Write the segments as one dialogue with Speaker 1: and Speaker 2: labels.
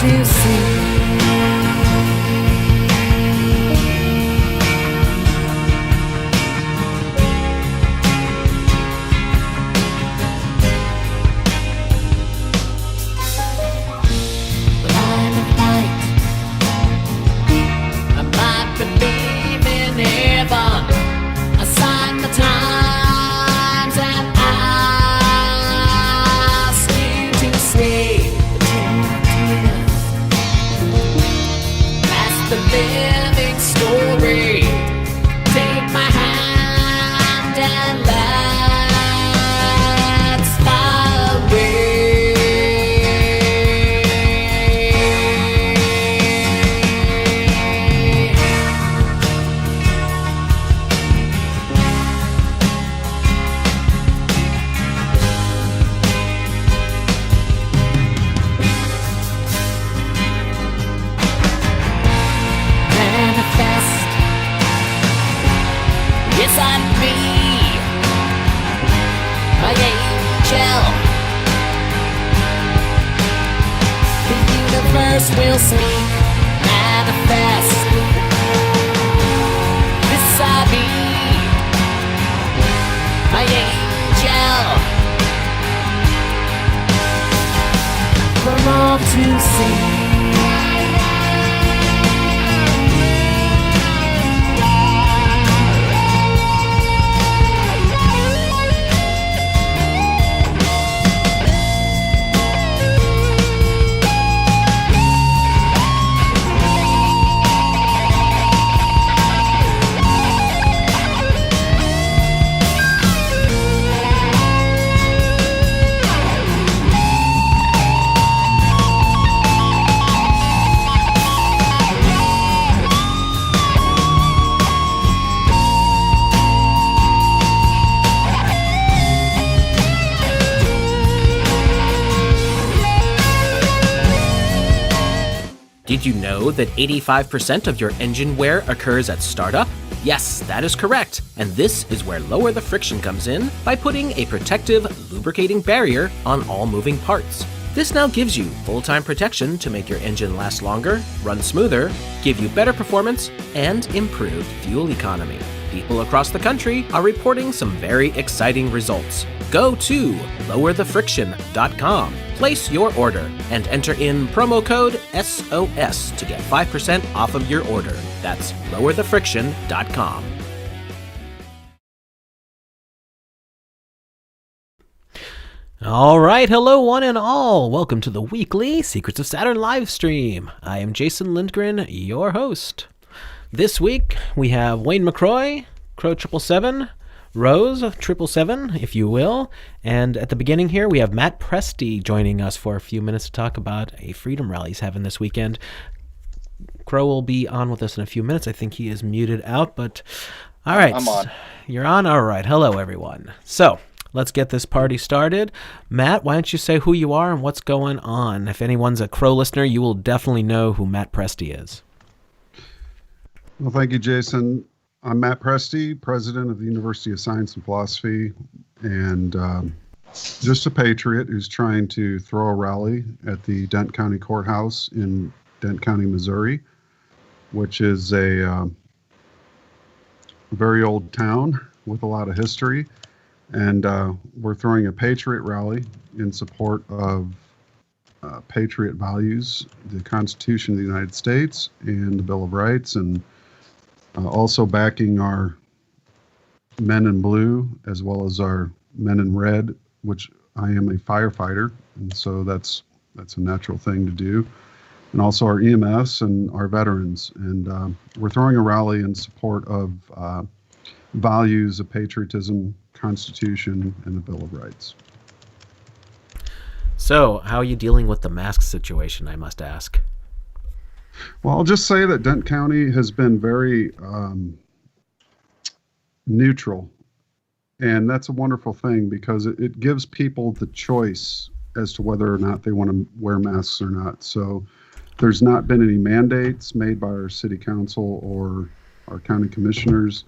Speaker 1: to see.
Speaker 2: Will speak, manifest. This I be, my angel, for all to see.
Speaker 3: Did you know that 85% of your engine wear occurs at startup? Yes, that is correct, and this is where Lower the Friction comes in by putting a protective, lubricating barrier on all moving parts. This now gives you full-time protection to make your engine last longer, run smoother, give you better performance, and improved fuel economy. People across the country are reporting some very exciting results. Go to lowerthefriction.com, place your order, and enter in promo code SOS to get 5% off of your order. That's lowerthefriction.com. All right, hello one and all. Welcome to the weekly Secrets of Saturn live stream. I am Jason Lindgren, your host. This week we have Wayne McCroy, Crow 777, Rose 777, if you will, and at the beginning here we have Matt Presti joining us for a few minutes to talk about a freedom rally he's having this weekend. Crow will be on with us in a few minutes. I think he is muted out, but all right.
Speaker 4: I'm on.
Speaker 3: You're on? All right. Hello, everyone. So let's get this party started. Matt, why don't you say who you are and what's going on? If anyone's a Crow listener, you will definitely know who Matt Presti is.
Speaker 5: Well, thank you, Jason. I'm Matt Presti, president of the University of Science and Philosophy, and just a patriot who's trying to throw a rally at the Dent County Courthouse in Dent County, Missouri, which is a very old town with a lot of history. And we're throwing a Patriot rally in support of Patriot values, the Constitution of the United States and the Bill of Rights, and also backing our men in blue as well as our men in red, which I am a firefighter, and so that's a natural thing to do. And also our EMS and our veterans. And we're throwing a rally in support of values of patriotism, Constitution, and the Bill of Rights.
Speaker 3: So, how are you dealing with the mask situation, I must ask?
Speaker 5: Well, I'll just say that Dent County has been very neutral, and that's a wonderful thing because it gives people the choice as to whether or not they want to wear masks or not. So there's not been any mandates made by our city council or our county commissioners,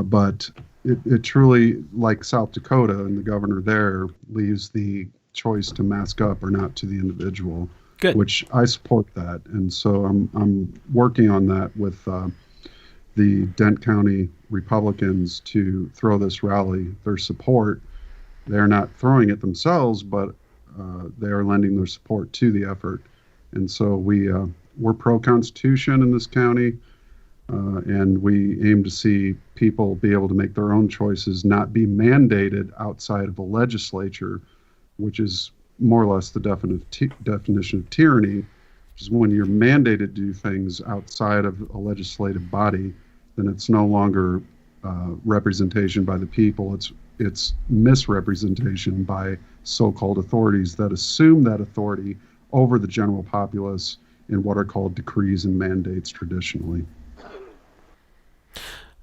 Speaker 5: but it truly, like South Dakota and the governor there, leaves the choice to mask up or not to the individual.
Speaker 3: Good.
Speaker 5: Which I support that, and so I'm working on that with the Dent County Republicans to throw this rally. Their support, they're not throwing it themselves, but they are lending their support to the effort. And so we're pro-Constitution in this county, and we aim to see people be able to make their own choices, not be mandated outside of a legislature, which is more or less the definition of tyranny, which is when you're mandated to do things outside of a legislative body, then it's no longer representation by the people. It's misrepresentation by so-called authorities that assume that authority over the general populace in what are called decrees and mandates traditionally.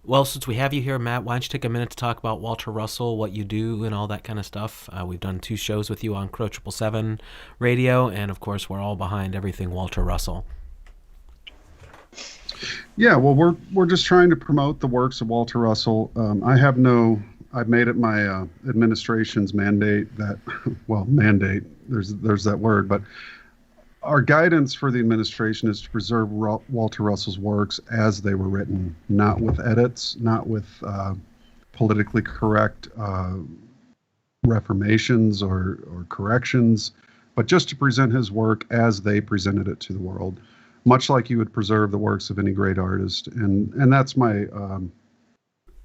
Speaker 3: Well, since we have you here, Matt, why don't you take a minute to talk about Walter Russell, what you do, and all that kind of stuff. We've done 2 shows with you on Crow 777 radio, and of course, we're all behind everything Walter Russell.
Speaker 5: Yeah, well, we're just trying to promote the works of Walter Russell. I've made it my administration's mandate that, well, mandate, there's that word, but our guidance for the administration is to preserve Walter Russell's works as they were written, not with edits, not with politically correct reformations or corrections, but just to present his work as they presented it to the world, much like you would preserve the works of any great artist. And that's my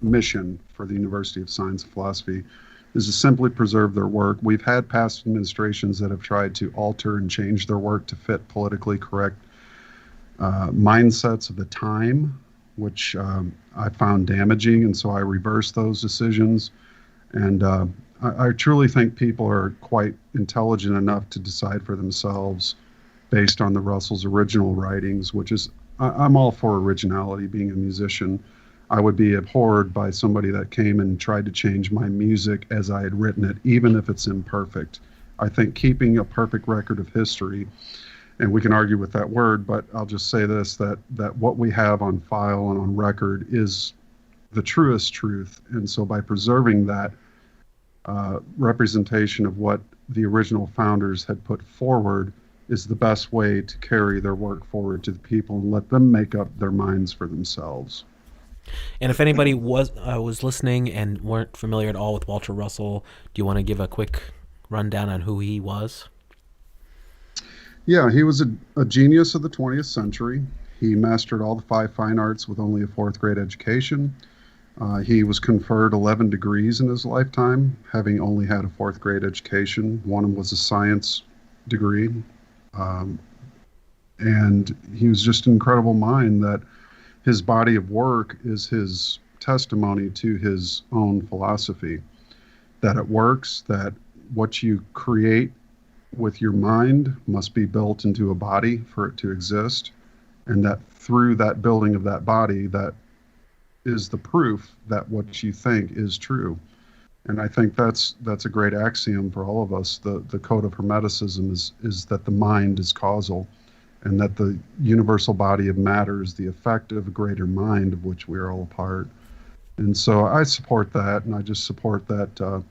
Speaker 5: mission for the University of Science and Philosophy, is to simply preserve their work. We've had past administrations that have tried to alter and change their work to fit politically correct mindsets of the time, which I found damaging, and so I reversed those decisions. And I truly think people are quite intelligent enough to decide for themselves based on the Russell's original writings, which is, I'm all for originality. Being a musician, I would be abhorred by somebody that came and tried to change my music as I had written it, even if it's imperfect. I think keeping a perfect record of history, and we can argue with that word, but I'll just say this, that what we have on file and on record is the truest truth. And so by preserving that, representation of what the original founders had put forward is the best way to carry their work forward to the people and let them make up their minds for themselves.
Speaker 3: And if anybody was listening and weren't familiar at all with Walter Russell, do you want to give a quick rundown on who he was?
Speaker 5: Yeah, he was a genius of the 20th century. He mastered all the 5 fine arts with only a 4th grade education. He was conferred 11 degrees in his lifetime, having only had a 4th grade education. One was a science degree. And he was just an incredible mind that his body of work is his testimony to his own philosophy, that it works, that what you create with your mind must be built into a body for it to exist, and that through that building of that body, that is the proof that what you think is true. And I think that's a great axiom for all of us. The code of Hermeticism is that the mind is causal, and that the universal body of matter is the effect of a greater mind of which we are all a part. And so I support that, and I just support that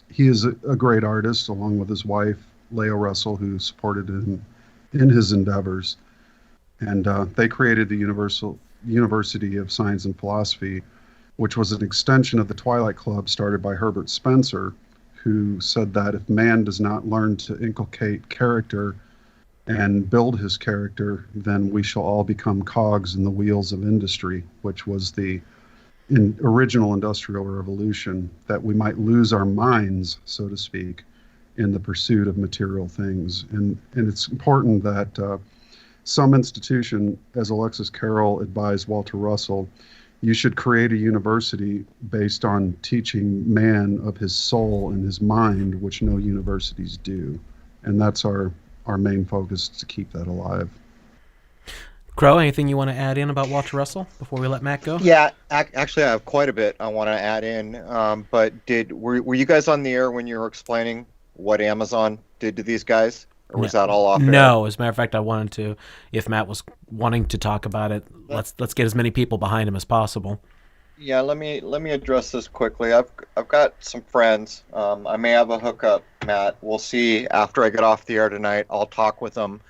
Speaker 5: he is a great artist, along with his wife, Leo Russell, who supported him in his endeavors. And they created the University of Science and Philosophy, which was an extension of the Twilight Club started by Herbert Spencer, who said that if man does not learn to inculcate character and build his character, then we shall all become cogs in the wheels of industry, which was the original Industrial Revolution, that we might lose our minds, so to speak, in the pursuit of material things. And it's important that some institution, as Alexis Carrel advised Walter Russell, you should create a university based on teaching man of his soul and his mind, which no universities do. And that's our main focus, to keep that alive.
Speaker 3: Crow, anything you want to add in about Walter Russell before we let Matt go?
Speaker 4: Yeah, actually I have quite a bit I want to add in. But were you guys on the air when you were explaining what Amazon did to these guys? Or was that all off air?
Speaker 3: No, as a matter of fact, I wanted to, if Matt was wanting to talk about it, let's get as many people behind him as possible.
Speaker 4: Yeah, let me address this quickly. I've got some friends. I may have a hookup, Matt. We'll see after I get off the air tonight. I'll talk with them.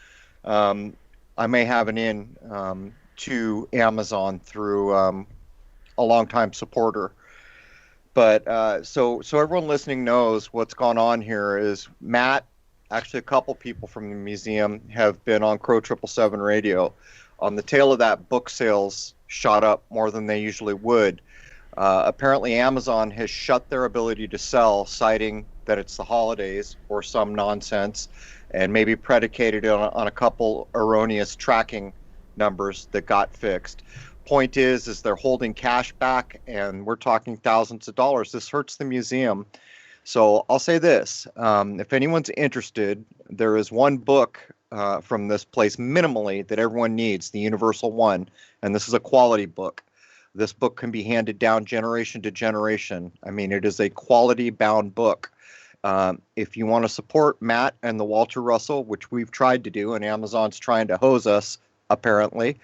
Speaker 4: I may have an in to Amazon through a longtime supporter. But so everyone listening knows what's gone on here is Matt. Actually, a couple people from the museum have been on Crow 777 radio. On the tail of that, book sales shot up more than they usually would. Apparently, Amazon has shut their ability to sell, citing that it's the holidays or some nonsense, and maybe predicated on a couple erroneous tracking numbers that got fixed. Point is they're holding cash back, and we're talking thousands of dollars. This hurts the museum. So I'll say this, if anyone's interested, there is one book from this place minimally that everyone needs, the Universal One, and this is a quality book. This book can be handed down generation to generation. I mean, it is a quality-bound book. If you want to support Matt and the Walter Russell, which we've tried to do, and Amazon's trying to hose us, apparently,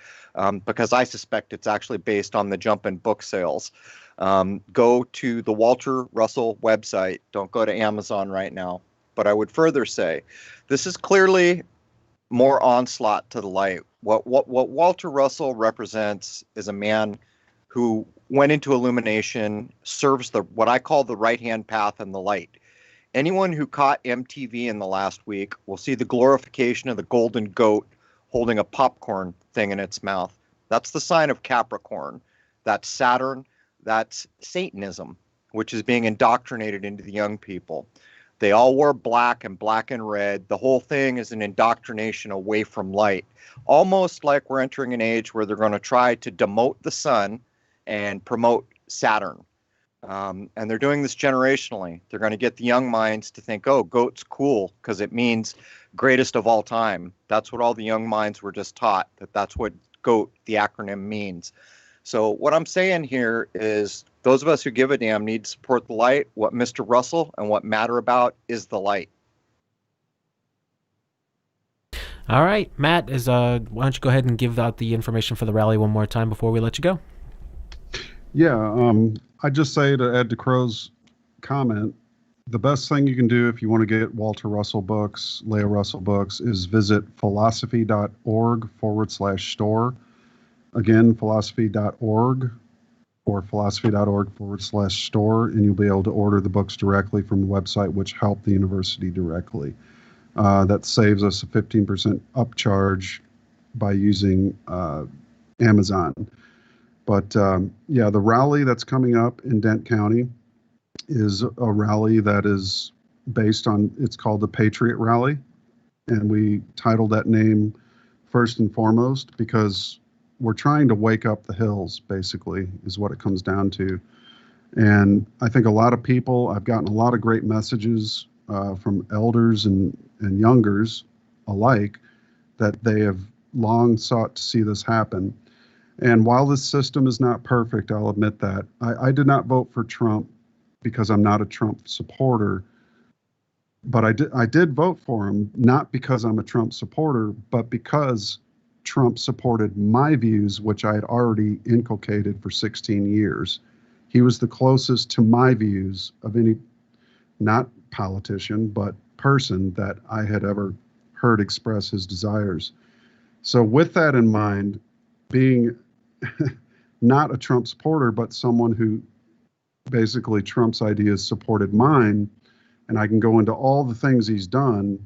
Speaker 4: because I suspect it's actually based on the jump in book sales. Go to the Walter Russell website. Don't go to Amazon right now. But I would further say, this is clearly more onslaught to the light. What Walter Russell represents is a man who went into illumination, serves what I call the right-hand path and the light. Anyone who caught MTV in the last week will see the glorification of the golden goat holding a popcorn thing in its mouth. That's the sign of Capricorn. That's Saturn. That's Satanism, which is being indoctrinated into the young people. They all wore black and red. The whole thing is an indoctrination away from light, almost like we're entering an age where they're going to try to demote the sun and promote Saturn. And they're doing this generationally. They're going to get the young minds to think, oh, goat's cool because it means greatest of all time. That's what all the young minds were just taught, that's what GOAT, the acronym, means. So what I'm saying here is those of us who give a damn need to support the light. What Mr. Russell and what matter about is the light.
Speaker 3: All right, Matt, why don't you go ahead and give out the information for the rally one more time before we let you go?
Speaker 5: Yeah, I just say, to add to Crow's comment, the best thing you can do if you want to get Walter Russell books, Leo Russell books, is visit philosophy.org/store. Again, philosophy.org or philosophy.org/store, and you'll be able to order the books directly from the website, which help the university directly. That saves us a 15% upcharge by using Amazon. But yeah, the rally that's coming up in Dent County is a rally that is based on, it's called the Patriot Rally. And we titled that name first and foremost because we're trying to wake up the hills, basically, is what it comes down to. And I think a lot of people, I've gotten a lot of great messages from elders and youngers alike that they have long sought to see this happen. And while this system is not perfect, I'll admit that, I did not vote for Trump because I'm not a Trump supporter, but I did vote for him, not because I'm a Trump supporter, but because Trump supported my views, which I had already inculcated for 16 years. He was the closest to my views of any, not politician, but person that I had ever heard express his desires. So with that in mind, being not a Trump supporter, but someone who basically Trump's ideas supported mine, and I can go into all the things he's done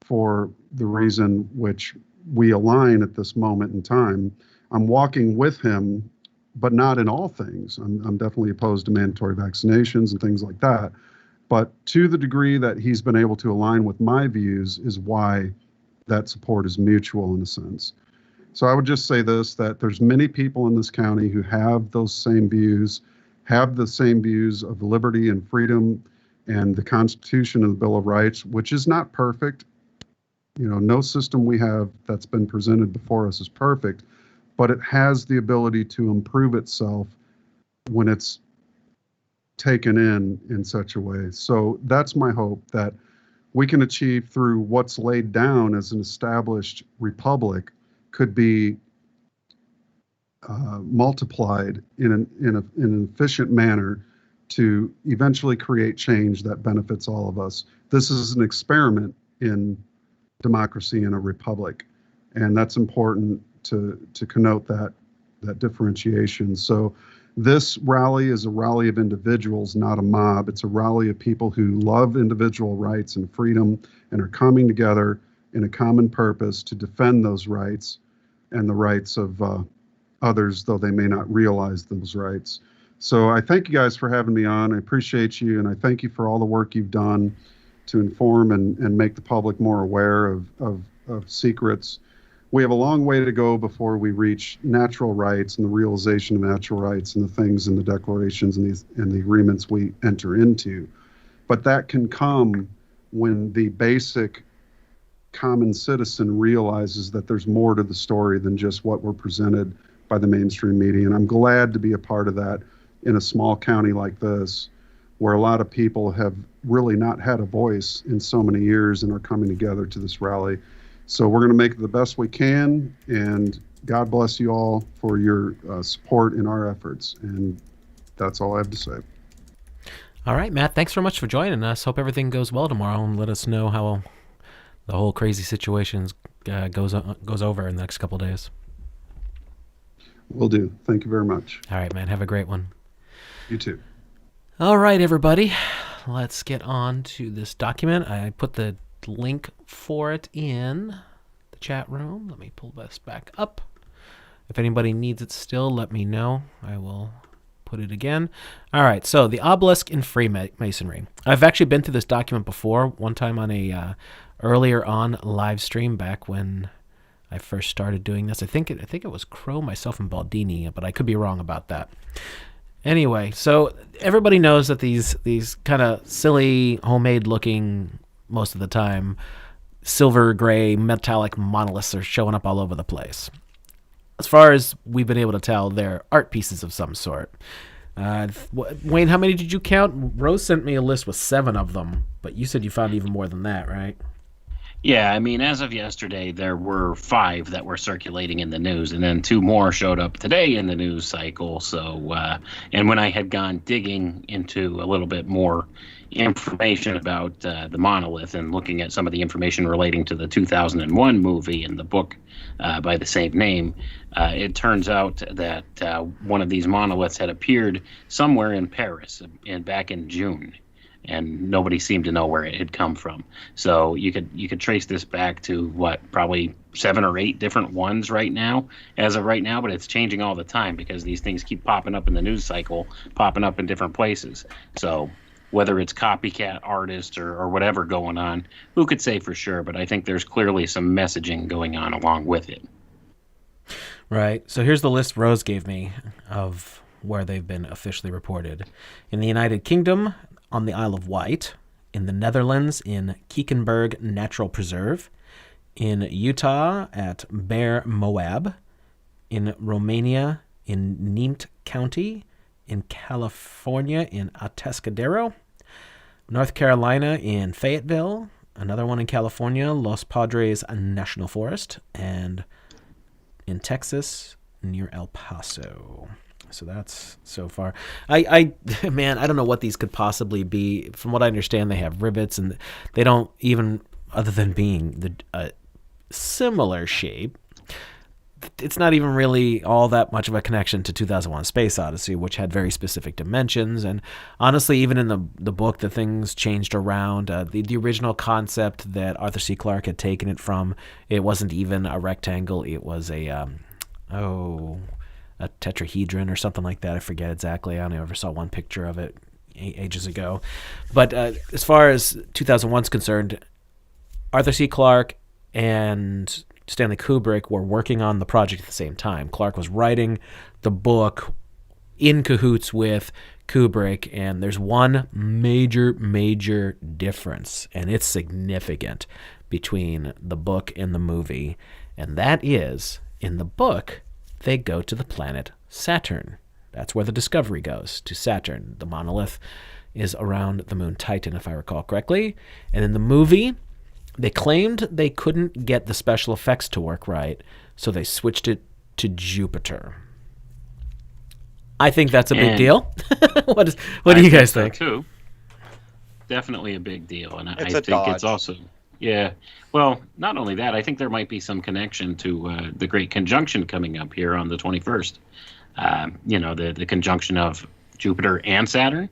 Speaker 5: for the reason which we align at this moment in time. I'm walking with him, but not in all things. I'm definitely opposed to mandatory vaccinations and things like that. But to the degree that he's been able to align with my views is why that support is mutual in a sense. So I would just say this, that there's many people in this county who have those same views, have the same views of liberty and freedom and the Constitution and the Bill of Rights, which is not perfect. You know, no system we have that's been presented before us is perfect, but it has the ability to improve itself when it's taken in such a way. So that's my hope, that we can achieve through what's laid down as an established republic could be multiplied in an efficient manner to eventually create change that benefits all of us. This is an experiment in democracy in a republic, and that's important to connote that differentiation. So this rally is a rally of individuals, not a mob. It's a rally of people who love individual rights and freedom and are coming together in a common purpose to defend those rights and the rights of others, though they may not realize those rights. So I thank you guys for having me on. I appreciate you, and I thank you for all the work you've done to inform and make the public more aware of secrets. We have a long way to go before we reach natural rights and the realization of natural rights and the things in the declarations and the agreements we enter into. But that can come when the basic common citizen realizes that there's more to the story than just what we're presented by the mainstream media. And I'm glad to be a part of that in a small county like this, where a lot of people have really not had a voice in so many years and are coming together to this rally. So we're going to make it the best we can, and God bless you all for your support in our efforts. And that's all I have to say.
Speaker 3: All right, Matt, thanks so much for joining us. Hope everything goes well tomorrow, and let us know how the whole crazy situation goes over in the next couple of days.
Speaker 5: Will do. Thank you very much.
Speaker 3: All right, man. Have a great one.
Speaker 5: You too.
Speaker 3: All right, everybody. Let's get on to this document. I put the link for it in the chat room. Let me pull this back up. If anybody needs it still, let me know. I will put it again. All right, so the obelisk in Freemasonry. I've actually been through this document before, one time on a earlier on live stream back when I first started doing this. I think it was Crow, myself, and Baldini, but I could be wrong about that. Anyway, so everybody knows that these kind of silly, homemade-looking, most of the time, silver gray metallic monoliths are showing up all over the place. As far as we've been able to tell, they're art pieces of some sort. Wayne, how many did you count? Rose sent me a list with 7 of them, but you said you found even more than that, right?
Speaker 6: Yeah, I mean, as of yesterday, there were 5 that were circulating in the news, and then 2 more showed up today in the news cycle. So, and when I had gone digging into a little bit more information about the monolith and looking at some of the information relating to the 2001 movie and the book by the same name, it turns out that one of these monoliths had appeared somewhere in Paris back in June, and nobody seemed to know where it had come from. So you could trace this back to probably 7 or 8 different ones as of right now, but it's changing all the time because these things keep popping up in the news cycle, popping up in different places. So whether it's copycat artists or whatever going on, who could say for sure? But I think there's clearly some messaging going on along with it.
Speaker 3: Right. So here's the list Rose gave me of where they've been officially reported. In the United Kingdom, on the Isle of Wight, in the Netherlands, in Kiekenberg Natural Preserve, in Utah at Bear Moab, in Romania, in Nîmes County, in California, in Atascadero, North Carolina, in Fayetteville, another one in California, Los Padres National Forest, and in Texas, near El Paso. So that's so far. Man, I don't know what these could possibly be. From what I understand, they have rivets, and they don't even, other than being the similar shape, it's not even really all that much of a connection to 2001 Space Odyssey, which had very specific dimensions. And honestly, even in the book, the things changed around. The original concept that Arthur C. Clarke had taken it from, it wasn't even a rectangle. It was a tetrahedron or something like that. I forget exactly. I only ever saw one picture of it ages ago. But as far as 2001 is concerned, Arthur C. Clarke and Stanley Kubrick were working on the project at the same time. Clarke was writing the book in cahoots with Kubrick, and there's one major difference, and it's significant, between the book and the movie, and that is, in the book, they go to the planet Saturn. That's where the Discovery goes, to Saturn. The monolith is around the moon Titan, if I recall correctly. And in the movie, they claimed they couldn't get the special effects to work right, so they switched it to Jupiter. I think that's a big deal. What do you guys think?
Speaker 6: Too. Definitely a big deal, and I
Speaker 4: It's
Speaker 6: think it's also Well, not only that, I think there might be some connection to the Great Conjunction coming up here on the 21st. The conjunction of Jupiter and Saturn.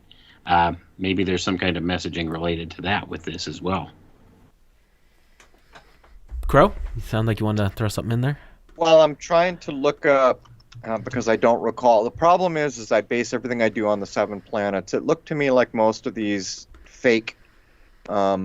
Speaker 6: Maybe there's some kind of messaging related to that with this as well.
Speaker 3: Crow, you sound like you wanted to throw something in there.
Speaker 4: Well, I'm trying to look up because I don't recall. The problem is I base everything I do on the 7 planets. It looked to me like most of these fake, I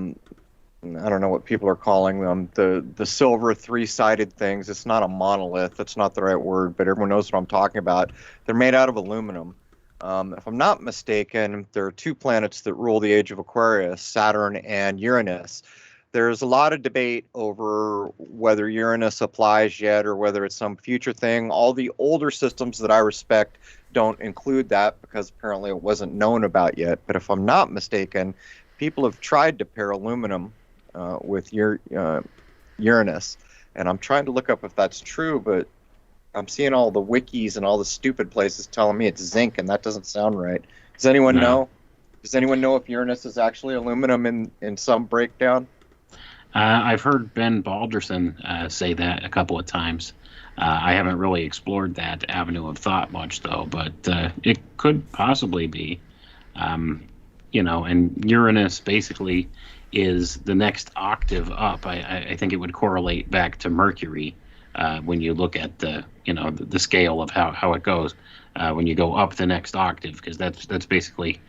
Speaker 4: don't know what people are calling them, the silver 3-sided things. It's not a monolith. That's not the right word, but everyone knows what I'm talking about. They're made out of aluminum. If I'm not mistaken, there are 2 planets that rule the age of Aquarius, Saturn and Uranus. There's a lot of debate over whether Uranus applies yet or whether it's some future thing. All the older systems that I respect don't include that because apparently it wasn't known about yet. But if I'm not mistaken, people have tried to pair aluminum with Uranus. And I'm trying to look up if that's true, but I'm seeing all the wikis and all the stupid places telling me it's zinc, and that doesn't sound right. Does anyone know? Does anyone know if Uranus is actually aluminum in some breakdown?
Speaker 6: I've heard Ben Balderson say that a couple of times. I haven't really explored that avenue of thought much, though, but it could possibly be. And Uranus basically is the next octave up. I think it would correlate back to Mercury when you look at the scale of how it goes when you go up the next octave, because that's basically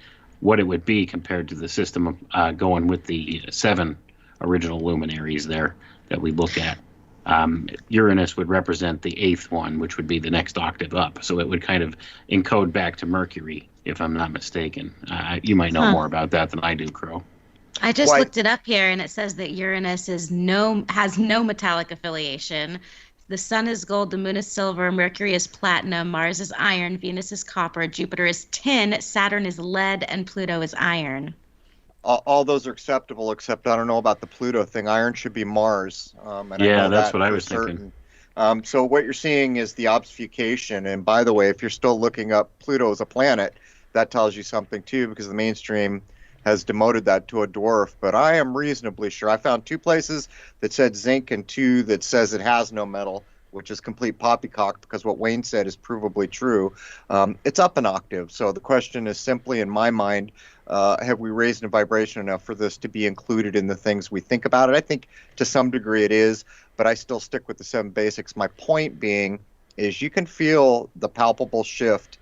Speaker 6: what it would be compared to the system going with the 7 original luminaries there that we look at. Uranus would represent the 8th one, which would be the next octave up. So it would kind of encode back to Mercury, if I'm not mistaken. You might know more about that than I do, Crow.
Speaker 7: I just looked it up here, and it says that Uranus has no metallic affiliation. The sun is gold, the moon is silver, Mercury is platinum, Mars is iron, Venus is copper, Jupiter is tin, Saturn is lead, and Pluto is iron.
Speaker 4: All those are acceptable, except I don't know about the Pluto thing. Iron should be Mars.
Speaker 6: That's what I was thinking.
Speaker 4: So what you're seeing is the obfuscation. And by the way, if you're still looking up Pluto as a planet, that tells you something too, because the mainstream has demoted that to a dwarf, but I am reasonably sure. I found 2 places that said zinc and 2 that says it has no metal, which is complete poppycock because what Wayne said is provably true. It's up an octave. So the question is simply, in my mind, have we raised a vibration enough for this to be included in the things we think about it? I think to some degree it is, but I still stick with the 7 basics. My point being is you can feel the palpable shift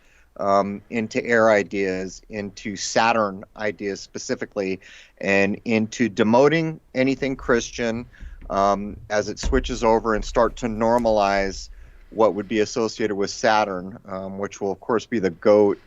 Speaker 4: into air ideas, into Saturn ideas specifically, and into demoting anything Christian as it switches over and start to normalize what would be associated with Saturn, which will, of course, be the goat.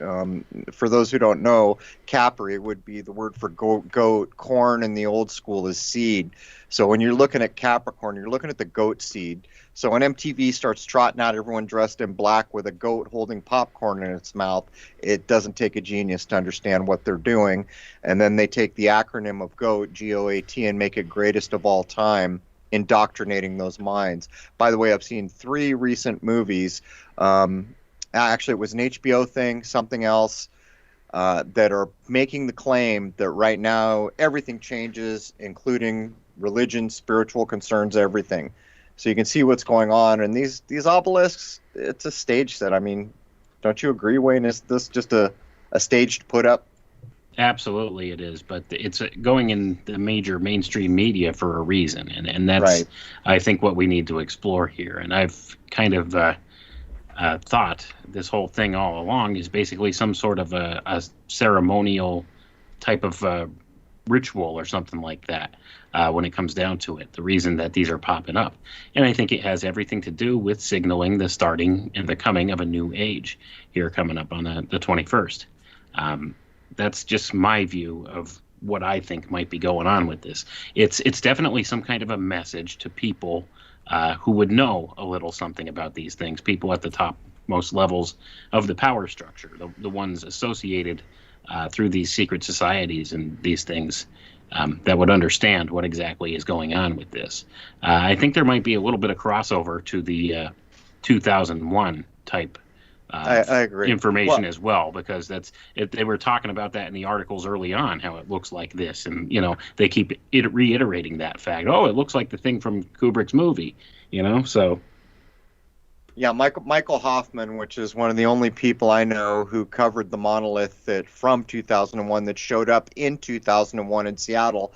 Speaker 4: For those who don't know, Capri would be the word for goat. Corn in the old school is seed. So when you're looking at Capricorn, you're looking at the goat seed. So when MTV starts trotting out everyone dressed in black with a goat holding popcorn in its mouth, it doesn't take a genius to understand what they're doing. And then they take the acronym of GOAT, G-O-A-T, and make it greatest of all time, indoctrinating those minds. By the way, I've seen 3 recent movies. Actually, it was an HBO thing, something else, that are making the claim that right now everything changes, including religion, spiritual concerns, everything. So you can see what's going on. And these obelisks, it's a stage set. I mean, don't you agree, Wayne? Is this just a staged put up?
Speaker 6: Absolutely, it is. But it's going in the major mainstream media for a reason, and that's
Speaker 4: Right.
Speaker 6: I think what we need to explore here. And I've kind of thought this whole thing all along is basically some sort of a ceremonial type of ritual or something like that when it comes down to it, the reason that these are popping up. And I think it has everything to do with signaling the starting and the coming of a new age here coming up on the 21st. That's just my view of what I think might be going on with this. It's definitely some kind of a message to people who would know a little something about these things, people at the top most levels of the power structure, the ones associated through these secret societies and these things that would understand what exactly is going on with this. I think there might be a little bit of crossover to the 2001 type
Speaker 4: I agree.
Speaker 6: information as well, because they were talking about that in the articles early on, how it looks like this, and they keep reiterating that fact. Oh, it looks like the thing from Kubrick's movie, so.
Speaker 4: Yeah, Michael Hoffman, which is one of the only people I know who covered the monolith from 2001 that showed up in 2001 in Seattle.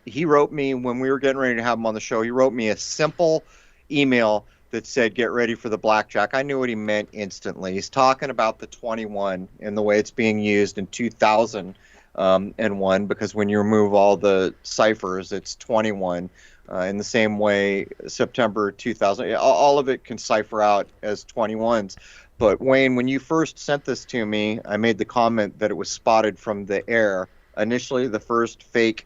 Speaker 4: He wrote me when we were getting ready to have him on the show. He wrote me a simple email that said, "Get ready for the blackjack." I knew what he meant instantly. He's talking about the 21 and the way it's being used in 2001, because when you remove all the ciphers, it's 21. In the same way, September 2000, all of it can cipher out as 21s. But Wayne, when you first sent this to me, I made the comment that it was spotted from the air. Initially, the first fake,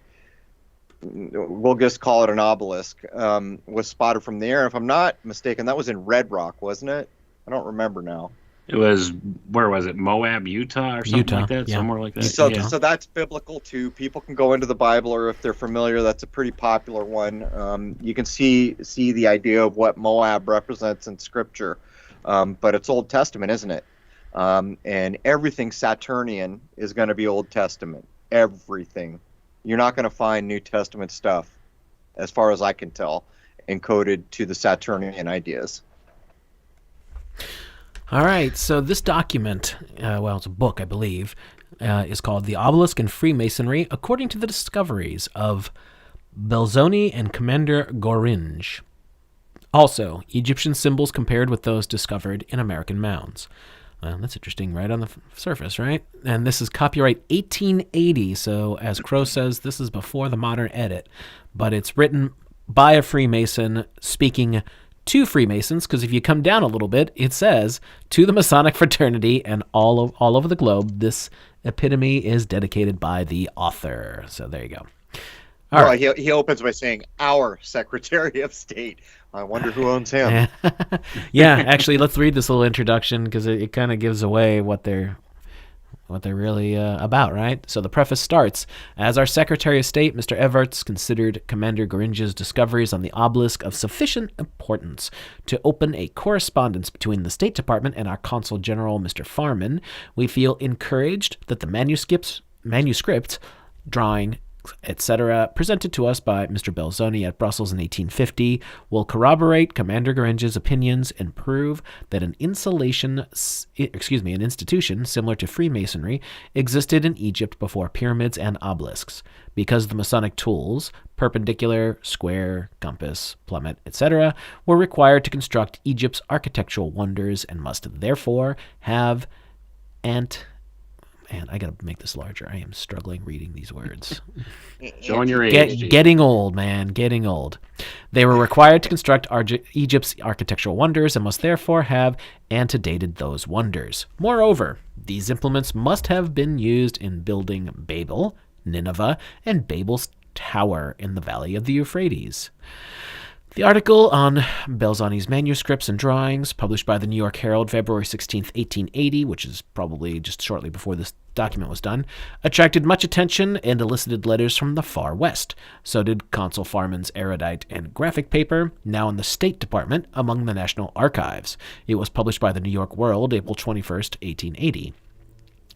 Speaker 4: we'll just call it an obelisk, was spotted from the air. If I'm not mistaken, that was in Red Rock, wasn't it? I don't remember now.
Speaker 6: It was, where was it? Moab, Utah, or something like that?
Speaker 3: Yeah.
Speaker 6: Somewhere like that.
Speaker 4: So that's biblical too. People can go into the Bible, or if they're familiar, that's a pretty popular one. You can see the idea of what Moab represents in Scripture, but it's Old Testament, isn't it? And everything Saturnian is going to be Old Testament. Everything. You're not going to find New Testament stuff, as far as I can tell, encoded to the Saturnian ideas.
Speaker 3: All right, so this document, it's a book, I believe, is called The Obelisk and Freemasonry, according to the discoveries of Belzoni and Commander Gringe. Also, Egyptian symbols compared with those discovered in American mounds. That's interesting, right on the surface, right? And this is copyright 1880, so as Crow says, this is before the modern edit, but it's written by a Freemason speaking to Freemasons, because if you come down a little bit, it says, to the Masonic fraternity and all over the globe, this epitome is dedicated by the author. So there you go. All right.
Speaker 4: He opens by saying, our Secretary of State. I wonder who owns him.
Speaker 3: Yeah, actually, let's read this little introduction, because it kind of gives away what they're really about, right? So the preface starts, as our Secretary of State, Mr. Everts, considered Commander Gringe's discoveries on the obelisk of sufficient importance to open a correspondence between the State Department and our Consul General, Mr. Farman, we feel encouraged that the manuscripts manuscripts, drawing, etc., presented to us by Mr. Belzoni at Brussels in 1850, will corroborate Commander Gringe's opinions and prove that an institution similar to Freemasonry existed in Egypt before pyramids and obelisks, because the Masonic tools, perpendicular, square, compass, plummet, etc., were required to construct Egypt's architectural wonders and must therefore have Man, I gotta make this larger. I am struggling reading these words.
Speaker 6: Showing your age.
Speaker 3: Getting old, man. Getting old. They were required to construct Egypt's architectural wonders and must therefore have antedated those wonders. Moreover, these implements must have been used in building Babel, Nineveh, and Babel's Tower in the valley of the Euphrates. The article on Belzoni's manuscripts and drawings, published by the New York Herald February 16, 1880, which is probably just shortly before this document was done, attracted much attention and elicited letters from the far west. So did Consul Farman's erudite and graphic paper, now in the State Department, among the National Archives. It was published by the New York World April 21, 1880.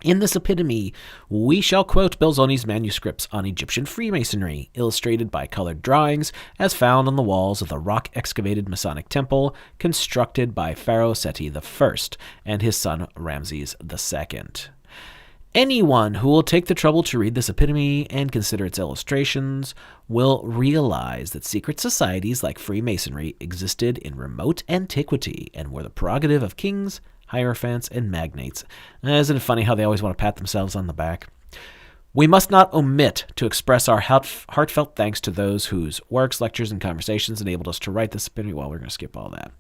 Speaker 3: In this epitome, we shall quote Belzoni's manuscripts on Egyptian Freemasonry, illustrated by colored drawings, as found on the walls of the rock-excavated Masonic temple constructed by Pharaoh Seti I and his son Ramses II. Anyone who will take the trouble to read this epitome and consider its illustrations will realize that secret societies like Freemasonry existed in remote antiquity and were the prerogative of kings, hierophants, and magnates. Isn't it funny how they always want to pat themselves on the back? We must not omit to express our heartfelt thanks to those whose works, lectures, and conversations enabled us to write this opinion. Well, we're going to skip all that.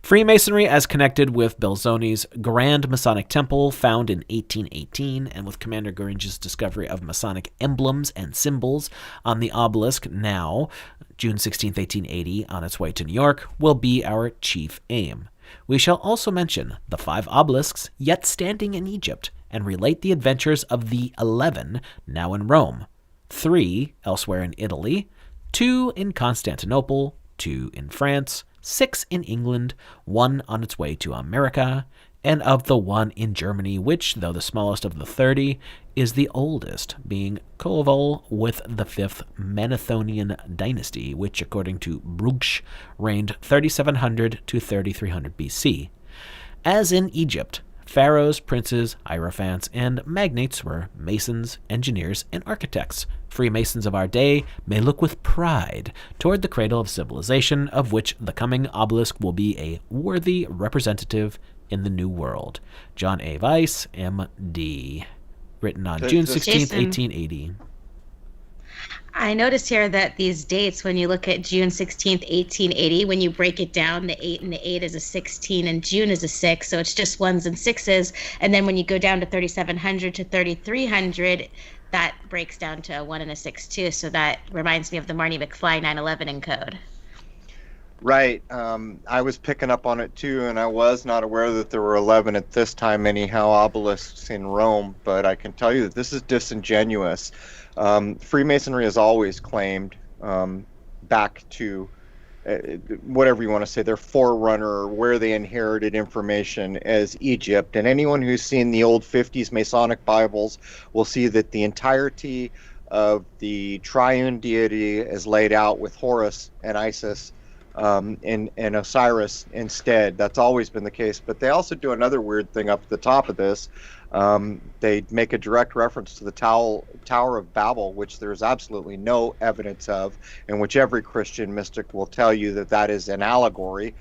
Speaker 3: Freemasonry, as connected with Belzoni's Grand Masonic Temple, found in 1818, and with Commander Gringe's discovery of Masonic emblems and symbols on the obelisk now, June 16, 1880, on its way to New York, will be our chief aim. We shall also mention the 5 obelisks yet standing in Egypt, and relate the adventures of the 11 now in Rome, 3 elsewhere in Italy, 2 in Constantinople, 2 in France, 6 in England, 1 on its way to America, and of the 1 in Germany, which, though the smallest of the 30, is the oldest, being coeval with the 5th Manethonian dynasty, which, according to Brugsch, reigned 3700 to 3300 BC. As in Egypt, pharaohs, princes, hierophants, and magnates were masons, engineers, and architects. Freemasons of our day may look with pride toward the cradle of civilization, of which the coming obelisk will be a worthy representative in the New World. John A. Weiss, M.D. Written on June 16th, 1880.
Speaker 7: I noticed here that these dates, when you look at June 16th, 1880, when you break it down, the 8 and the 8 is a 16 and June is a 6, so it's just 1s and 6s. And then when you go down to 3700 to 3300, that breaks down to a 1 and a 6 too. So that reminds me of the Marnie McFly 911 encode.
Speaker 4: Right. I was picking up on it too, and I was not aware that there were 11 at this time anyhow obelisks in Rome, but I can tell you that this is disingenuous. Freemasonry has always claimed back to whatever you want to say, their forerunner, or where they inherited information as Egypt. And anyone who's seen the old 50s Masonic Bibles will see that the entirety of the triune deity is laid out with Horus and Isis and Osiris instead. That's always been the case. But they also do another weird thing up at the top of this. They make a direct reference to the Tower of Babel, which there's absolutely no evidence of, and which every Christian mystic will tell you that that is an allegory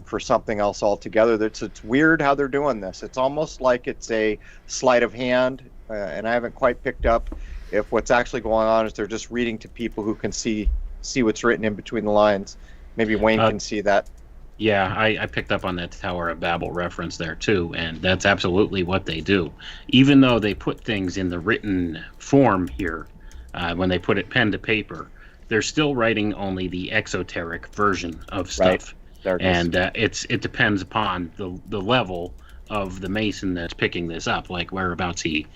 Speaker 4: for something else altogether. It's weird how they're doing this. It's almost like it's a sleight of hand, and I haven't quite picked up if what's actually going on is they're just reading to people who can see what's written in between the lines. Maybe Wayne can see that.
Speaker 6: Yeah, I picked up on that Tower of Babel reference there too, and that's absolutely what they do. Even though they put things in the written form here, when they put it pen to paper, they're still writing only the exoteric version of stuff.
Speaker 4: Right.
Speaker 6: And it depends upon the level of the Mason that's picking this up, like whereabouts he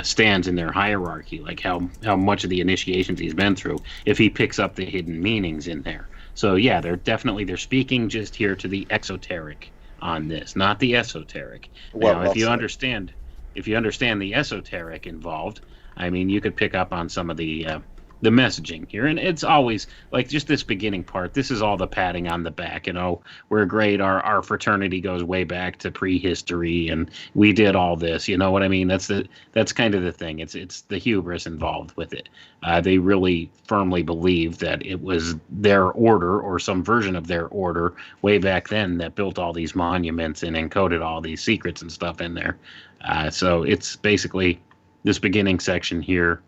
Speaker 6: stands in their hierarchy, like how much of the initiations he's been through, if he picks up the hidden meanings in there. So yeah, they're speaking just here to the exoteric on this, not the esoteric. Now, if you understand the esoteric involved, I mean, you could pick up on some of the messaging here, and it's always like just this beginning part. This is all the patting on the back. We're great. Our fraternity goes way back to prehistory, and we did all this. You know what I mean? That's kind of the thing. It's the hubris involved with it. They really firmly believe that it was their order or some version of their order way back then that built all these monuments and encoded all these secrets and stuff in there. So it's basically this beginning section here.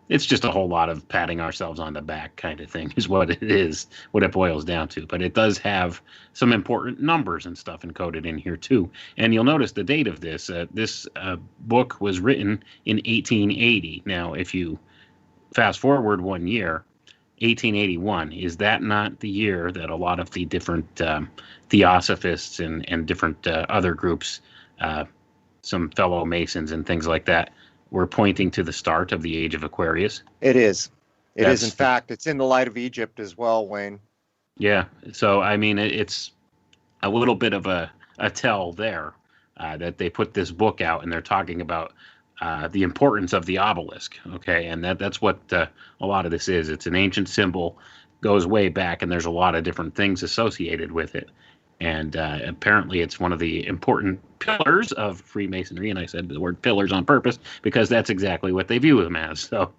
Speaker 6: It's just a whole lot of patting ourselves on the back kind of thing is what it is, what it boils down to. But it does have some important numbers and stuff encoded in here too. And you'll notice the date of this. This book was written in 1880. Now, if you fast forward 1 year, 1881, is that not the year that a lot of the different theosophists and different other groups, some fellow Masons and things like that, we're pointing to the start of the age of Aquarius?
Speaker 4: It is. It is. In fact, it's in the light of Egypt as well, Wayne.
Speaker 6: Yeah. So, I mean, it's a little bit of a tell there that they put this book out and they're talking about the importance of the obelisk. Okay. And that's what a lot of this is. It's an ancient symbol, goes way back, and there's a lot of different things associated with it. And apparently it's one of the important pillars of Freemasonry. And I said the word pillars on purpose because that's exactly what they view them as. So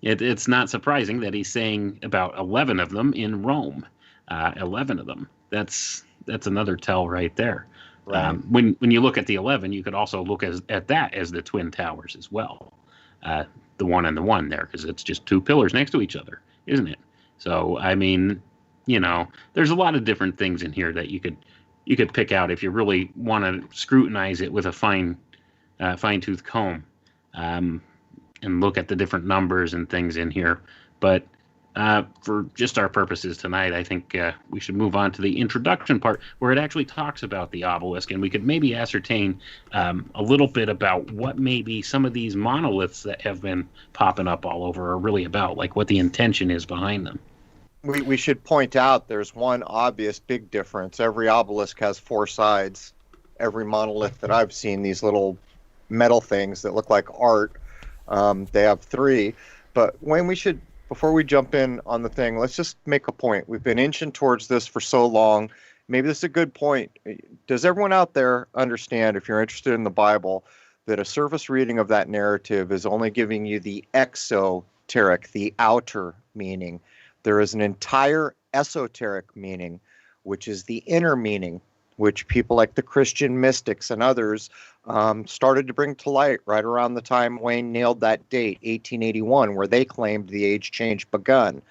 Speaker 6: it's not surprising that he's saying about 11 of them in Rome. 11 of them. That's another tell right there. Right. When you look at the 11, you could also look at that as the Twin Towers as well. The one and the one there, because it's just two pillars next to each other, isn't it? So, I mean, there's a lot of different things in here that you could pick out if you really want to scrutinize it with a fine-tooth comb, and look at the different numbers and things in here. But for just our purposes tonight, I think we should move on to the introduction part where it actually talks about the obelisk, and we could maybe ascertain a little bit about what maybe some of these monoliths that have been popping up all over are really about, like what the intention is behind them.
Speaker 4: We should point out there's one obvious big difference. Every obelisk has four sides. Every monolith that I've seen, these little metal things that look like art, they have three. But when before we jump in on the thing, let's just make a point. We've been inching towards this for so long. Maybe this is a good point. Does everyone out there understand, if you're interested in the Bible, that a surface reading of that narrative is only giving you the exoteric, the outer meaning? There is an entire esoteric meaning, which is the inner meaning, which people like the Christian mystics and others started to bring to light right around the time Wayne nailed that date, 1881, where they claimed the age change begun,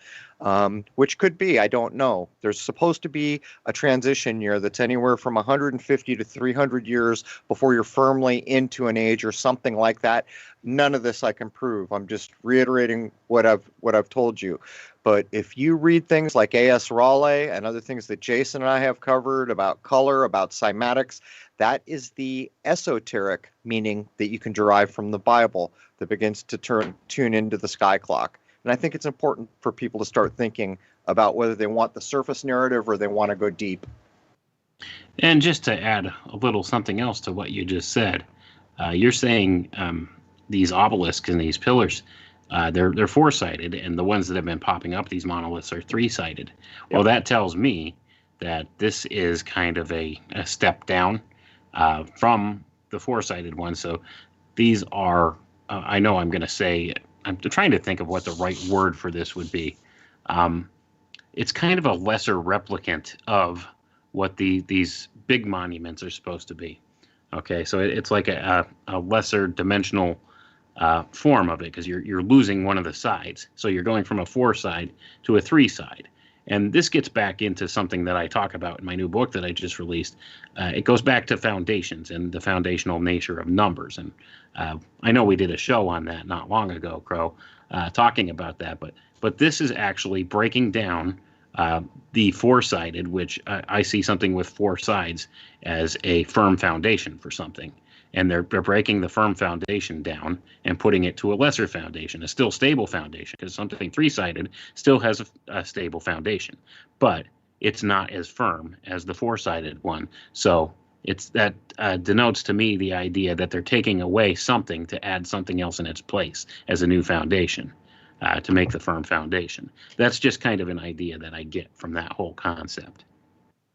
Speaker 4: which could be, I don't know. There's supposed to be a transition year that's anywhere from 150 to 300 years before you're firmly into an age or something like that. None of this I can prove. I'm just reiterating what I've told you. But if you read things like A.S. Raleigh and other things that Jason and I have covered about color, about cymatics, that is the esoteric meaning that you can derive from the Bible that begins to tune into the sky clock. And I think it's important for people to start thinking about whether they want the surface narrative or they want to go deep.
Speaker 6: And just to add a little something else to what you just said, you're saying these obelisks and these pillars, they're four-sided, and the ones that have been popping up, these monoliths, are three-sided. Yep. Well, that tells me that this is kind of a step down from the four-sided one. So these are, I know I'm going to say, I'm trying to think of what the right word for this would be. It's kind of a lesser replicant of what these big monuments are supposed to be. Okay, so it's like a lesser dimensional form of it, because you're losing one of the sides. So you're going from a four-side to a three-side. And this gets back into something that I talk about in my new book that I just released. It goes back to foundations and the foundational nature of numbers. And I know we did a show on that not long ago, Crow, talking about that. But this is actually breaking down the four-sided, which I see something with four sides as a firm foundation for something. And they're breaking the firm foundation down and putting it to a lesser foundation, a still stable foundation, because something three-sided still has a stable foundation, but it's not as firm as the four-sided one. So It's that denotes to me the idea that they're taking away something to add something else in its place as a new foundation, to make the firm foundation. That's just kind of an idea that I get from that whole concept.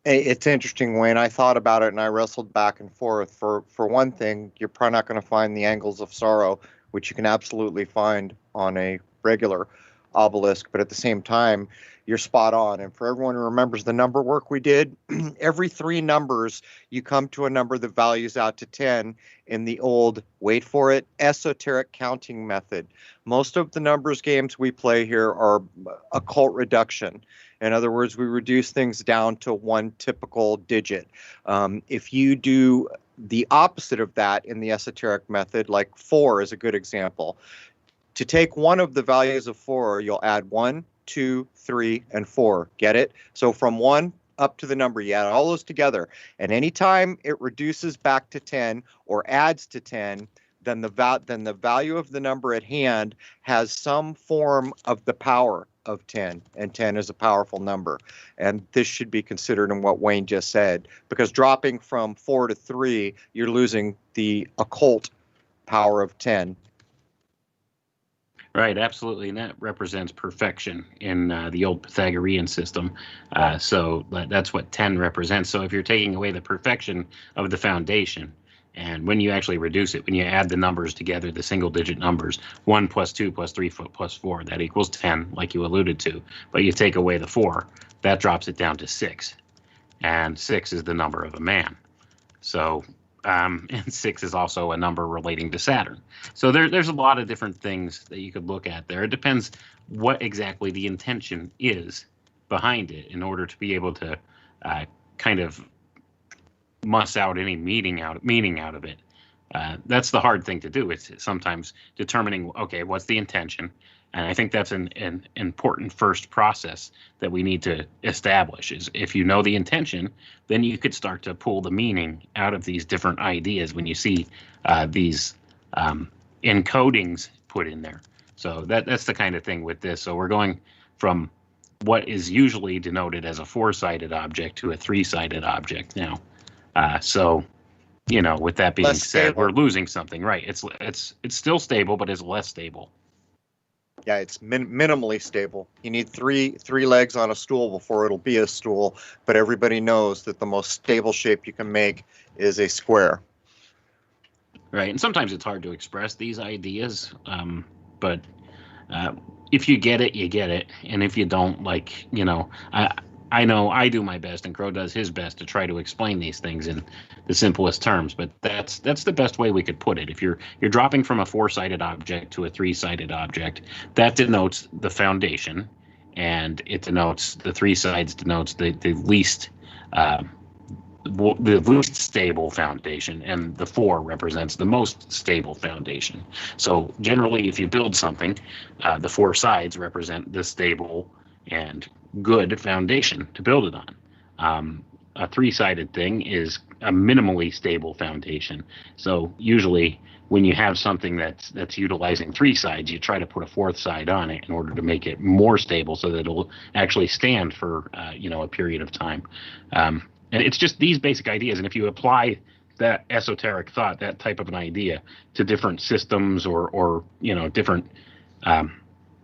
Speaker 4: It's interesting, Wayne. I thought about it and I wrestled back and forth. For one thing, you're probably not going to find the angles of sorrow, which you can absolutely find on a regular obelisk. But at the same time, you're spot on. And for everyone who remembers the number work we did, every 3 numbers, you come to a number that values out to 10 in the old, wait for it, esoteric counting method. Most of the numbers games we play here are occult reduction. In other words, we reduce things down to one typical digit. If you do the opposite of that in the esoteric method, like 4 is a good example. To take one of the values of 4, you'll add 1, 2, 3, and 4. Get it? So from 1 up to the number, you add all those together. And anytime it reduces back to 10 or adds to 10, then the value of the number at hand has some form of the power of 10, and 10 is a powerful number. And this should be considered in what Wayne just said, because dropping from 4 to 3, you're losing the occult power of 10.
Speaker 6: Right, absolutely, and that represents perfection in the old Pythagorean system. So that's what 10 represents. So if you're taking away the perfection of the foundation, and when you actually reduce it, when you add the numbers together, the single-digit numbers, 1 plus 2 plus 3 plus 4, that equals 10, like you alluded to. But you take away the 4, that drops it down to 6. And 6 is the number of a man. So, and 6 is also a number relating to Saturn. So there's a lot of different things that you could look at there. It depends what exactly the intention is behind it in order to be able to kind of muss out any meaning out of it. That's the hard thing to do. It's sometimes determining, okay, what's the intention? And I think that's an important first process that we need to establish, is if you know the intention, then you could start to pull the meaning out of these different ideas when you see these encodings put in there. So that's the kind of thing with this. So we're going from what is usually denoted as a 4-sided object to a 3-sided object now. So, with that being said, we're losing something, right? It's still stable, but it's less stable.
Speaker 4: Yeah, it's minimally stable. You need three legs on a stool before it'll be a stool, but everybody knows that the most stable shape you can make is a square.
Speaker 6: Right, and sometimes it's hard to express these ideas, but if you get it, you get it, and if you don't, I know I do my best, and Crow does his best to try to explain these things in the simplest terms, but that's the best way we could put it. If you're dropping from a 4-sided object to a 3-sided object, that denotes the foundation, and it denotes the 3 sides denotes the least stable foundation, and the 4 represents the most stable foundation. So generally, if you build something, the 4 sides represent the stable and good foundation to build it on. A 3-sided thing is a minimally stable foundation. So usually when you have something that's utilizing 3 sides, you try to put a 4th side on it in order to make it more stable so that it'll actually stand for a period of time. And it's just these basic ideas. And if you apply that esoteric thought, that type of an idea, to different systems or different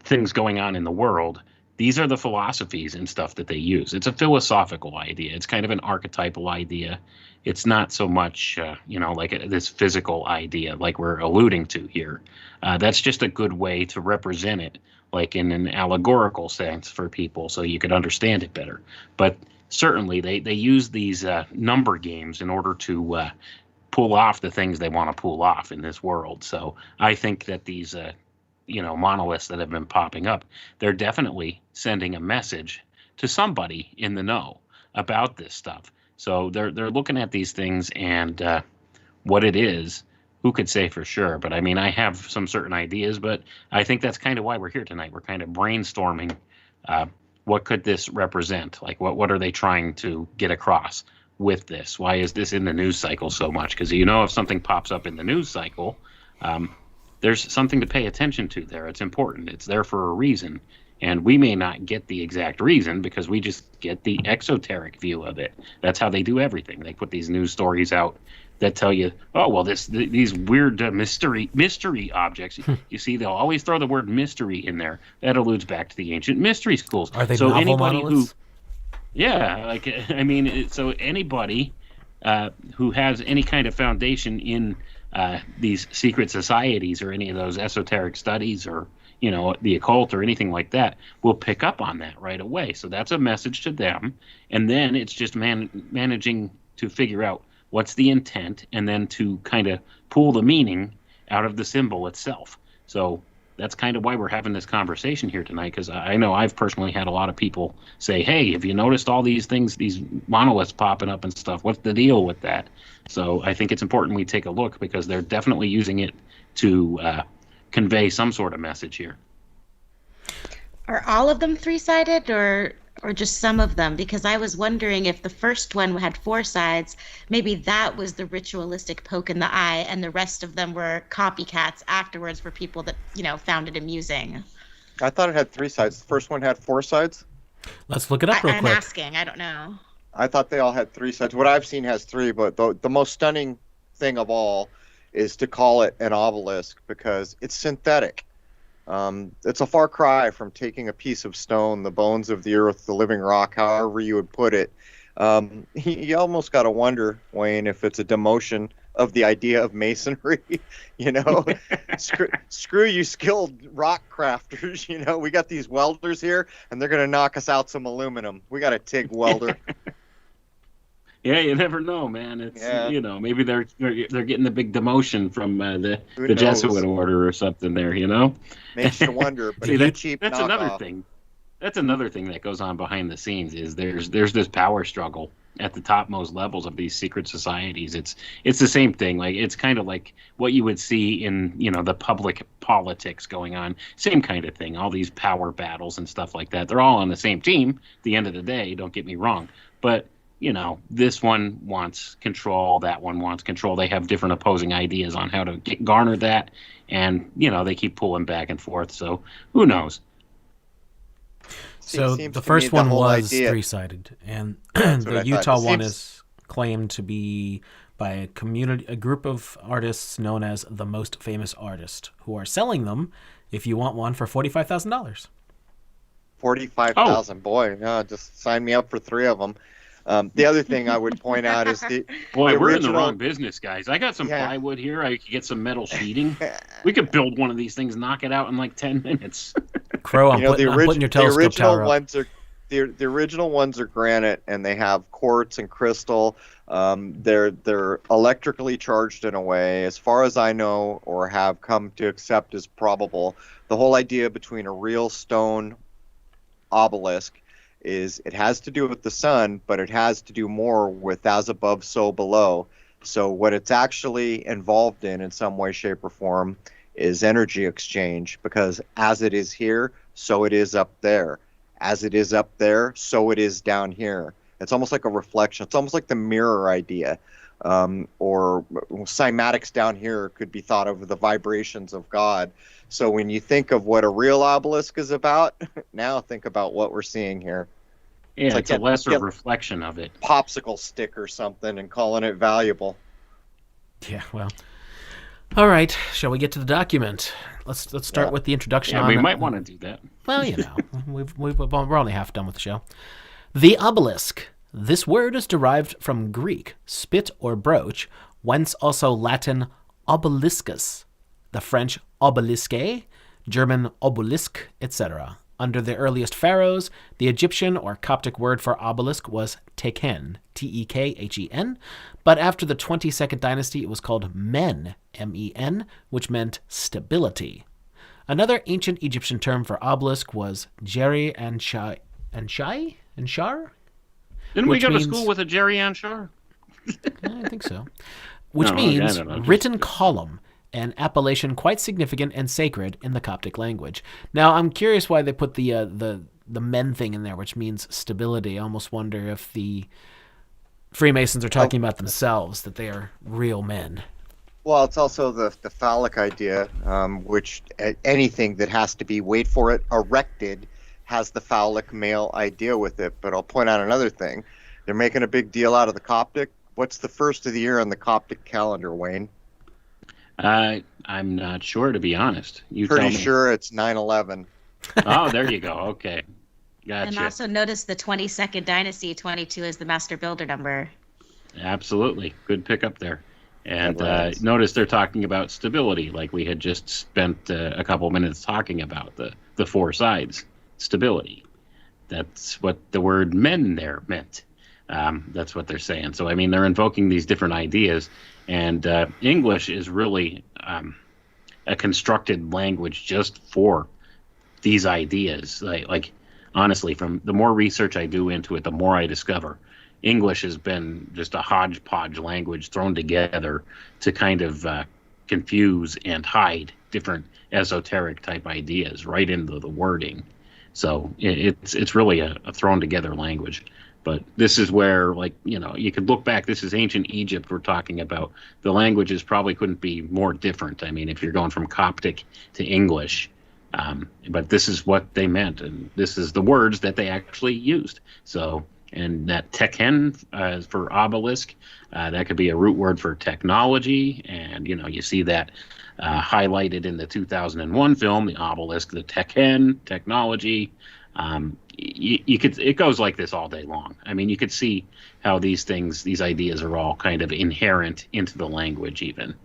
Speaker 6: things going on in the world, these are the philosophies and stuff that they use. It's a philosophical idea. It's kind of an archetypal idea. It's not so much, this physical idea like we're alluding to here. That's just a good way to represent it, like in an allegorical sense for people, so you could understand it better. But certainly they use these number games in order to pull off the things they want to pull off in this world. So I think that these monoliths that have been popping up, they're definitely sending a message to somebody in the know about this stuff. So they're looking at these things, and what it is, who could say for sure? But I mean, I have some certain ideas, but I think that's kind of why we're here tonight. We're kind of brainstorming what could this represent? Like, what are they trying to get across with this? Why is this in the news cycle so much? Because if something pops up in the news cycle, there's something to pay attention to there. It's important. It's there for a reason. And we may not get the exact reason because we just get the exoteric view of it. That's how they do everything. They put these news stories out that tell you, oh, well, these weird mystery objects. You see, they'll always throw the word mystery in there. That alludes back to the ancient mystery schools.
Speaker 3: Are they
Speaker 6: so
Speaker 3: novel
Speaker 6: anybody
Speaker 3: monoliths?
Speaker 6: So anybody who has any kind of foundation in these secret societies or any of those esoteric studies or the occult or anything like that will pick up on that right away. So that's a message to them. And then it's just managing to figure out what's the intent and then to kind of pull the meaning out of the symbol itself. So that's kind of why we're having this conversation here tonight, because I know I've personally had a lot of people say, hey, have you noticed all these things, these monoliths popping up and stuff? What's the deal with that? So I think it's important we take a look because they're definitely using it to convey some sort of message here.
Speaker 7: Are all of them three-sided or just some of them? Because I was wondering if the first one had 4 sides, maybe that was the ritualistic poke in the eye, and the rest of them were copycats afterwards for people that, found it amusing.
Speaker 4: I thought it had 3 sides. The first one had 4 sides.
Speaker 3: Let's look it up real quick.
Speaker 7: I'm asking. I don't know.
Speaker 4: I thought they all had 3 sides. What I've seen has 3, but the most stunning thing of all is to call it an obelisk because it's synthetic. It's a far cry from taking a piece of stone, the bones of the earth, the living rock, however you would put it. You almost got to wonder, Wayne, if it's a demotion of the idea of masonry. Screw you skilled rock crafters. We got these welders here and they're going to knock us out some aluminum. We got a TIG welder.
Speaker 6: Yeah, you never know, man. It's maybe they're getting the big demotion from the Jesuit order or something there.
Speaker 4: Makes you wonder. But
Speaker 6: that's another thing. That's another thing that goes on behind the scenes is there's this power struggle at the topmost levels of these secret societies. It's the same thing. Like it's kind of like what you would see in the public politics going on. Same kind of thing. All these power battles and stuff like that. They're all on the same team. At the end of the day, don't get me wrong, but this one wants control, that one wants control. They have different opposing ideas on how to garner that, and, they keep pulling back and forth. So who knows?
Speaker 3: So the first one was 3-sided, and the Utah one is claimed to be by a group of artists known as the Most Famous Artist, who are selling them if you want one for $45,000.
Speaker 4: 45,000, boy! No, just sign me up for 3 of them. The other thing I would point out is
Speaker 6: we're in the wrong business, guys. I got some plywood here. I could get some metal sheeting. We could build one of these things, knock it out in like 10 minutes.
Speaker 3: Crow, I'm putting your telescope tower up.
Speaker 4: The original ones are granite, and they have quartz and crystal. They're electrically charged in a way, as far as I know, or have come to accept as probable. The whole idea between a real stone obelisk is it has to do with the sun, but it has to do more with as above, so below. So what it's actually involved in some way, shape, or form is energy exchange, because as it is here, so it is up there. As it is up there, so it is down here. It's almost like a reflection. It's almost like the mirror idea. Or cymatics down here could be thought of the vibrations of God. So when you think of what a real obelisk is about, now think about what we're seeing here.
Speaker 6: Yeah, it's a lesser reflection of it.
Speaker 4: Popsicle stick or something and calling it valuable.
Speaker 3: Yeah, well. All right, shall we get to the document? Let's start with the introduction.
Speaker 6: Yeah, we might want to do that.
Speaker 3: Well, we're only half done with the show. The obelisk. This word is derived from Greek, spit or brooch, whence also Latin obeliscus, the French obeliske, German obelisk, etc. Under the earliest pharaohs, the Egyptian or Coptic word for obelisk was teken, T-E-K-H-E-N, but after the 22nd dynasty it was called men, M-E-N, which meant stability. Another ancient Egyptian term for obelisk was Jeri Anshar?
Speaker 6: Didn't we go to school with a Jeri Anshar?
Speaker 3: I think so. Which means written column, an appellation quite significant and sacred in the Coptic language. Now, I'm curious why they put the men thing in there, which means stability. I almost wonder if the Freemasons are talking about themselves, that they are real men.
Speaker 4: Well, it's also the phallic idea, which anything that has to be, wait for it, erected has the phallic male idea with it. But I'll point out another thing. They're making a big deal out of the Coptic. What's the first of the year on the Coptic calendar, Wayne?
Speaker 6: I'm not sure, to be honest. You tell
Speaker 4: Pretty
Speaker 6: me.
Speaker 4: sure it's 9/11.
Speaker 6: Oh, there you go. Okay. Gotcha.
Speaker 7: And also notice the 22nd dynasty, 22 is the master builder number.
Speaker 6: Absolutely. Good pickup there. And
Speaker 4: Right.
Speaker 6: notice they're talking about stability, like we had just spent a couple minutes talking about the four sides. Stability. That's what the word men there meant. That's what they're saying. So, I mean, they're invoking these different ideas. And English is really a constructed language just for these ideas. Like, honestly, from the more research I do into it, the more I discover English has been just a hodgepodge language thrown together to kind of confuse and hide different esoteric type ideas right into the wording. So it's really a thrown together language. But this is where, like, you know, you could look back. This is ancient Egypt we're talking about. The languages probably couldn't be more different. I mean, if you're going from Coptic to English, but this is what they meant, and this is the words that they actually used. So, and that teken for obelisk, that could be a root word for technology, and you know, you see that highlighted in the 2001 film, the obelisk, the teken, technology. You could, it goes like this all day long. I mean, you could see how these things, these ideas are all kind of inherent into the language even.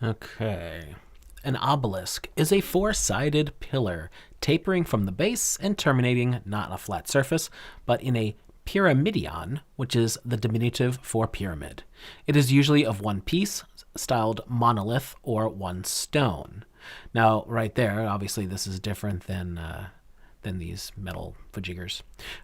Speaker 3: Okay. An obelisk is a four-sided pillar tapering from the base and terminating not in a flat surface, but in a pyramidion, which is the diminutive for pyramid. It is usually of one piece, styled monolith, or one stone. Now, right there, obviously this is different than these metal fajiggers.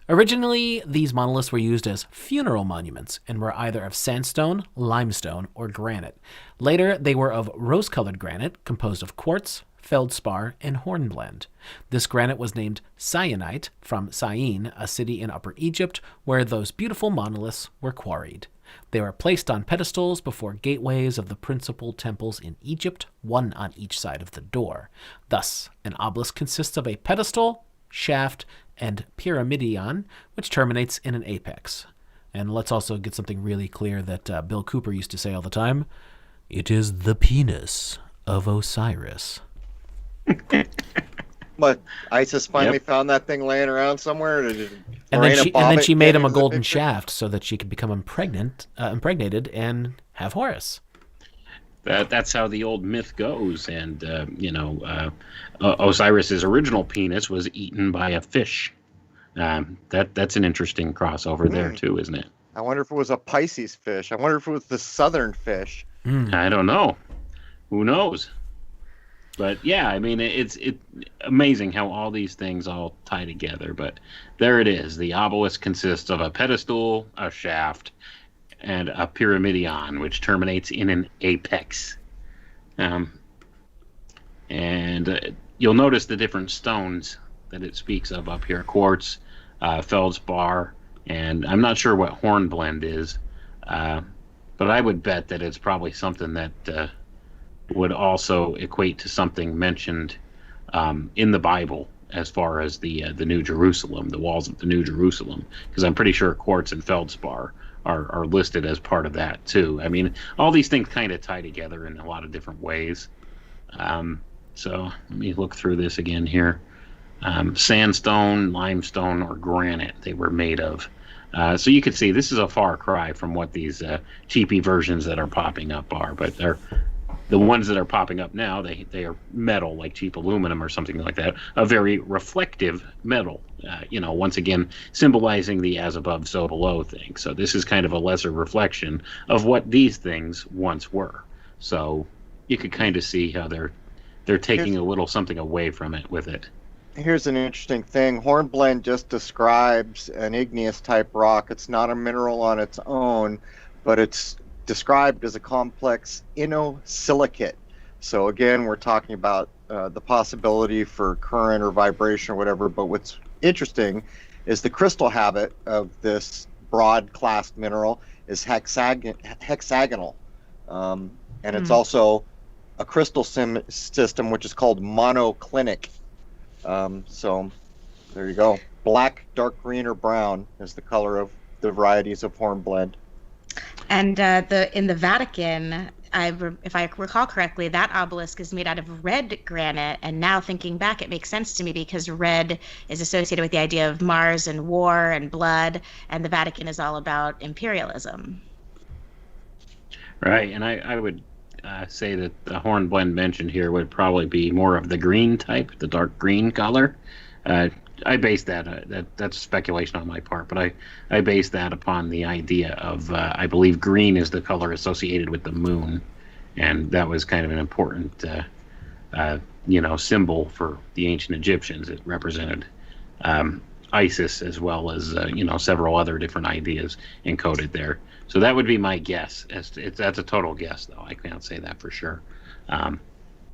Speaker 3: Originally, these monoliths were used as funeral monuments and were either of sandstone, limestone, or granite. Later, they were of rose-colored granite composed of quartz, feldspar, and hornblende. This granite was named syenite from Syene, a city in Upper Egypt where those beautiful monoliths were quarried. They were placed on pedestals before gateways of the principal temples in Egypt, one on each side of the door. Thus, an obelisk consists of a pedestal, shaft, and pyramidion, which terminates in an apex. And let's also get something really clear that Bill Cooper used to say all the time. It is the penis of Osiris.
Speaker 4: But ISIS finally found that thing laying around somewhere.
Speaker 3: And then she made him a golden shaft so that she could become impregnated and have Horus.
Speaker 6: That's how the old myth goes. And, Osiris's original penis was eaten by a fish. That's an interesting crossover there, too, isn't it?
Speaker 4: I wonder if it was a Pisces fish. I wonder if it was the southern fish.
Speaker 6: I don't know. Who knows? But, yeah, I mean, it's amazing how all these things all tie together. But there it is. The obelisk consists of a pedestal, a shaft, and a pyramidion, which terminates in an apex. You'll notice the different stones that it speaks of up here. Quartz, feldspar, and I'm not sure what hornblende is, but I would bet that it's probably something that would also equate to something mentioned in the Bible as far as the New Jerusalem, the walls of the New Jerusalem, because I'm pretty sure quartz and feldspar are listed as part of that too. I mean, all these things kind of tie together in a lot of different ways. So let me look through this again here. Sandstone, limestone, or granite they were made of. So you can see this is a far cry from what these cheapy versions that are popping up are, but the ones that are popping up now, they are metal, like cheap aluminum or something like that, a very reflective metal, once again, symbolizing the as above, so below thing. So this is kind of a lesser reflection of what these things once were. So you could kind of see how they're taking a little something away from it with it.
Speaker 4: Here's an interesting thing. Hornblende just describes an igneous type rock. It's not a mineral on its own, but it's described as a complex inosilicate. So again, we're talking about the possibility for current or vibration or whatever, but what's interesting is the crystal habit of this broad class mineral is hexagonal. And it's also a crystal system which is called monoclinic. So there you go. Black, dark green, or brown is the color of the varieties of hornblende.
Speaker 7: And in the Vatican, if I recall correctly, that obelisk is made out of red granite. And now thinking back, it makes sense to me because red is associated with the idea of Mars and war and blood, and the Vatican is all about imperialism.
Speaker 6: Right, and I would say that the hornblende mentioned here would probably be more of the green type, the dark green color. I base that's speculation on my part, but I base that upon the idea of I believe green is the color associated with the moon, and that was kind of an important symbol for the ancient Egyptians. It represented Isis as well as several other different ideas encoded there. So that would be my guess. That's a total guess, though. I can't say that for sure.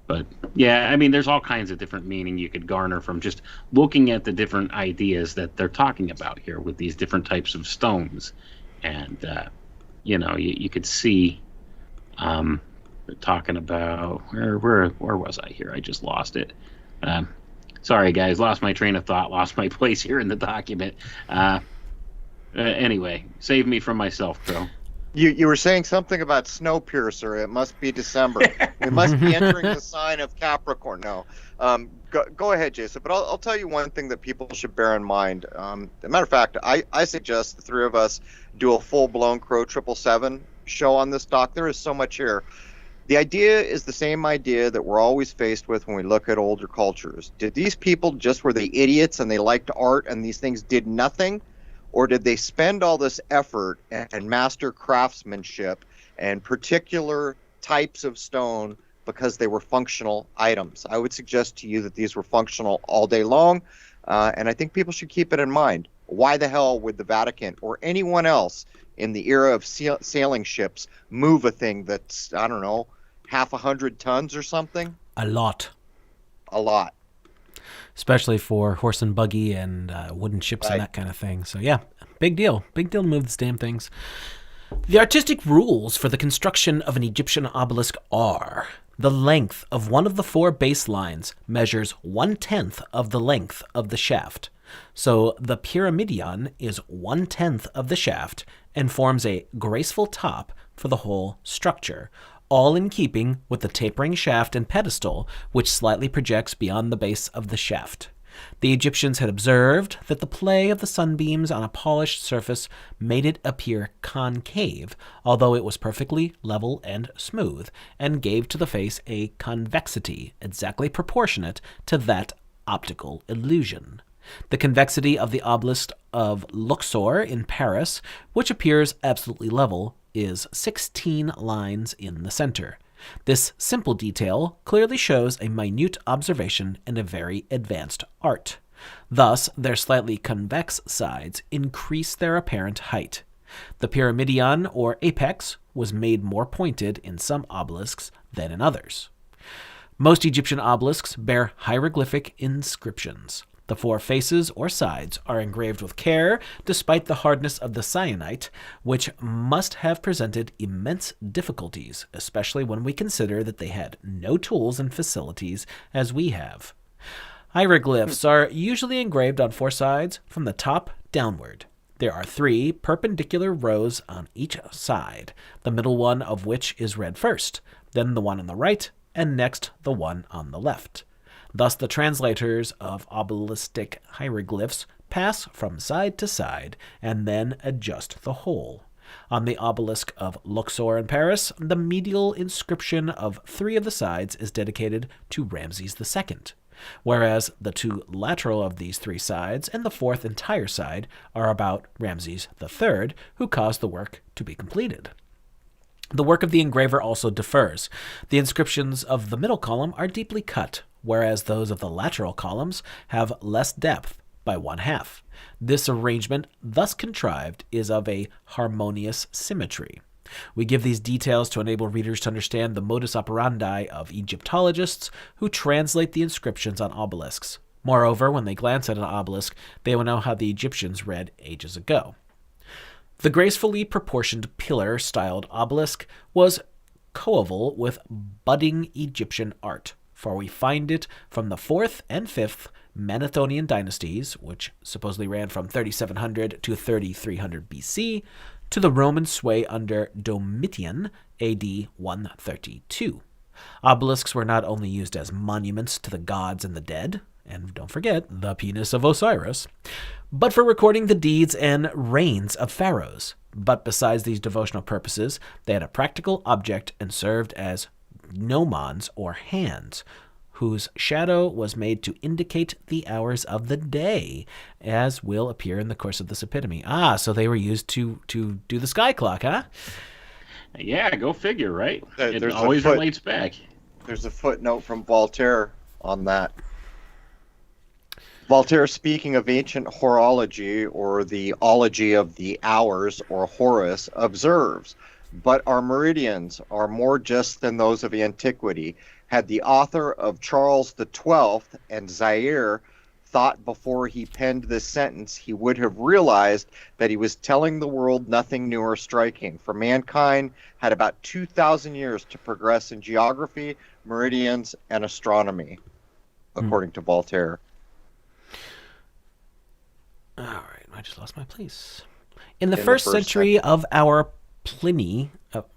Speaker 6: But yeah, I mean, there's all kinds of different meaning you could garner from just looking at the different ideas that they're talking about here with these different types of stones. And, you could see talking about where was I here? I just lost it. Sorry, guys, lost my train of thought, lost my place here in the document. Anyway, save me from myself, Crow.
Speaker 4: You were saying something about Snowpiercer. It must be December. We must be entering the sign of Capricorn. No. Go ahead, Jason. But I'll tell you one thing that people should bear in mind. As a matter of fact, I suggest the three of us do a full-blown Crow 777 show on this doc. There is so much here. The idea is the same idea that we're always faced with when we look at older cultures. Did these people just were they idiots and they liked art and these things did nothing? Or did they spend all this effort and master craftsmanship and particular types of stone because they were functional items? I would suggest to you that these were functional all day long, and I think people should keep it in mind. Why the hell would the Vatican or anyone else in the era of sailing ships move a thing that's, I don't know, 100 tons or something?
Speaker 3: A lot. Especially for horse and buggy and wooden ships and that kind of thing. So yeah, big deal. Big deal to move these damn things. The artistic rules for the construction of an Egyptian obelisk are: the length of one of the four base lines measures 1/10 of the length of the shaft. So the pyramidion is 1/10 of the shaft and forms a graceful top for the whole structure, all in keeping with the tapering shaft and pedestal, which slightly projects beyond the base of the shaft. The Egyptians had observed that the play of the sunbeams on a polished surface made it appear concave, although it was perfectly level and smooth, and gave to the face a convexity exactly proportionate to that optical illusion. The convexity of the obelisk of Luxor in Paris, which appears absolutely level, is 16 lines in the center. This simple detail clearly shows a minute observation and a very advanced art. Thus, their slightly convex sides increase their apparent height. The pyramidion, or apex, was made more pointed in some obelisks than in others. Most Egyptian obelisks bear hieroglyphic inscriptions. The four faces or sides are engraved with care, despite the hardness of the syenite, which must have presented immense difficulties, especially when we consider that they had no tools and facilities as we have. Hieroglyphs are usually engraved on four sides from the top downward. There are 3 perpendicular rows on each side, the middle one of which is read first, then the one on the right, and next the one on the left. Thus, the translators of obelistic hieroglyphs pass from side to side and then adjust the whole. On the obelisk of Luxor in Paris, the medial inscription of 3 of the sides is dedicated to Ramses II, whereas the 2 lateral of these 3 sides and the 4th entire side are about Ramses III, who caused the work to be completed. The work of the engraver also differs. The inscriptions of the middle column are deeply cut, whereas those of the lateral columns have less depth by 1/2. This arrangement, thus contrived, is of a harmonious symmetry. We give these details to enable readers to understand the modus operandi of Egyptologists who translate the inscriptions on obelisks. Moreover, when they glance at an obelisk, they will know how the Egyptians read ages ago. The gracefully proportioned pillar-styled obelisk was coeval with budding Egyptian art, for we find it from the 4th and 5th Manethonian dynasties, which supposedly ran from 3700 to 3300 BC, to the Roman sway under Domitian, AD 132. Obelisks were not only used as monuments to the gods and the dead, and don't forget, the penis of Osiris, but for recording the deeds and reigns of pharaohs. But besides these devotional purposes, they had a practical object and served as gnomons, or hands, whose shadow was made to indicate the hours of the day, as will appear in the course of this epitome. So they were used to do the sky clock, huh?
Speaker 6: Yeah, go figure, right? It
Speaker 4: There's
Speaker 6: always relates back.
Speaker 4: There's a footnote from Voltaire on that. Voltaire, speaking of ancient horology, or the ology of the hours, or Horus, observes, "But our meridians are more just than those of antiquity. Had the author of Charles XII and Zaire thought before he penned this sentence, he would have realized that he was telling the world nothing new or striking, for mankind had about 2,000 years to progress in geography, meridians, and astronomy," according to Voltaire.
Speaker 3: All right, I just lost my place. In the first century of our Pliny
Speaker 4: wrote,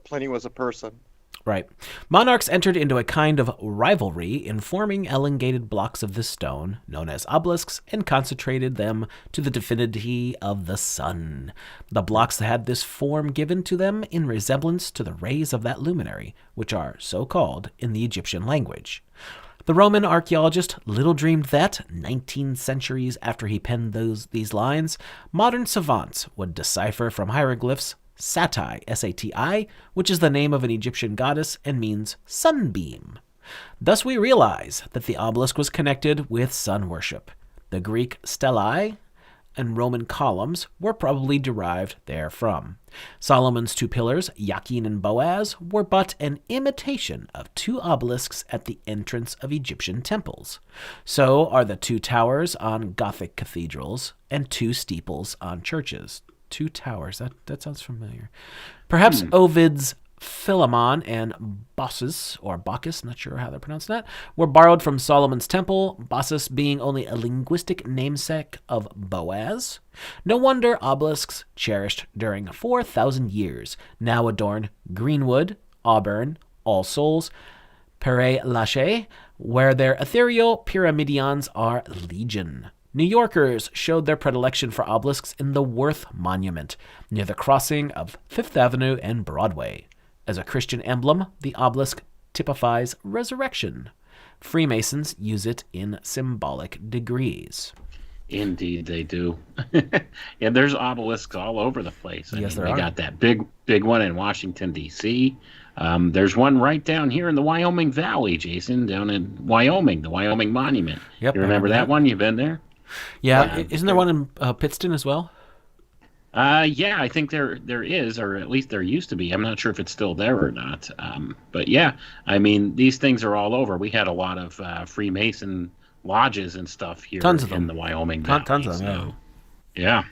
Speaker 4: Pliny was a person.
Speaker 3: Right. Monarchs entered into a kind of rivalry in forming elongated blocks of this stone, known as obelisks, and concentrated them to the divinity of the sun. The blocks had this form given to them in resemblance to the rays of that luminary, which are so called in the Egyptian language. The Roman archaeologist little dreamed that, 19 centuries after he penned these lines, modern savants would decipher from hieroglyphs Sati, S-A-T-I, which is the name of an Egyptian goddess and means sunbeam. Thus we realize that the obelisk was connected with sun worship. The Greek stellae and Roman columns were probably derived therefrom. Solomon's two pillars, Yakin and Boaz, were but an imitation of two obelisks at the entrance of Egyptian temples. So are the two towers on Gothic cathedrals and two steeples on churches. Two towers, that sounds familiar. Perhaps Ovid's Philemon and Baucis, or Bacchus, not sure how they're pronounced that, were borrowed from Solomon's temple, Baucis being only a linguistic namesake of Boaz. No wonder obelisks, cherished during 4,000 years, now adorn Greenwood, Auburn, All Souls, Père Lachaise, where their ethereal pyramidions are legion. New Yorkers showed their predilection for obelisks in the Worth Monument, near the crossing of Fifth Avenue and Broadway. As a Christian emblem, the obelisk typifies resurrection. Freemasons use it in symbolic degrees.
Speaker 6: Indeed, they do. Yeah, there's obelisks all over the place.
Speaker 3: Yes, there
Speaker 6: we
Speaker 3: are.
Speaker 6: got that big one in Washington, D.C. There's one right down here in the Wyoming Valley, Jason, down in Wyoming, the Wyoming Monument.
Speaker 3: Yep,
Speaker 6: you remember that one? You've been there?
Speaker 3: Yeah, isn't there one in Pittston as well?
Speaker 6: Yeah, I think there is, or at least there used to be. I'm not sure if it's still there or not. But yeah, I mean, these things are all over. We had a lot of Freemason lodges and stuff here in the Wyoming Valley.
Speaker 3: Tons of them,
Speaker 6: yeah.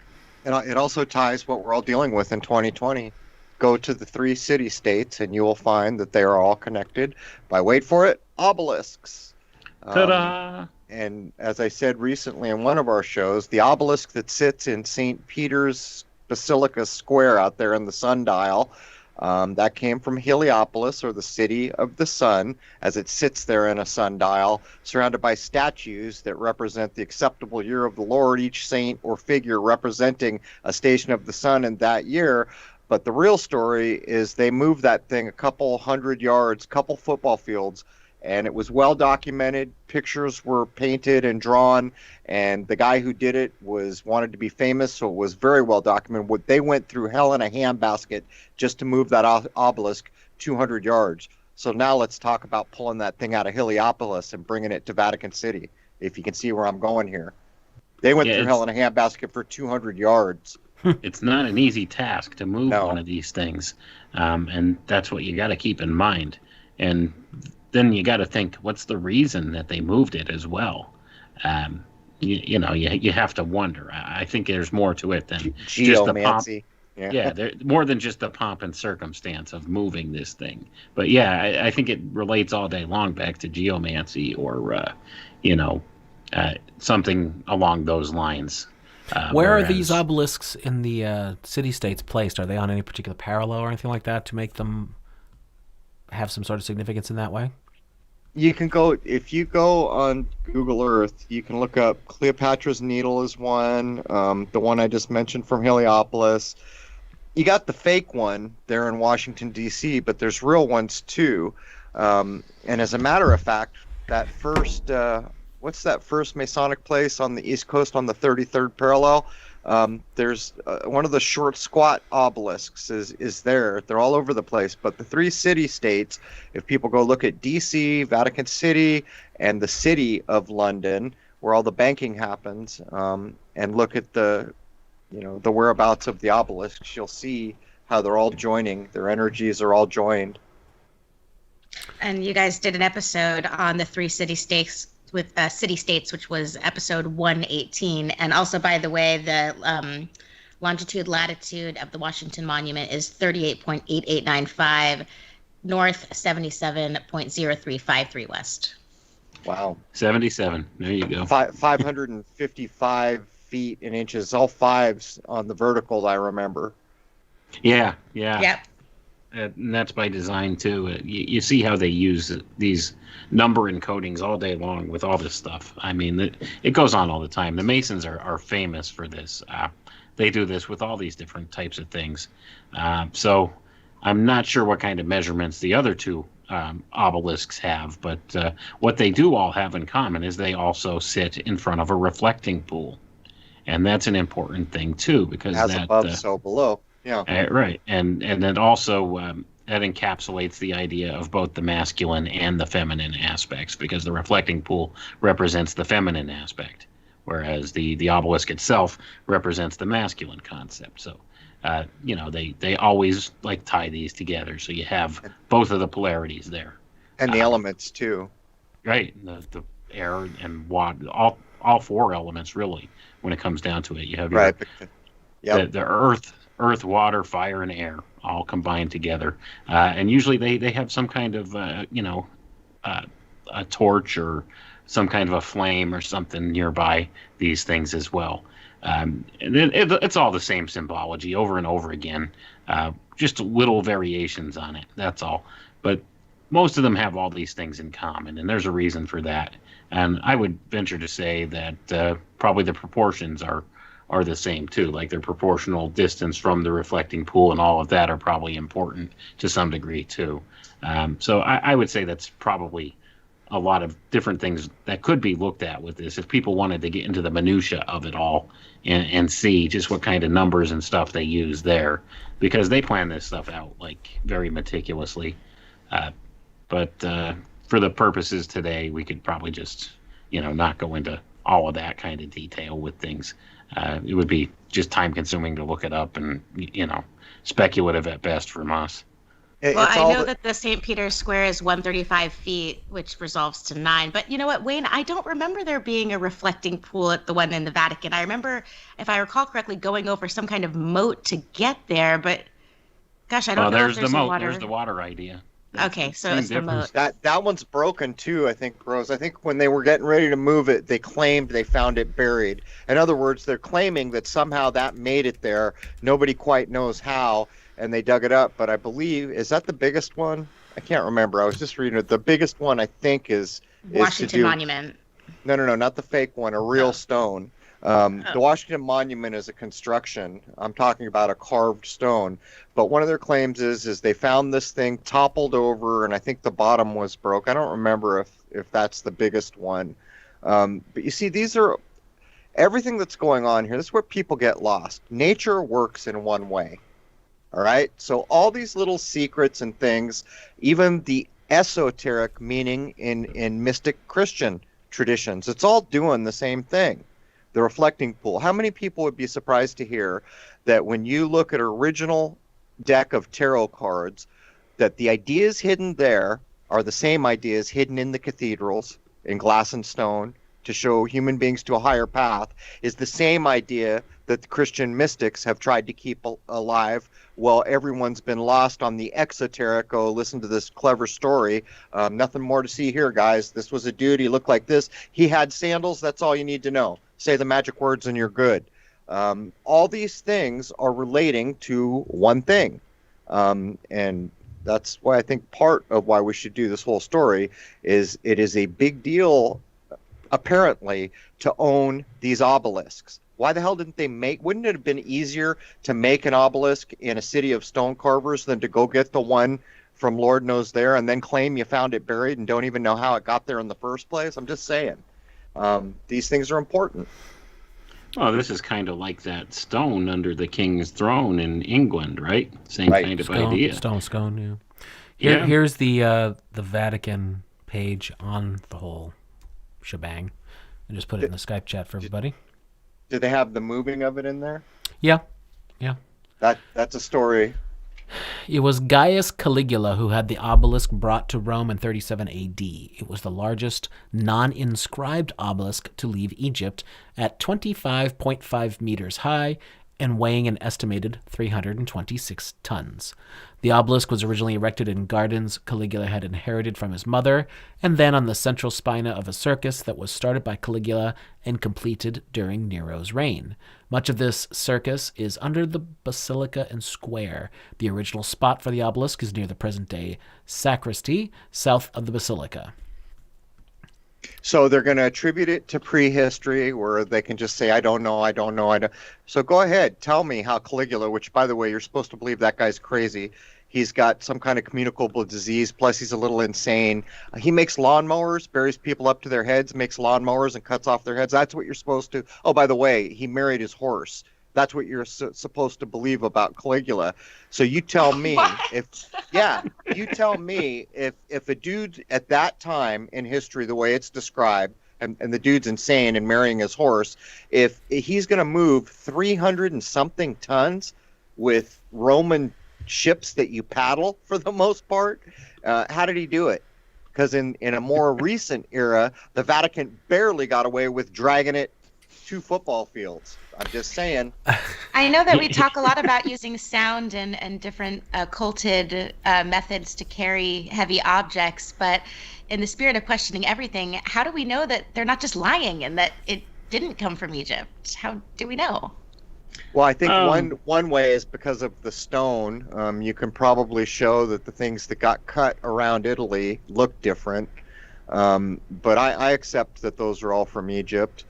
Speaker 4: And it also ties what we're all dealing with in 2020. Go to the 3 city-states, and you will find that they are all connected by, wait for it, obelisks.
Speaker 6: Ta-da!
Speaker 4: And as I said recently in one of our shows, the obelisk that sits in St. Peter's Basilica Square out there in the sundial, that came from Heliopolis, or the city of the sun, as it sits there in a sundial, surrounded by statues that represent the acceptable year of the Lord, each saint or figure representing a station of the sun in that year. But the real story is they moved that thing a couple hundred yards, couple football fields, and it was well documented. Pictures were painted and drawn, and the guy who did it wanted to be famous, so it was very well documented. They went through hell in a handbasket just to move that obelisk 200 yards. So now let's talk about pulling that thing out of Heliopolis and bringing it to Vatican City, if you can see where I'm going here. They went through hell in a handbasket for 200 yards.
Speaker 6: It's not an easy task to move one of these things, and that's what you got to keep in mind. And then you got to think, what's the reason that they moved it as well? You have to wonder. I think there's more to it than just the
Speaker 4: Geomancy.
Speaker 6: Yeah, they're more than just the pomp and circumstance of moving this thing. But yeah, I think it relates all day long back to geomancy or, something along those lines.
Speaker 3: Where are these obelisks in the city-states placed? Are they on any particular parallel or anything like that to make them have some sort of significance in that way?
Speaker 4: You can go, if you go on Google Earth, you can look up Cleopatra's Needle is one, the one I just mentioned from Heliopolis. You got the fake one there in Washington, D.C., but there's real ones too. And as a matter of fact, that first, what's that first Masonic place on the East Coast on the 33rd parallel? There's one of the short, squat obelisks is there. They're all over the place. But the three city-states, if people go look at D.C., Vatican City, and the city of London, where all the banking happens, and look at the whereabouts of the obelisks, you'll see how they're all joining. Their energies are all joined.
Speaker 7: And you guys did an episode on the three city-states, which was episode 118. And also, by the way, the longitude latitude of the Washington Monument is 38.8895 north, 77.0353 west.
Speaker 4: Wow.
Speaker 6: 77. There you go.
Speaker 4: 555 feet in inches, all fives on the vertical, I remember.
Speaker 6: Yeah.
Speaker 7: Yep.
Speaker 6: And that's by design too. You see how they use these number encodings all day long with all this stuff. I mean, it goes on all the time. The Masons are famous for this. They do this with all these different types of things. So I'm not sure what kind of measurements the other two obelisks have, but what they do all have in common is they also sit in front of a reflecting pool. And that's an important thing too, because
Speaker 4: as above, so below. Yeah.
Speaker 6: Right. And then also that encapsulates the idea of both the masculine and the feminine aspects, because the reflecting pool represents the feminine aspect, whereas the obelisk itself represents the masculine concept. So, they always like tie these together. So you have both of the polarities there.
Speaker 4: And the elements too.
Speaker 6: Right. The air and water, all four elements really, when it comes down to it. You have the earth, water, fire, and air all combined together. And usually they have some kind of, a torch or some kind of a flame or something nearby these things as well. And it's all the same symbology over and over again, just little variations on it. That's all. But most of them have all these things in common, and there's a reason for that. And I would venture to say that probably the proportions are the same too. Like their proportional distance from the reflecting pool and all of that are probably important to some degree too. So I would say that's probably a lot of different things that could be looked at with this if people wanted to get into the minutia of it all and see just what kind of numbers and stuff they use there, because they plan this stuff out like very meticulously. But for the purposes today, we could probably just, not go into all of that kind of detail with things. It would be just time consuming to look it up and, speculative at best from us.
Speaker 7: Well, I know that the St. Peter's Square is 135 feet, which resolves to 9. But you know what, Wayne? I don't remember there being a reflecting pool at the one in the Vatican. I remember, if I recall correctly, going over some kind of moat to get there. But, gosh, I don't know if there's the moat.
Speaker 6: Water. There's the water idea.
Speaker 7: Okay, so it's the moat.
Speaker 4: That one's broken too, I think, Rose. I think when they were getting ready to move it, they claimed they found it buried. In other words, they're claiming that somehow that made it there. Nobody quite knows how, and they dug it up. But I believe, is that the biggest one? I can't remember. I was just reading it. The biggest one, I think, is
Speaker 7: Washington Monument.
Speaker 4: No, not the fake one, a real stone. The Washington Monument is a construction. I'm talking about a carved stone. But one of their claims is they found this thing toppled over, and I think the bottom was broke. I don't remember if that's the biggest one. But you see, these are everything that's going on here. This is where people get lost. Nature works in one way. All right? So all these little secrets and things, even the esoteric meaning in mystic Christian traditions, it's all doing the same thing. The reflecting pool. How many people would be surprised to hear that when you look at an original deck of tarot cards, that the ideas hidden there are the same ideas hidden in the cathedrals, in glass and stone, to show human beings to a higher path, is the same idea that the Christian mystics have tried to keep alive. Well, everyone's been lost on the exoteric. Oh, listen to this clever story. Nothing more to see here, guys. This was a dude. He looked like this. He had sandals. That's all you need to know. Say the magic words and you're good. All these things are relating to one thing. And that's why I think part of why we should do this whole story is it is a big deal, apparently, to own these obelisks. Why the hell didn't they wouldn't it have been easier to make an obelisk in a city of stone carvers than to go get the one from Lord knows there and then claim you found it buried and don't even know how it got there in the first place? I'm just saying. These things are important.
Speaker 6: Oh, this is kind of like that stone under the king's throne in England, right? Same kind of idea.
Speaker 3: Stone, yeah. Here's the Vatican page on the whole shebang. I just put it in the Skype chat for everybody.
Speaker 4: Do they have the moving of it in there?
Speaker 3: Yeah.
Speaker 4: That's a story.
Speaker 3: It was Gaius Caligula who had the obelisk brought to Rome in 37 AD. It was the largest non-inscribed obelisk to leave Egypt at 25.5 meters high and weighing an estimated 326 tons. The obelisk was originally erected in gardens Caligula had inherited from his mother, and then on the central spina of a circus that was started by Caligula and completed during Nero's reign. Much of this circus is under the basilica and square. The original spot for the obelisk is near the present-day sacristy, south of the basilica.
Speaker 4: So they're going to attribute it to prehistory, where they can just say, I don't know. So go ahead, tell me how Caligula, which, by the way, you're supposed to believe that guy's crazy. He's got some kind of communicable disease, plus he's a little insane. He makes lawnmowers, buries people up to their heads, makes lawnmowers and cuts off their heads. That's what you're supposed to. Oh, by the way, he married his horse. That's what you're supposed to believe about Caligula. So you tell me if a dude at that time in history, the way it's described, and the dude's insane and marrying his horse, if he's going to move 300 and something tons with Roman ships that you paddle for the most part, how did he do it? Because in a more recent era, the Vatican barely got away with dragging it 2 football fields. I'm just saying.
Speaker 7: I know that we talk a lot about using sound and different occulted methods to carry heavy objects, but in the spirit of questioning everything, how do we know that they're not just lying and that it didn't come from Egypt? How do we know?
Speaker 4: Well, I think one way is because of the stone. You can probably show that the things that got cut around Italy look different, but I accept that those are all from Egypt.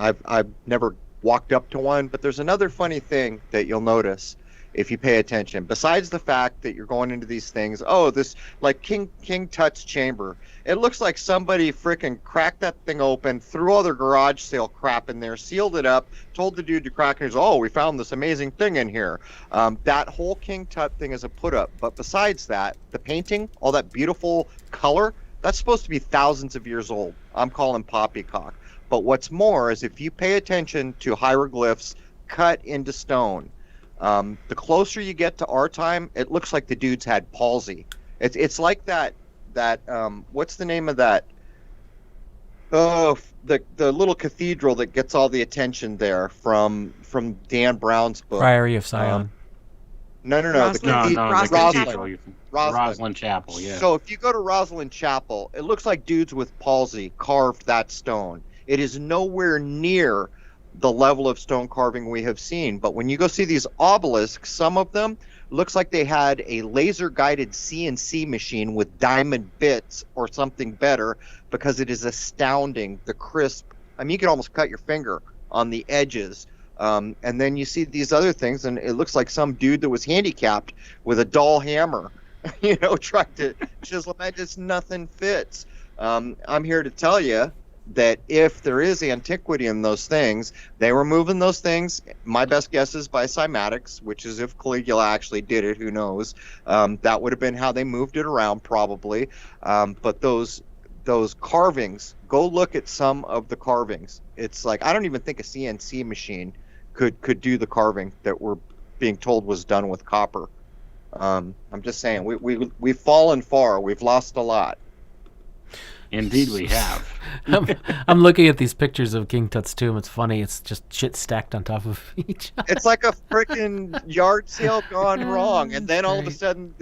Speaker 4: I've never walked up to one, but there's another funny thing that you'll notice if you pay attention. Besides the fact that you're going into these things, this like King Tut's chamber, it looks like somebody frickin' cracked that thing open, threw all their garage sale crap in there, sealed it up, told the dude to crack it. We found this amazing thing in here. That whole King Tut thing is a put up. But besides that, the painting, all that beautiful color, that's supposed to be thousands of years old. I'm calling poppycock. But what's more is if you pay attention to hieroglyphs cut into stone, the closer you get to our time, it looks like the dudes had palsy. It's like that what's the name of that? Oh, the little cathedral that gets all the attention there from Dan Brown's book.
Speaker 3: Priory of Sion.
Speaker 4: No.
Speaker 6: Rosslyn Chapel, yeah.
Speaker 4: So if you go to Rosslyn Chapel, it looks like dudes with palsy carved that stone. It is nowhere near the level of stone carving we have seen. But when you go see these obelisks, some of them looks like they had a laser-guided CNC machine with diamond bits or something better, because it is astounding, the crisp. I mean, you can almost cut your finger on the edges. And then you see these other things, and it looks like some dude that was handicapped with a dull hammer, trying to chisel. Just nothing fits. I'm here to tell you that if there is antiquity in those things, they were moving those things. My best guess is by cymatics, which is if Caligula actually did it, who knows? That would have been how they moved it around, probably. But those carvings, go look at some of the carvings. It's like, I don't even think a CNC machine could do the carving that we're being told was done with copper. I'm just saying, we've fallen far. We've lost a lot.
Speaker 6: Indeed, we have.
Speaker 3: I'm looking at these pictures of King Tut's tomb. It's funny. It's just shit stacked on top of each other.
Speaker 4: It's like a freaking yard sale gone wrong, and then all of a sudden,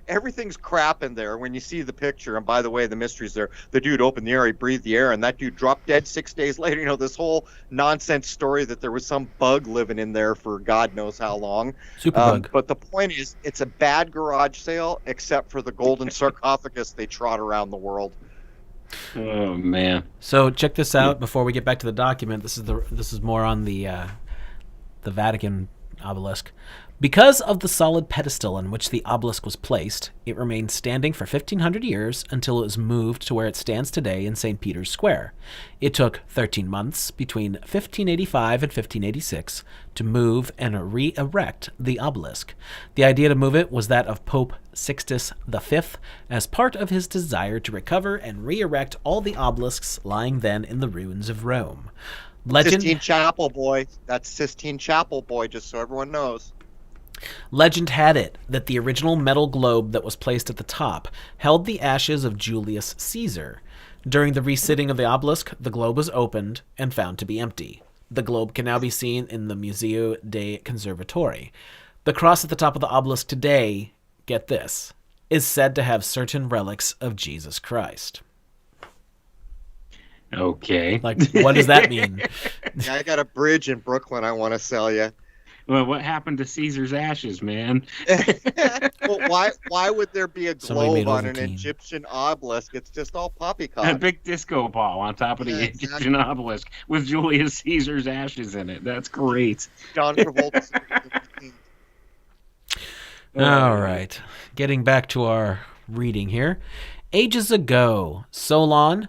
Speaker 4: everything's crap in there when you see the picture. And by the way, the mystery's there. The dude opened the air, he breathed the air, and that dude dropped dead 6 days later. You know, this whole nonsense story that there was some bug living in there for God knows how long.
Speaker 3: Superbug.
Speaker 4: But the point is, it's a bad garage sale, except for the golden sarcophagus they trot around the world.
Speaker 6: Oh man!
Speaker 3: So check this out before we get back to the document. This is more on the Vatican obelisk. Because of the solid pedestal on which the obelisk was placed, it remained standing for 1,500 years until it was moved to where it stands today in St. Peter's Square. It took 13 months between 1585 and 1586 to move and re-erect the obelisk. The idea to move it was that of Pope Sixtus V as part of his desire to recover and re-erect all the obelisks lying then in the ruins of Rome.
Speaker 4: Sistine Chapel, boy. That's Sistine Chapel, boy, just so everyone knows.
Speaker 3: Legend had it that the original metal globe that was placed at the top held the ashes of Julius Caesar. During the resitting of the obelisk, the globe was opened and found to be empty. The globe can now be seen in the Museo dei Conservatori. The cross at the top of the obelisk today, get this, is said to have certain relics of Jesus Christ.
Speaker 6: Okay.
Speaker 3: Like, what does that mean?
Speaker 4: Yeah, I got a bridge in Brooklyn I want to sell you.
Speaker 6: Well, what happened to Caesar's ashes, man?
Speaker 4: Well, why would there be a
Speaker 3: Somebody
Speaker 4: globe
Speaker 3: made
Speaker 4: on an
Speaker 3: Ovaltine.
Speaker 4: Egyptian obelisk? It's just all
Speaker 6: A
Speaker 4: poppycock.
Speaker 6: big disco ball on top of the
Speaker 4: Yeah,
Speaker 6: Egyptian obelisk with Julius Caesar's ashes in it. That's great.
Speaker 4: John Travolta's.
Speaker 3: All right. Getting back to our reading here. Ages ago, Solon,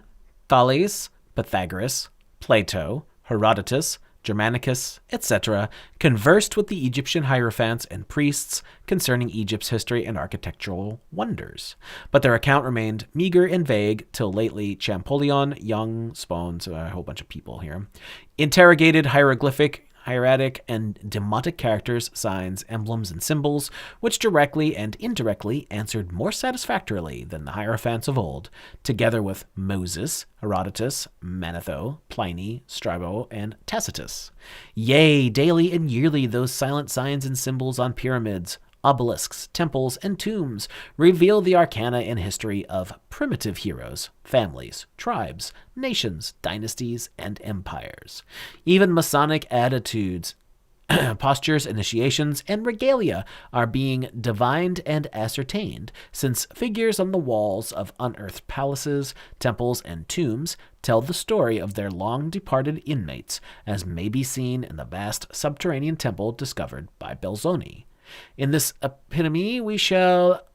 Speaker 3: Thales, Pythagoras, Plato, Herodotus, Germanicus, etc., conversed with the Egyptian hierophants and priests concerning Egypt's history and architectural wonders. But their account remained meager and vague till lately Champollion, Young, Spones, a whole bunch of people here, interrogated hieroglyphic, hieratic, and demotic characters, signs, emblems, and symbols, which directly and indirectly answered more satisfactorily than the hierophants of old, together with Moses, Herodotus, Manetho, Pliny, Strabo, and Tacitus. Yea, daily and yearly those silent signs and symbols on pyramids, obelisks, temples, and tombs reveal the arcana and history of primitive heroes, families, tribes, nations, dynasties, and empires. Even Masonic attitudes, postures, initiations, and regalia are being divined and ascertained, since figures on the walls of unearthed palaces, temples, and tombs tell the story of their long-departed inmates, as may be seen in the vast subterranean temple discovered by Belzoni. In this epitome, we shall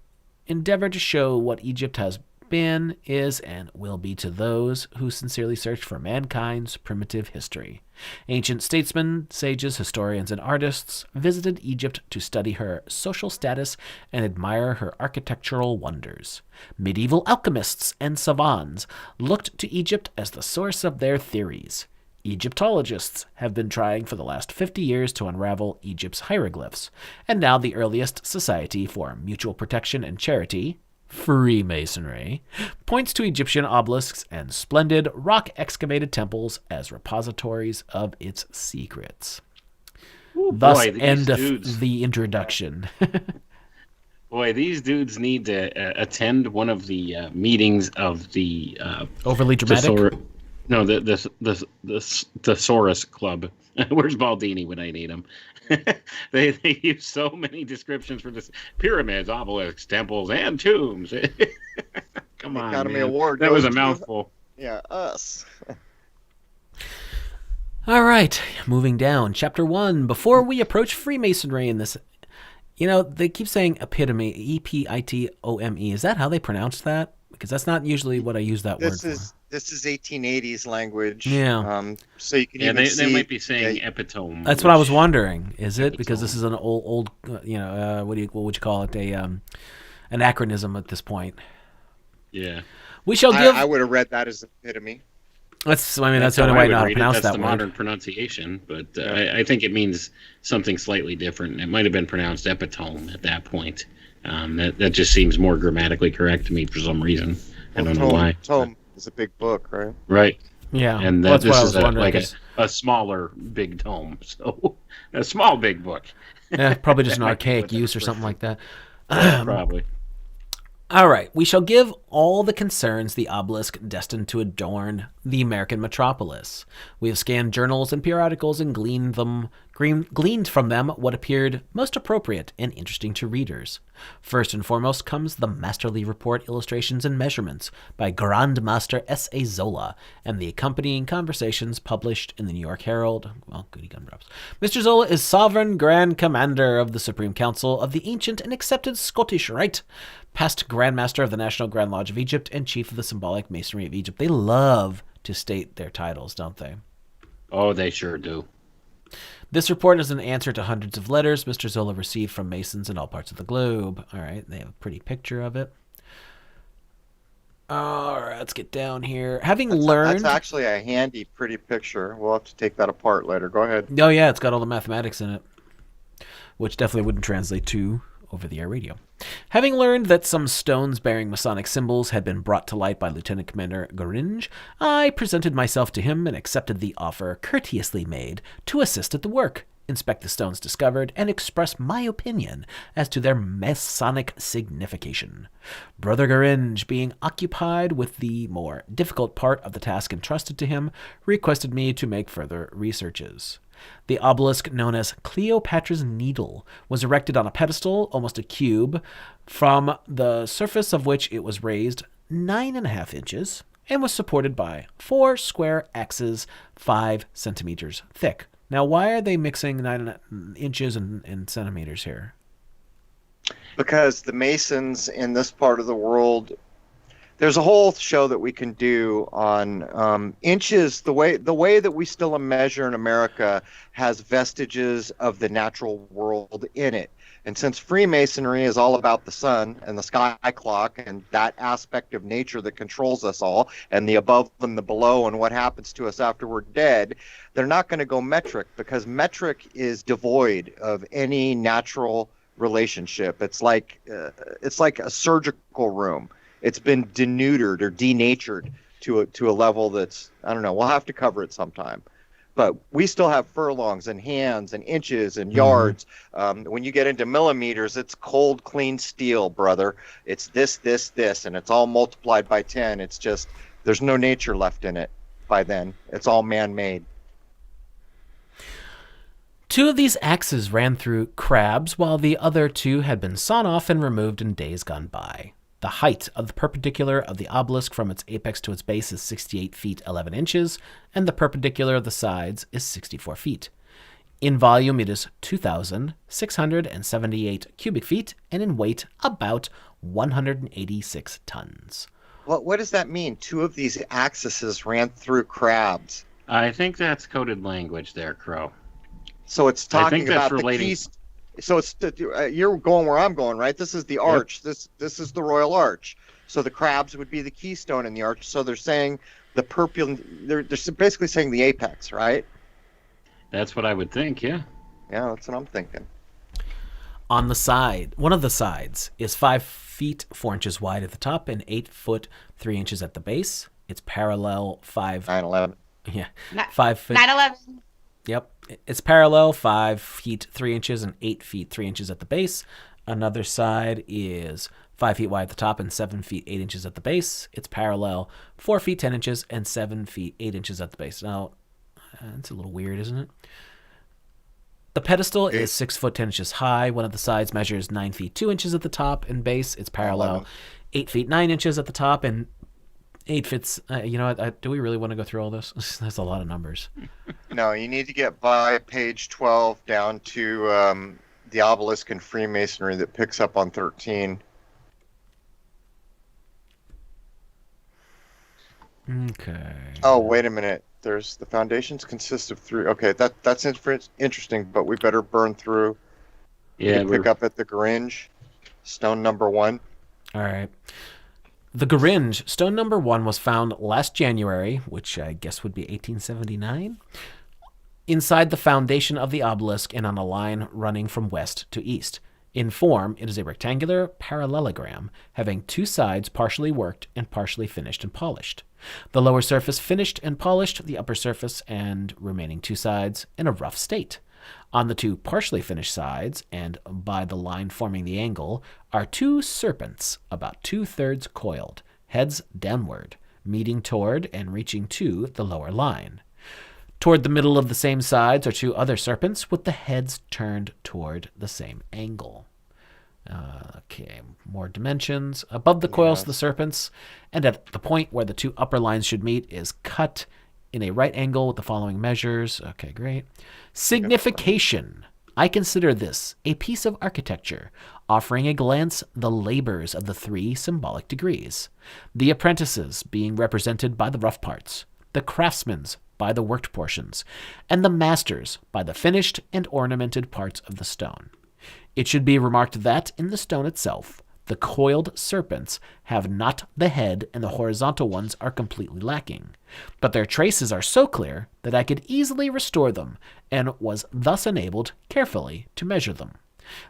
Speaker 3: endeavor to show what Egypt has been, is, and will be to those who sincerely search for mankind's primitive history. Ancient statesmen, sages, historians, and artists visited Egypt to study her social status and admire her architectural wonders. Medieval alchemists and savants looked to Egypt as the source of their theories. Egyptologists have been trying for the last 50 years to unravel Egypt's hieroglyphs, and now the earliest society for mutual protection and charity, Freemasonry, points to Egyptian obelisks and splendid rock-excavated temples as repositories of its secrets.
Speaker 6: Ooh,
Speaker 3: Thus
Speaker 6: boy, these
Speaker 3: endeth
Speaker 6: dudes.
Speaker 3: the introduction.
Speaker 6: Boy, these dudes need to attend one of the meetings of the
Speaker 3: Overly dramatic?
Speaker 6: the Thesaurus Club. Where's Baldini when I need him? they use so many descriptions for this: pyramids, obelisks, temples, and tombs. Come on,
Speaker 4: Academy
Speaker 6: man.
Speaker 4: Award
Speaker 6: That was a
Speaker 4: goes to-
Speaker 6: mouthful.
Speaker 4: Yeah, us.
Speaker 3: All right, moving down. Chapter 1. Before we approach Freemasonry in this, they keep saying epitome, E-P-I-T-O-M-E. Is that how they pronounce that? Because that's not usually what I use that word for.
Speaker 4: This is 1880s language.
Speaker 3: Yeah.
Speaker 4: So you can
Speaker 6: Yeah,
Speaker 4: even
Speaker 6: they
Speaker 4: see.
Speaker 6: might be saying epitome.
Speaker 3: That's what I was wondering. Is it because this is an old what would you call it? An anachronism at this point.
Speaker 6: Yeah.
Speaker 3: We shall give.
Speaker 4: I would have read that as epitome.
Speaker 3: That's the only way
Speaker 6: how
Speaker 3: I
Speaker 6: would
Speaker 3: know how to
Speaker 6: read it.
Speaker 3: pronounce
Speaker 6: That's
Speaker 3: that
Speaker 6: the
Speaker 3: word.
Speaker 6: modern pronunciation, but I think it means something slightly different. It might have been pronounced epitome at that point. That just seems more grammatically correct to me for some reason. I don't know why.
Speaker 4: Tome. is a big book, right?
Speaker 6: Right.
Speaker 3: Yeah,
Speaker 6: And
Speaker 3: well,
Speaker 6: that
Speaker 3: that's what I
Speaker 6: this
Speaker 3: was
Speaker 6: is
Speaker 3: wondering.
Speaker 6: like a smaller big tome. So a small big book.
Speaker 3: Probably just an
Speaker 6: That might be
Speaker 3: archaic
Speaker 6: what the
Speaker 3: use or something like that.
Speaker 6: Yeah, probably.
Speaker 3: All right, we shall give all the concerns the obelisk destined to adorn the American metropolis. We have scanned journals and periodicals and gleaned from them what appeared most appropriate and interesting to readers. First and foremost comes the masterly report, illustrations, and measurements by Grand Master S.A. Zola and the accompanying conversations published in the New York Herald. Well, goody gumdrops. Mr. Zola is Sovereign Grand Commander of the Supreme Council of the ancient and accepted Scottish Rite, past Grand Master of the National Grand Lodge of Egypt, and Chief of the Symbolic Masonry of Egypt. They love to state their titles, don't they?
Speaker 6: Oh, they sure do.
Speaker 3: This report is an answer to hundreds of letters Mr. Zola received from Masons in all parts of the globe. All right, they have a pretty picture of it. All right, let's get down here.
Speaker 4: That's actually a handy, pretty picture. We'll have to take that apart later. Go ahead.
Speaker 3: Oh, yeah, it's got all the mathematics in it, which definitely wouldn't translate to over-the-air radio. Having learned that some stones bearing Masonic symbols had been brought to light by Lieutenant Commander Gringe, I presented myself to him and accepted the offer courteously made to assist at the work, inspect the stones discovered, and express my opinion as to their Masonic signification. Brother Gringe, being occupied with the more difficult part of the task entrusted to him, requested me to make further researches. The obelisk, known as Cleopatra's Needle, was erected on a pedestal, almost a cube, from the surface of which it was raised 9.5 inches and was supported by 4 square axes 5 centimeters thick. Now, why are they mixing 9 inches and centimeters here?
Speaker 4: Because the Masons in this part of the world, there's a whole show that we can do on inches. The way that we still measure in America has vestiges of the natural world in it. And since Freemasonry is all about the sun and the sky clock and that aspect of nature that controls us all, and the above and the below and what happens to us after we're dead, they're not going to go metric, because metric is devoid of any natural relationship. It's like a surgical room. It's been denuded or denatured to a level that's, I don't know, we'll have to cover it sometime. But we still have furlongs and hands and inches and yards. When you get into millimeters, it's cold, clean steel, brother. It's this, and it's all multiplied by 10. It's just, there's no nature left in it by then. It's all man-made.
Speaker 3: 2 of these axes ran through crabs, while the other 2 had been sawn off and removed in days gone by. The height of the perpendicular of the obelisk from its apex to its base is 68 feet 11 inches, and the perpendicular of the sides is 64 feet. In volume, it is 2,678 cubic feet, and in weight, about 186 tons.
Speaker 4: What does that mean? 2 of these axes ran through crabs.
Speaker 6: I think that's coded language there, Crow.
Speaker 4: So it's talking about
Speaker 6: relating...
Speaker 4: the keys. So it's you're going where I'm going, right? This is the arch. Yep. This is the royal arch. So the crabs would be the keystone in the arch. So they're saying they're basically saying the apex, right?
Speaker 6: That's what I would think, yeah.
Speaker 4: Yeah, that's what I'm thinking.
Speaker 3: On the side, one of the sides is 5 feet 4 inches wide at the top and 8 foot 3 inches at the base. It's parallel
Speaker 4: 9/11.
Speaker 3: Yeah, 5 foot.
Speaker 7: 9/11.
Speaker 3: Yep. It's parallel 5 feet 3 inches and 8 feet 3 inches at the base. Another side is 5 feet wide at the top and 7 feet 8 inches at the base. It's parallel 4 feet 10 inches and 7 feet 8 inches at the base. Now, it's a little weird, isn't it? The pedestal is 6 foot 10 inches high. One of the sides measures 9 feet 2 inches at the top and base. It's parallel 8 feet 9 inches at the top and 8 fits. Do we really want to go through all this? That's a lot of numbers.
Speaker 4: No, you need to get by page 12 down to the obelisk in Freemasonry that picks up on 13.
Speaker 3: Okay.
Speaker 4: Oh, wait a minute. There's the foundations consist of 3. Okay, that's interesting, but we better burn through.
Speaker 6: Yeah,
Speaker 4: pick up at the Gringe, stone number 1.
Speaker 3: All right. The Gringe, stone number 1, was found last January, which I guess would be 1879, inside the foundation of the obelisk and on a line running from west to east. In form, it is a rectangular parallelogram having 2 sides partially worked and partially finished and polished. The lower surface finished and polished, the upper surface and remaining two sides in a rough state. On the two partially finished sides, and by the line forming the angle, are two serpents about 2/3 coiled, heads downward, meeting toward and reaching to the lower line. Toward the middle of the same sides are two other serpents with the heads turned toward the same angle. Okay, more dimensions. Above the coils of the serpents, and at the point where the two upper lines should meet, is cut in a right angle with the following measures. Okay, great. Signification. I consider this a piece of architecture, offering a glance the labors of the three symbolic degrees, the apprentices being represented by the rough parts, the craftsmen's by the worked portions, and the masters by the finished and ornamented parts of the stone. It should be remarked that in the stone itself, the coiled serpents have not the head and the horizontal ones are completely lacking, but their traces are so clear that I could easily restore them and was thus enabled carefully to measure them.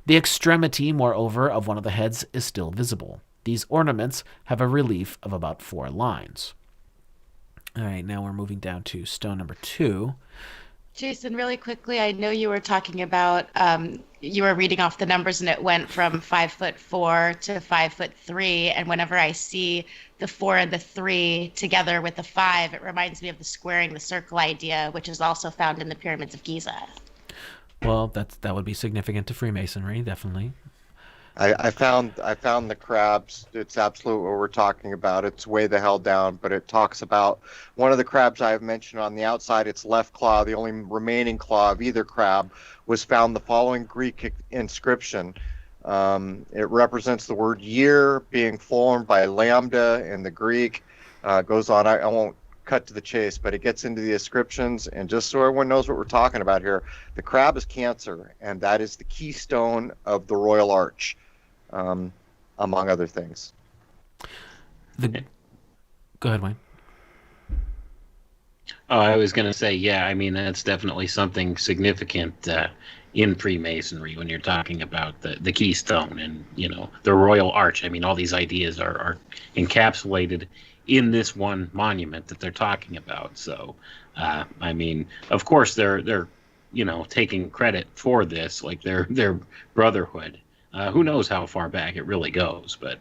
Speaker 3: The extremity, moreover, of one of the heads is still visible. These ornaments have a relief of about 4 lines. All right, now we're moving down to stone number 2.
Speaker 7: Jason, really quickly, I know you were talking about, you were reading off the numbers and it went from 5'4" to 5'3", and whenever I see the 4 and the 3 together with the 5, it reminds me of the squaring the circle idea, which is also found in the pyramids of Giza.
Speaker 3: Well, that would be significant to Freemasonry, definitely.
Speaker 4: I found the crabs. It's absolutely what we're talking about. It's way the hell down, but it talks about one of the crabs I have mentioned on the outside, its left claw, the only remaining claw of either crab, was found the following Greek inscription. It represents the word year being formed by lambda in the Greek. Goes on. I won't cut to the chase, but it gets into the inscriptions, and just so everyone knows what we're talking about here, the crab is Cancer, and that is the keystone of the Royal Arch. Among other things.
Speaker 3: Go ahead, Wayne.
Speaker 6: Oh, I was going to say, yeah, I mean, that's definitely something significant in Freemasonry when you're talking about the keystone and, the Royal Arch. I mean, all these ideas are encapsulated in this one monument that they're talking about. So, I mean, of course, they're taking credit for this, like their brotherhood. Who knows how far back it really goes, but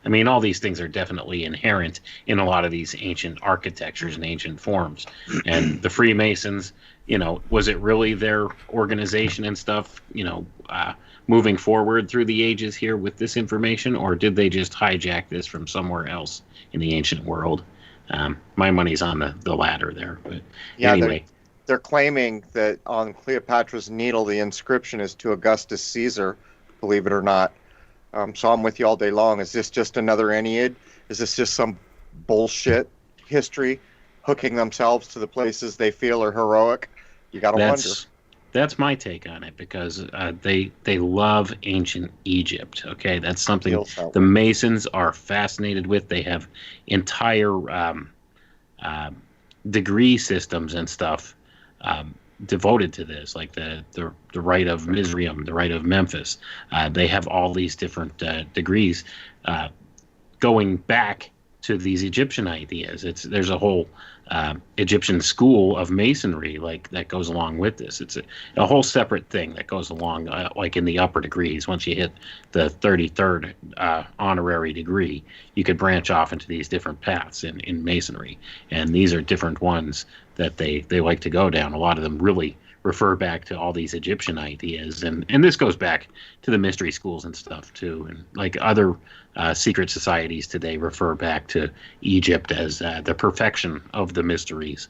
Speaker 6: I mean, all these things are definitely inherent in a lot of these ancient architectures and ancient forms. And the Freemasons, was it really their organization and stuff, moving forward through the ages here with this information, or did they just hijack this from somewhere else in the ancient world? My money's on the latter there, but
Speaker 4: yeah,
Speaker 6: anyway.
Speaker 4: They're claiming that on Cleopatra's Needle, the inscription is to Augustus Caesar, believe it or not. So I'm with you all day long. Is this just another Ennead? Is this just some bullshit history hooking themselves to the places they feel are heroic? You got to wonder.
Speaker 6: That's my take on it, because they love ancient Egypt. Okay, that's something the Masons are fascinated with. They have entire degree systems and stuff devoted to this, like the rite of Mizraim, the rite of Memphis. They have all these different degrees going back to these Egyptian ideas. There's a whole Egyptian school of Masonry that goes along with this. It's a whole separate thing that goes along, like in the upper degrees. Once you hit the 33rd honorary degree, you could branch off into these different paths in Masonry, and these are different ones that they like to go down. A lot of them really refer back to all these Egyptian ideas, and this goes back to the mystery schools and stuff too, and like other secret societies today refer back to Egypt as the perfection of the mysteries.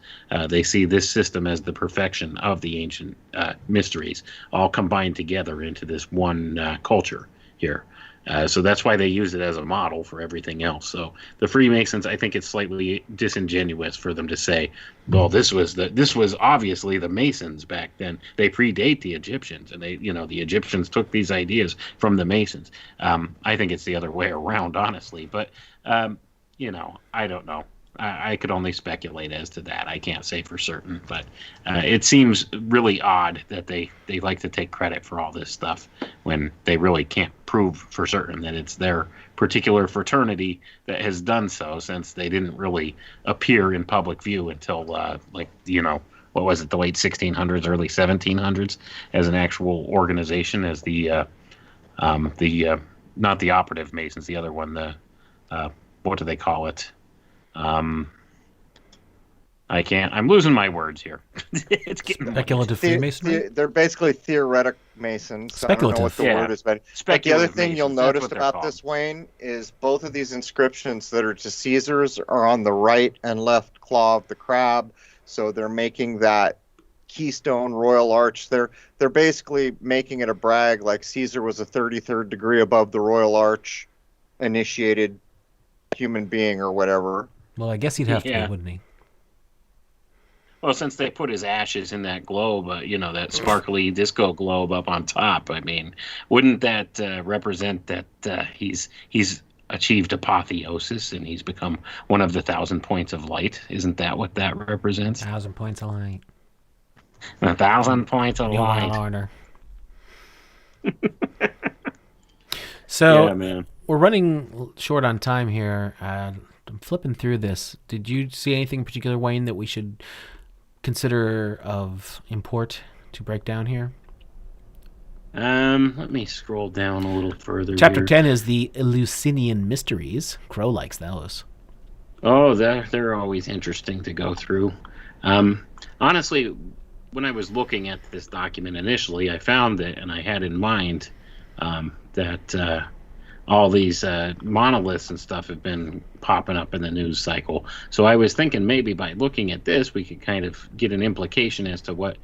Speaker 6: They see this system as the perfection of the ancient mysteries, all combined together into this one culture here. So that's why they use it as a model for everything else. So the Freemasons, I think it's slightly disingenuous for them to say, well, this was obviously the Masons back then. They predate the Egyptians, and the Egyptians took these ideas from the Masons. I think it's the other way around, honestly. But I don't know. I could only speculate as to that. I can't say for certain, but it seems really odd that they like to take credit for all this stuff when they really can't prove for certain that it's their particular fraternity that has done so, since they didn't really appear in public view until what was it, the late 1600s, early 1700s, as an actual organization, as the not the operative Masons, the other one, the what do they call it? I'm losing my words here. It's getting
Speaker 3: Speculative Freemasonry?
Speaker 4: They're basically theoretic Masons.
Speaker 3: Speculative.
Speaker 4: I don't know what the word is, but the other thing
Speaker 6: Masons,
Speaker 4: you'll
Speaker 6: that's
Speaker 4: notice
Speaker 6: what they're
Speaker 4: about
Speaker 6: called.
Speaker 4: this, Wayne, is both of these inscriptions that are to Caesars are on the right and left claw of the crab. So they're making that keystone royal arch. They're basically making it a brag, like Caesar was a 33rd degree above the royal arch initiated human being or whatever.
Speaker 3: Well, I guess he'd have to
Speaker 6: Yeah.
Speaker 3: be, wouldn't he?
Speaker 6: Well, since they put his ashes in that globe, that sparkly disco globe up on top, I mean, wouldn't that represent that he's achieved apotheosis and he's become one of the 1,000 points of light? Isn't that what that represents?
Speaker 3: 1,000 points of light.
Speaker 6: 1,000 points of
Speaker 3: New World
Speaker 6: light.
Speaker 3: Order. So
Speaker 6: Yeah, man.
Speaker 3: we're running short on time here. I'm flipping through this. Did you see anything in particular, Wayne, that we should consider of import to break down here?
Speaker 6: Let me scroll down a little further.
Speaker 3: Chapter
Speaker 6: here.
Speaker 3: 10 is the Eleusinian Mysteries. Crow likes those.
Speaker 6: Oh, they're always interesting to go through. Honestly, when I was looking at this document initially, I found it, and I had in mind that all these monoliths and stuff have been popping up in the news cycle. So I was thinking maybe by looking at this, we could kind of get an implication as to what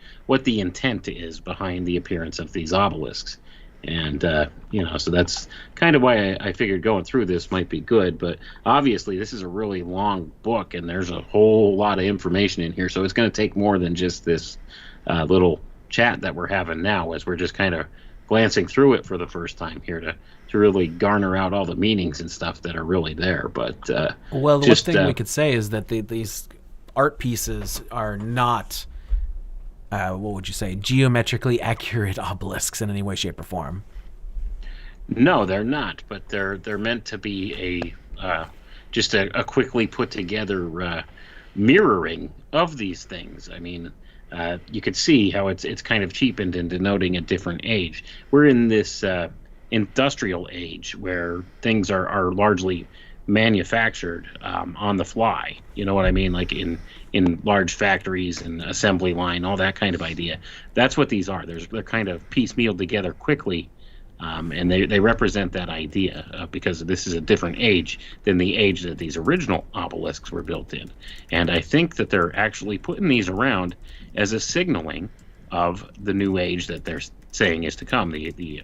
Speaker 6: the intent is behind the appearance of these obelisks. And, so that's kind of why I figured going through this might be good. But obviously, this is a really long book, and there's a whole lot of information in here. So it's going to take more than just this little chat that we're having now, as we're just kind of glancing through it for the first time here to really garner out all the meanings and stuff that are really there. But
Speaker 3: well, the one thing we could say is that these art pieces are not, what would you say, geometrically accurate obelisks in any way, shape, or form.
Speaker 6: No, they're not. But they're meant to be just a quickly put together mirroring of these things. I mean, you could see how it's kind of cheapened in denoting a different age. We're in this industrial age where things are largely manufactured on the fly. You know what I mean? Like in large factories and assembly line, all that kind of idea. That's what these are. They're kind of piecemealed together quickly, and they represent that idea because this is a different age than the age that these original obelisks were built in. And I think that they're actually putting these around as a signaling of the new age that they're saying is to come, the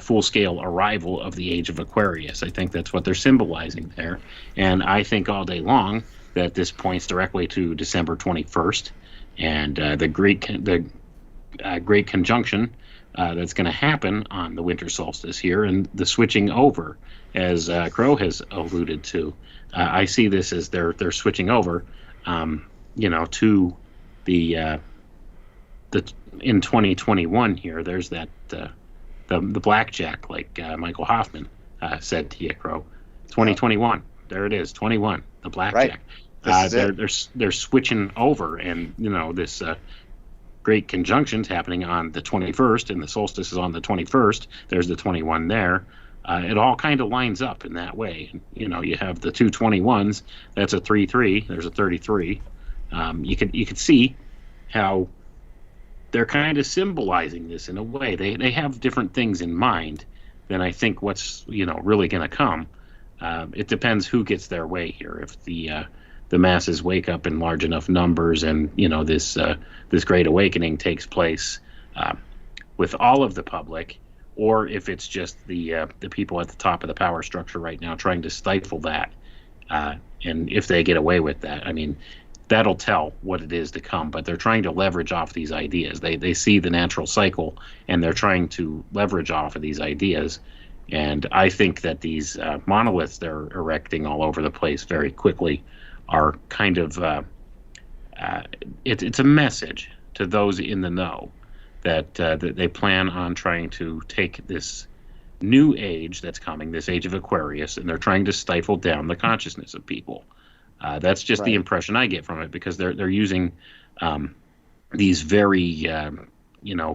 Speaker 6: full-scale arrival of the age of Aquarius. I think that's what they're symbolizing there. And I think all day long that this points directly to December 21st and the great conjunction that's going to happen on the winter solstice here, and the switching over, as Crow has alluded to. I see this as they're switching over, to the in 2021 here. There's that the blackjack, like Michael Hoffman said to you, Crow. 2021. There it is. 21. The blackjack.
Speaker 4: Right.
Speaker 6: They're switching over, and this great conjunction's happening on the 21st, and the solstice is on the 21st. There's the 21 there. It all kind of lines up in that way. You have the two 21s. That's a 3-3. There's a 33. You could see how they're kind of symbolizing this in a way. They have different things in mind than I think what's really going to come. It depends who gets their way here. If the masses wake up in large enough numbers, and this great awakening takes place with all of the public, or if it's just the people at the top of the power structure right now trying to stifle that, and if they get away with that, I mean, that'll tell what it is to come. But they're trying to leverage off these ideas. They see the natural cycle, and they're trying to leverage off of these ideas And I think that these monoliths they're erecting all over the place very quickly are kind of it's a message to those in the know that they plan on trying to take this new age that's coming, this age of Aquarius, and they're trying to stifle down the consciousness of people. That's just the impression I get from it, because they're using these very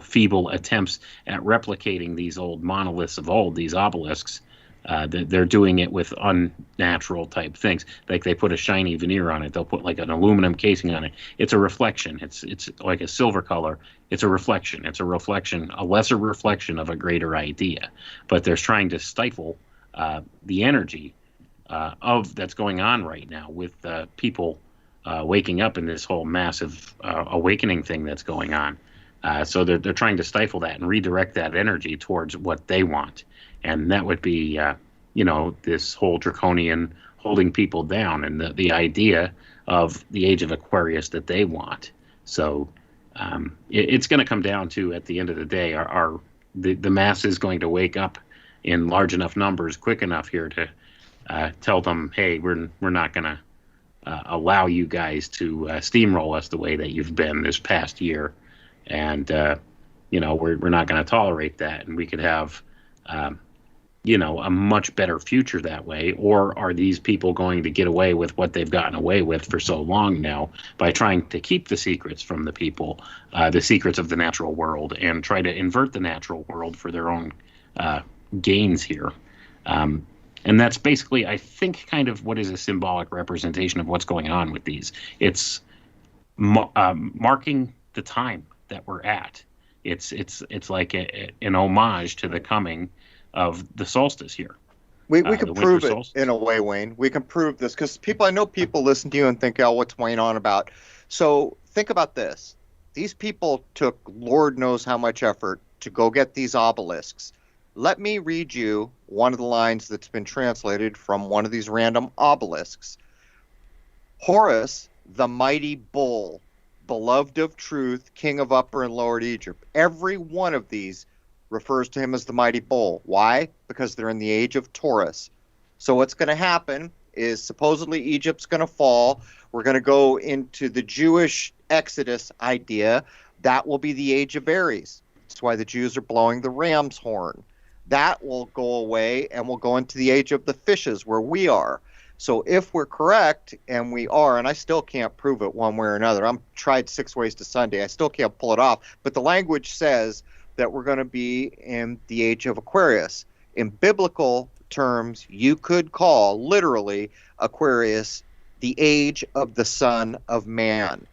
Speaker 6: feeble attempts at replicating these old monoliths of old, these obelisks. They're doing it with unnatural type things. Like they put a shiny veneer on it. They'll put like an aluminum casing on it. It's a reflection. It's like a silver color. It's a reflection. It's a reflection, a lesser reflection of a greater idea. But they're trying to stifle the energy of that's going on right now with people waking up in this whole massive awakening thing that's going on. So they're trying to stifle that and redirect that energy towards what they want. And that would be, this whole draconian holding people down and the idea of the age of Aquarius that they want. So it's going to come down to, at the end of the day, are the masses going to wake up in large enough numbers quick enough here to tell them, hey, we're not going to allow you guys to steamroll us the way that you've been this past year. And, we're not going to tolerate that. And we could have a much better future that way? Or are these people going to get away with what they've gotten away with for so long now by trying to keep the secrets from the people, the secrets of the natural world, and try to invert the natural world for their own gains here? And that's basically, I think, kind of what is a symbolic representation of what's going on with these. It's marking the time that we're at. It's like an homage to the coming of the solstice here.
Speaker 4: We can prove it in a way, Wayne. We can prove this because I know people listen to you and think, oh, what's Wayne on about? So think about this. These people took Lord knows how much effort to go get these obelisks. Let me read you one of the lines that's been translated from one of these random obelisks. Horus, the mighty bull, beloved of truth, king of Upper and Lower Egypt. Every one of these refers to him as the mighty bull. Why? Because they're in the age of Taurus. So what's going to happen is supposedly Egypt's going to fall. We're going to go into the Jewish Exodus idea. That will be the age of Aries. That's why the Jews are blowing the ram's horn. That will go away, and we'll go into the age of the fishes, where we are. So if we're correct, and we are, and I still can't prove it one way or another. I'm tried 6 ways to Sunday. I still can't pull it off. But the language says that we're going to be in the age of Aquarius. In biblical terms, you could call, literally, Aquarius the age of the Son of Man.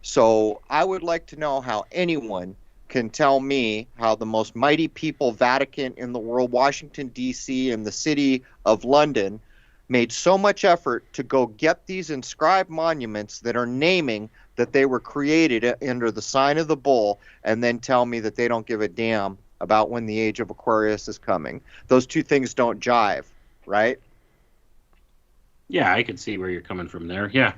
Speaker 4: So I would like to know how anyone can tell me how the most mighty people, Vatican in the world, Washington, D.C., and the city of London, made so much effort to go get these inscribed monuments that are naming that they were created under the sign of the bull, and then tell me that they don't give a damn about when the age of Aquarius is coming. Those two things don't jive, right?
Speaker 6: Yeah, I can see where you're coming from there. Yeah,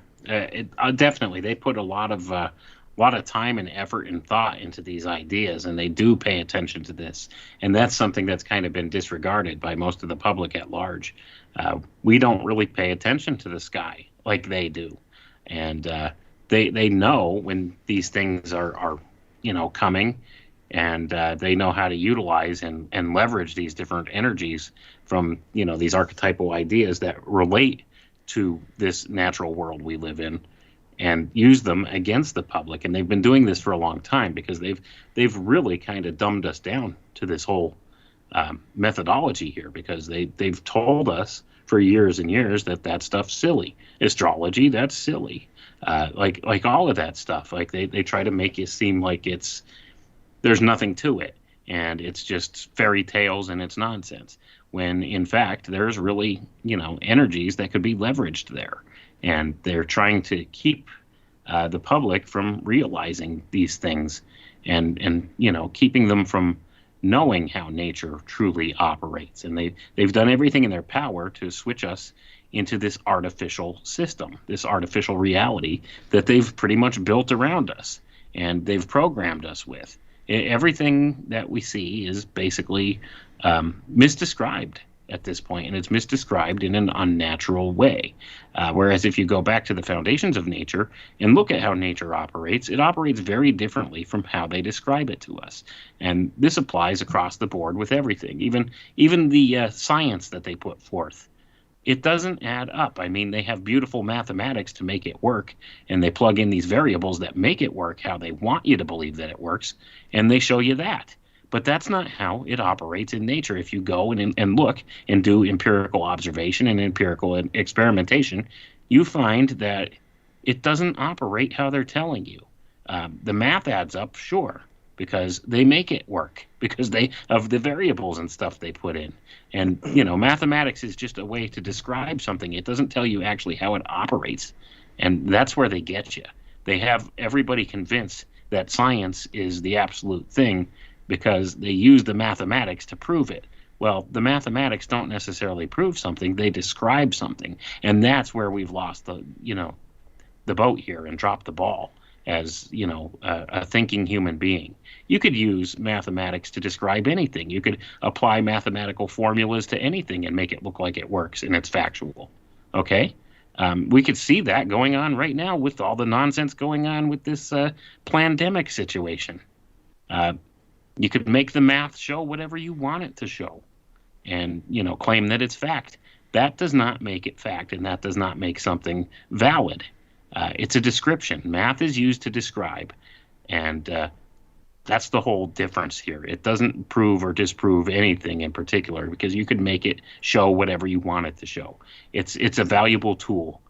Speaker 6: definitely. They put a lot of time and effort and thought into these ideas, and they do pay attention to this. And that's something that's kind of been disregarded by most of the public at large. We don't really pay attention to the sky like they do. And they know when these things are coming, and they know how to utilize and leverage these different energies from, these archetypal ideas that relate to this natural world we live in, and use them against the public. And they've been doing this for a long time because they've really kind of dumbed us down to this whole methodology here, because they've told us for years and years that stuff's silly. Astrology, that's silly. Like all of that stuff. Like they try to make it seem like there's nothing to it, and it's just fairy tales and it's nonsense. When in fact there's really energies that could be leveraged there. And they're trying to keep the public from realizing these things, and keeping them from knowing how nature truly operates. And they've done everything in their power to switch us into this artificial system, this artificial reality that they've pretty much built around us, and they've programmed us with. Everything that we see is basically misdescribed at this point, and it's misdescribed in an unnatural way. Whereas if you go back to the foundations of nature and look at how nature operates, it operates very differently from how they describe it to us. And this applies across the board with everything, even the science that they put forth. It doesn't add up. I mean, they have beautiful mathematics to make it work, and they plug in these variables that make it work how they want you to believe that it works, and they show you that. But that's not how it operates in nature. If you go and look and do empirical observation and empirical experimentation, you find that it doesn't operate how they're telling you. The math adds up, sure, because they make it work, because of the variables and stuff they put in. And, mathematics is just a way to describe something. It doesn't tell you actually how it operates. And that's where they get you. They have everybody convinced that science is the absolute thing because they use the mathematics to prove it. Well, the mathematics don't necessarily prove something. They describe something. And that's where we've lost the boat here and dropped the ball as, a thinking human being. You could use mathematics to describe anything. You could apply mathematical formulas to anything and make it look like it works and it's factual. Okay? We could see that going on right now with all the nonsense going on with this pandemic situation. You could make the math show whatever you want it to show and, claim that it's fact. That does not make it fact, and that does not make something valid. It's a description. Math is used to describe, and that's the whole difference here. It doesn't prove or disprove anything in particular because you could make it show whatever you want it to show. It's a valuable tool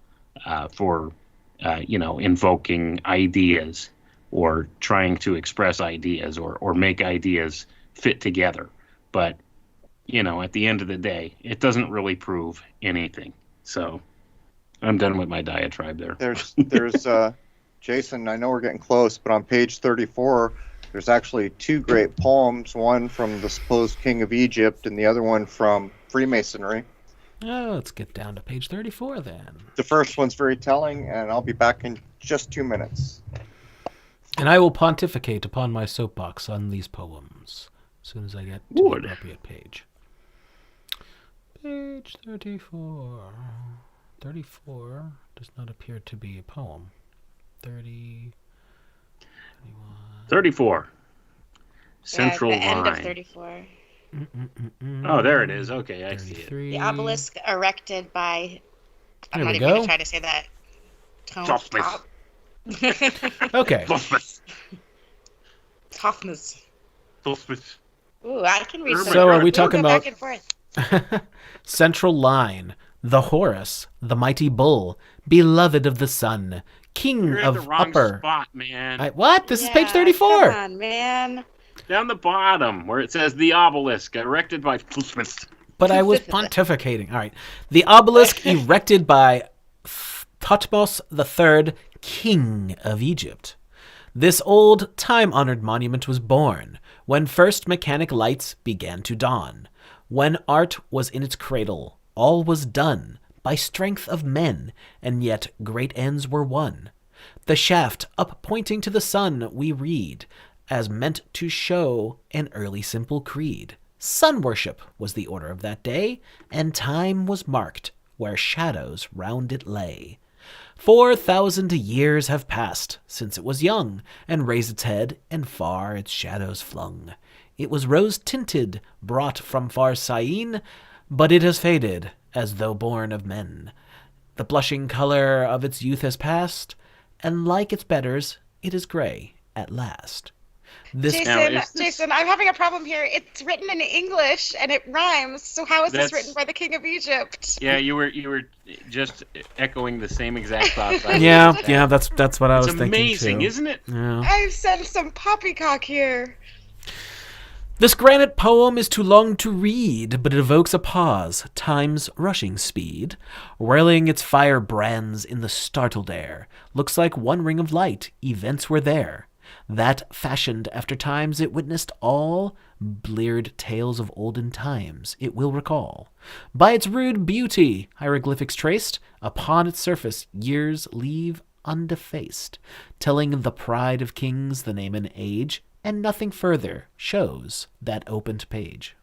Speaker 6: for invoking ideas or trying to express ideas or make ideas fit together. But, at the end of the day, it doesn't really prove anything. So I'm done with my diatribe there.
Speaker 4: There's Jason, I know we're getting close, but on page 34, there's actually two great poems, one from the supposed king of Egypt and the other one from Freemasonry.
Speaker 3: Oh, let's get down to page 34 then.
Speaker 4: The first one's very telling, and I'll be back in just 2 minutes.
Speaker 3: And I will pontificate upon my soapbox on these poems as soon as I get to the appropriate page. Page 34. 34 does not appear to be a poem. 30, 31.
Speaker 6: 34. Central
Speaker 7: the
Speaker 6: line.
Speaker 7: end of 34.
Speaker 6: Oh, there it is. Okay, I see it.
Speaker 7: The obelisk erected by... I'm
Speaker 3: There
Speaker 7: not
Speaker 3: we
Speaker 7: even going
Speaker 3: go.
Speaker 7: to try to say that.
Speaker 6: Toughness.
Speaker 3: Okay.
Speaker 7: Toughness.
Speaker 6: Toughness.
Speaker 7: Ooh, I can read some.
Speaker 3: So are we
Speaker 7: We'll
Speaker 3: talking
Speaker 7: go
Speaker 3: about-
Speaker 7: back and forth.
Speaker 3: Central line, the Horus, the mighty bull, beloved of the sun, king
Speaker 6: You're at
Speaker 3: of
Speaker 6: the wrong
Speaker 3: upper.
Speaker 6: spot, man.
Speaker 3: What? This is page
Speaker 7: Yeah,
Speaker 3: 34.
Speaker 7: Come on, man.
Speaker 6: Down the bottom where it says the obelisk erected by Toughness.
Speaker 3: But I was pontificating. All right. The obelisk erected by Thutmose III, king of Egypt. This old, time-honored monument was born when first mechanic lights began to dawn. When art was in its cradle, all was done by strength of men, and yet great ends were won. The shaft up pointing to the sun we read, as meant to show an early simple creed. Sun worship was the order of that day, and time was marked where shadows round it lay. 4,000 years have passed since it was young, and raised its head, and far its shadows flung. It was rose-tinted, brought from far Syene, but it has faded, as though born of men. The blushing color of its youth has passed, and like its betters, it is gray at last. This
Speaker 7: Jason, I'm having a problem here. It's written in English and it rhymes. So how is this written by the King of Egypt?
Speaker 6: Yeah, you were just echoing the same exact thoughts.
Speaker 3: Yeah, that's what I was thinking too.
Speaker 6: It's amazing, isn't it?
Speaker 3: Yeah.
Speaker 7: I've sent some poppycock here.
Speaker 3: This granite poem is too long to read, but it evokes a pause, time's rushing speed. Whirling its fire brands in the startled air. Looks like one ring of light, events were there. That fashioned after times it witnessed all, bleared tales of olden times it will recall. By its rude beauty, hieroglyphics traced, upon its surface years leave undefaced, telling the pride of kings, the name and age, and nothing further shows that opened page.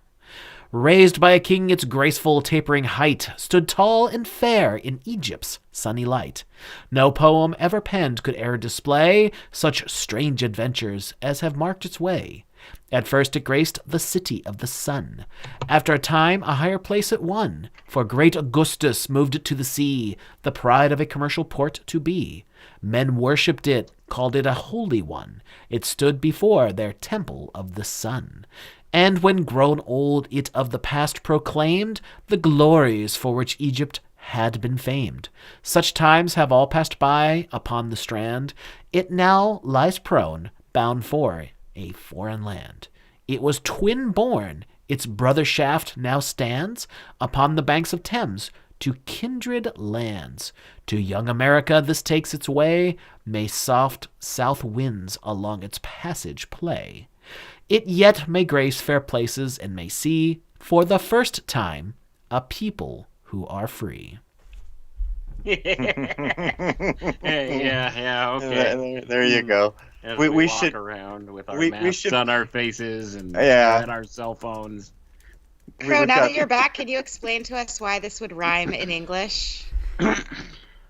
Speaker 3: Raised by a king, its graceful tapering height stood tall and fair in Egypt's sunny light. No poem ever penned could e'er display such strange adventures as have marked its way. At first it graced the city of the sun. After a time, a higher place it won, for great Augustus moved it to the sea, the pride of a commercial port to be. Men worshipped it, called it a holy one. It stood before their temple of the sun. And when grown old, it of the past proclaimed the glories for which Egypt had been famed. Such times have all passed by upon the strand. It now lies prone, bound for a foreign land. It was twin-born. Its brother shaft now stands upon the banks of Thames to kindred lands. To young America this takes its way. May soft south winds along its passage play. It yet may grace fair places and may see, for the first time, a people who are free.
Speaker 6: Yeah, okay.
Speaker 4: There you go.
Speaker 6: As
Speaker 4: We
Speaker 6: walk
Speaker 4: should
Speaker 6: around with our
Speaker 4: we
Speaker 6: masks
Speaker 4: should-
Speaker 6: on our faces and
Speaker 4: Yeah.
Speaker 6: at our cell phones.
Speaker 8: Crow,
Speaker 4: We've
Speaker 8: now
Speaker 4: got-
Speaker 8: that you're back, can you explain to us why this would rhyme in English?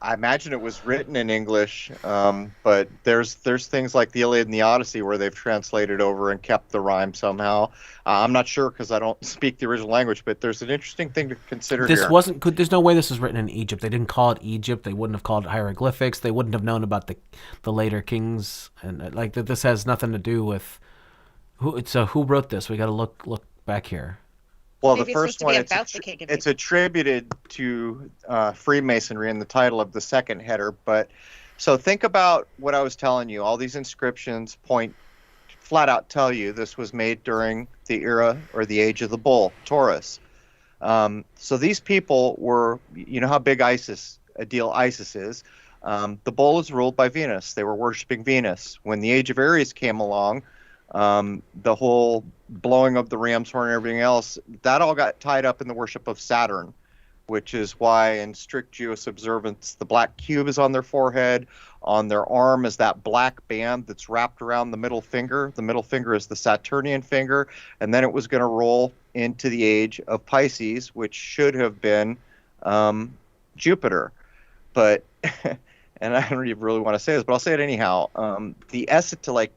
Speaker 4: I imagine it was written in English, but there's things like the Iliad and the Odyssey where they've translated over and kept the rhyme somehow. I'm not sure because I don't speak the original language, but there's an interesting thing to consider
Speaker 3: This
Speaker 4: here.
Speaker 3: wasn't. There's no way this was written in Egypt. They didn't call it Egypt. They wouldn't have called it hieroglyphics. They wouldn't have known about the later kings, and like that. This has nothing to do with who. So who wrote this? We got to look back here.
Speaker 4: Well,
Speaker 8: Maybe
Speaker 4: the
Speaker 8: it's
Speaker 4: first
Speaker 8: supposed to
Speaker 4: one,
Speaker 8: be
Speaker 4: it's,
Speaker 8: about the king of
Speaker 4: it's
Speaker 8: Egypt.
Speaker 4: attributed to Freemasonry in the title of the second header. But so think about what I was telling you. All these inscriptions flat out tell you this was made during the era or the age of the bull, Taurus. So these people were, you know how big ISIS is. The bull is ruled by Venus. They were worshiping Venus. When the age of Aries came along, the whole blowing of the ram's horn and everything else, that all got tied up in the worship of Saturn, which is why in strict Jewish observance, the black cube is on their forehead. On their arm is that black band that's wrapped around the middle finger. The middle finger is the Saturnian finger. And then it was going to roll into the age of Pisces, which should have been Jupiter. But, and I don't even really want to say this, but I'll say it anyhow. The essence to, like,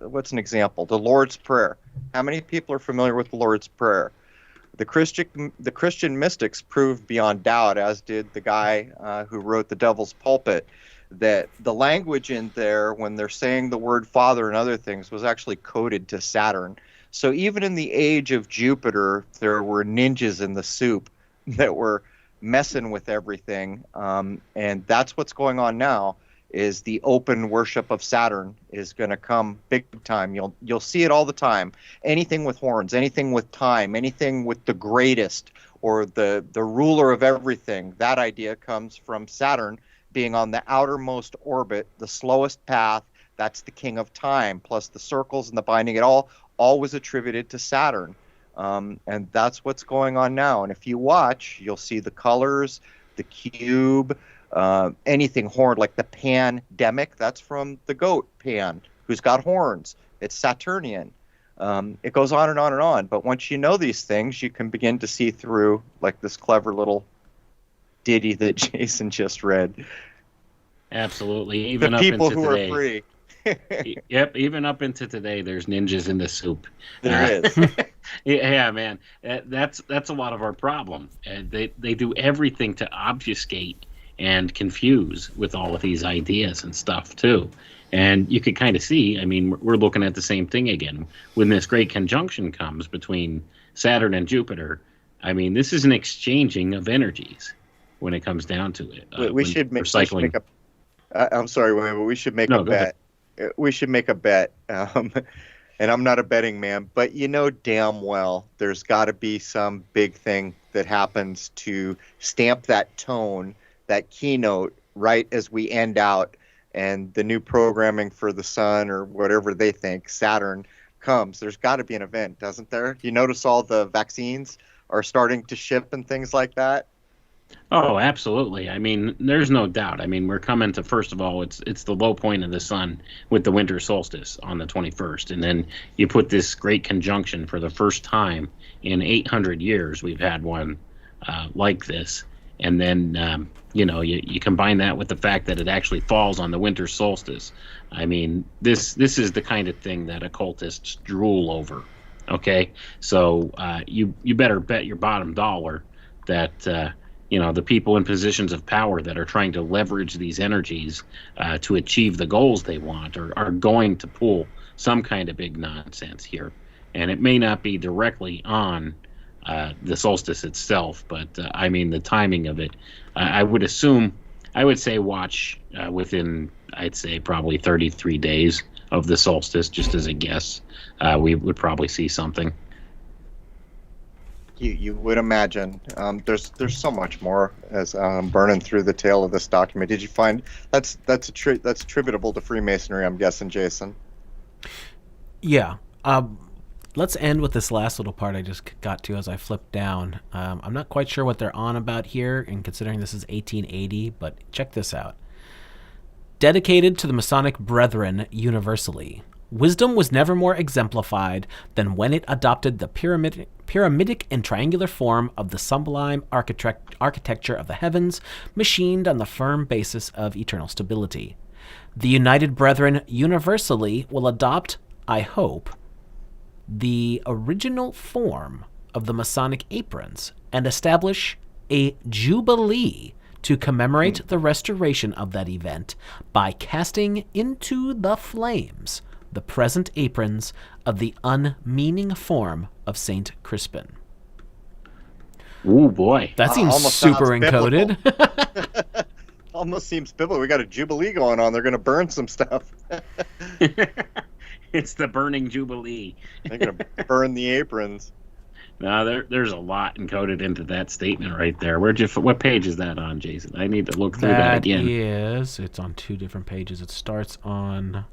Speaker 4: what's an example? The Lord's Prayer. How many people are familiar with the Lord's Prayer? The Christian mystics proved beyond doubt, as did the guy who wrote The Devil's Pulpit, that the language in there, when they're saying the word Father and other things, was actually coded to Saturn. So even in the age of Jupiter, there were ninjas in the soup that were messing with everything. And that's what's going on now. Is the open worship of Saturn is going to come big time. You'll see it all the time. Anything with horns, anything with time, anything with the greatest or the ruler of everything. That idea comes from Saturn being on the outermost orbit, the slowest path. That's the king of time, plus the circles and the binding. It all was attributed to Saturn. And that's what's going on now. And if you watch, you'll see the colors, the cube, anything horned, like the pandemic, that's from the goat Pan, who's got horns. It's Saturnian. It goes on and on and on. But once you know these things, you can begin to see through, like this clever little ditty that Jason just read.
Speaker 6: Absolutely. Even
Speaker 4: The
Speaker 6: up
Speaker 4: people
Speaker 6: into
Speaker 4: who
Speaker 6: today.
Speaker 4: are free.
Speaker 6: Yep, even up into today, there's ninjas in the soup.
Speaker 4: There is.
Speaker 6: Yeah, man, that's a lot of our problem. They do everything to obfuscate and confuse with all of these ideas and stuff too. And you could kind of see, I mean, we're looking at the same thing again when this great conjunction comes between Saturn and Jupiter. I mean, this is an exchanging of energies when it comes down to it.
Speaker 4: We should make a. I'm sorry, wait, but we should make
Speaker 6: No,
Speaker 4: a
Speaker 6: go
Speaker 4: bet. We should make a bet. And I'm not a betting man, but you know damn well there's got to be some big thing that happens to stamp that tone, that keynote, right as we end out and the new programming for the sun or whatever they think, Saturn, comes. There's got to be an event, doesn't there? You notice all the vaccines are starting to ship and things like that?
Speaker 6: Oh, absolutely. I mean, there's no doubt. I mean, we're coming to, first of all, it's the low point of the sun with the winter solstice on the 21st, and then you put this great conjunction for the first time in 800 years. We've had one like this, and then you combine that with the fact that it actually falls on the winter solstice. I mean, this is the kind of thing that occultists drool over. Okay, so you better bet your bottom dollar that the people in positions of power that are trying to leverage these energies to achieve the goals they want are going to pull some kind of big nonsense here. And it may not be directly on the solstice itself, but I mean, the timing of it, I would say watch within, I'd say, probably 33 days of the solstice, just as a guess. We would probably see something.
Speaker 4: You would imagine. There's so much more as burning through the tail of this document. Did you find that's attributable to Freemasonry? I'm guessing, Jason.
Speaker 3: Yeah. Let's end with this last little part I just got to as I flipped down. I'm not quite sure what they're on about here, and considering this is 1880, but check this out. Dedicated to the Masonic Brethren universally, wisdom was never more exemplified than when it adopted the pyramidic and triangular form of the sublime architecture of the heavens, machined on the firm basis of eternal stability. The United Brethren universally will adopt, I hope, the original form of the Masonic aprons and establish a jubilee to commemorate the restoration of that event by casting into the flames the present aprons of the unmeaning form of Saint Crispin.
Speaker 6: Ooh, boy.
Speaker 3: That seems super encoded.
Speaker 4: Almost seems biblical. We got a jubilee going on. They're going to burn some stuff.
Speaker 6: It's the burning jubilee.
Speaker 4: They're going to burn the aprons.
Speaker 6: No, there's a lot encoded into that statement right there. What page is that on, Jason? I need to look through that again.
Speaker 3: It's on two different pages. It starts on...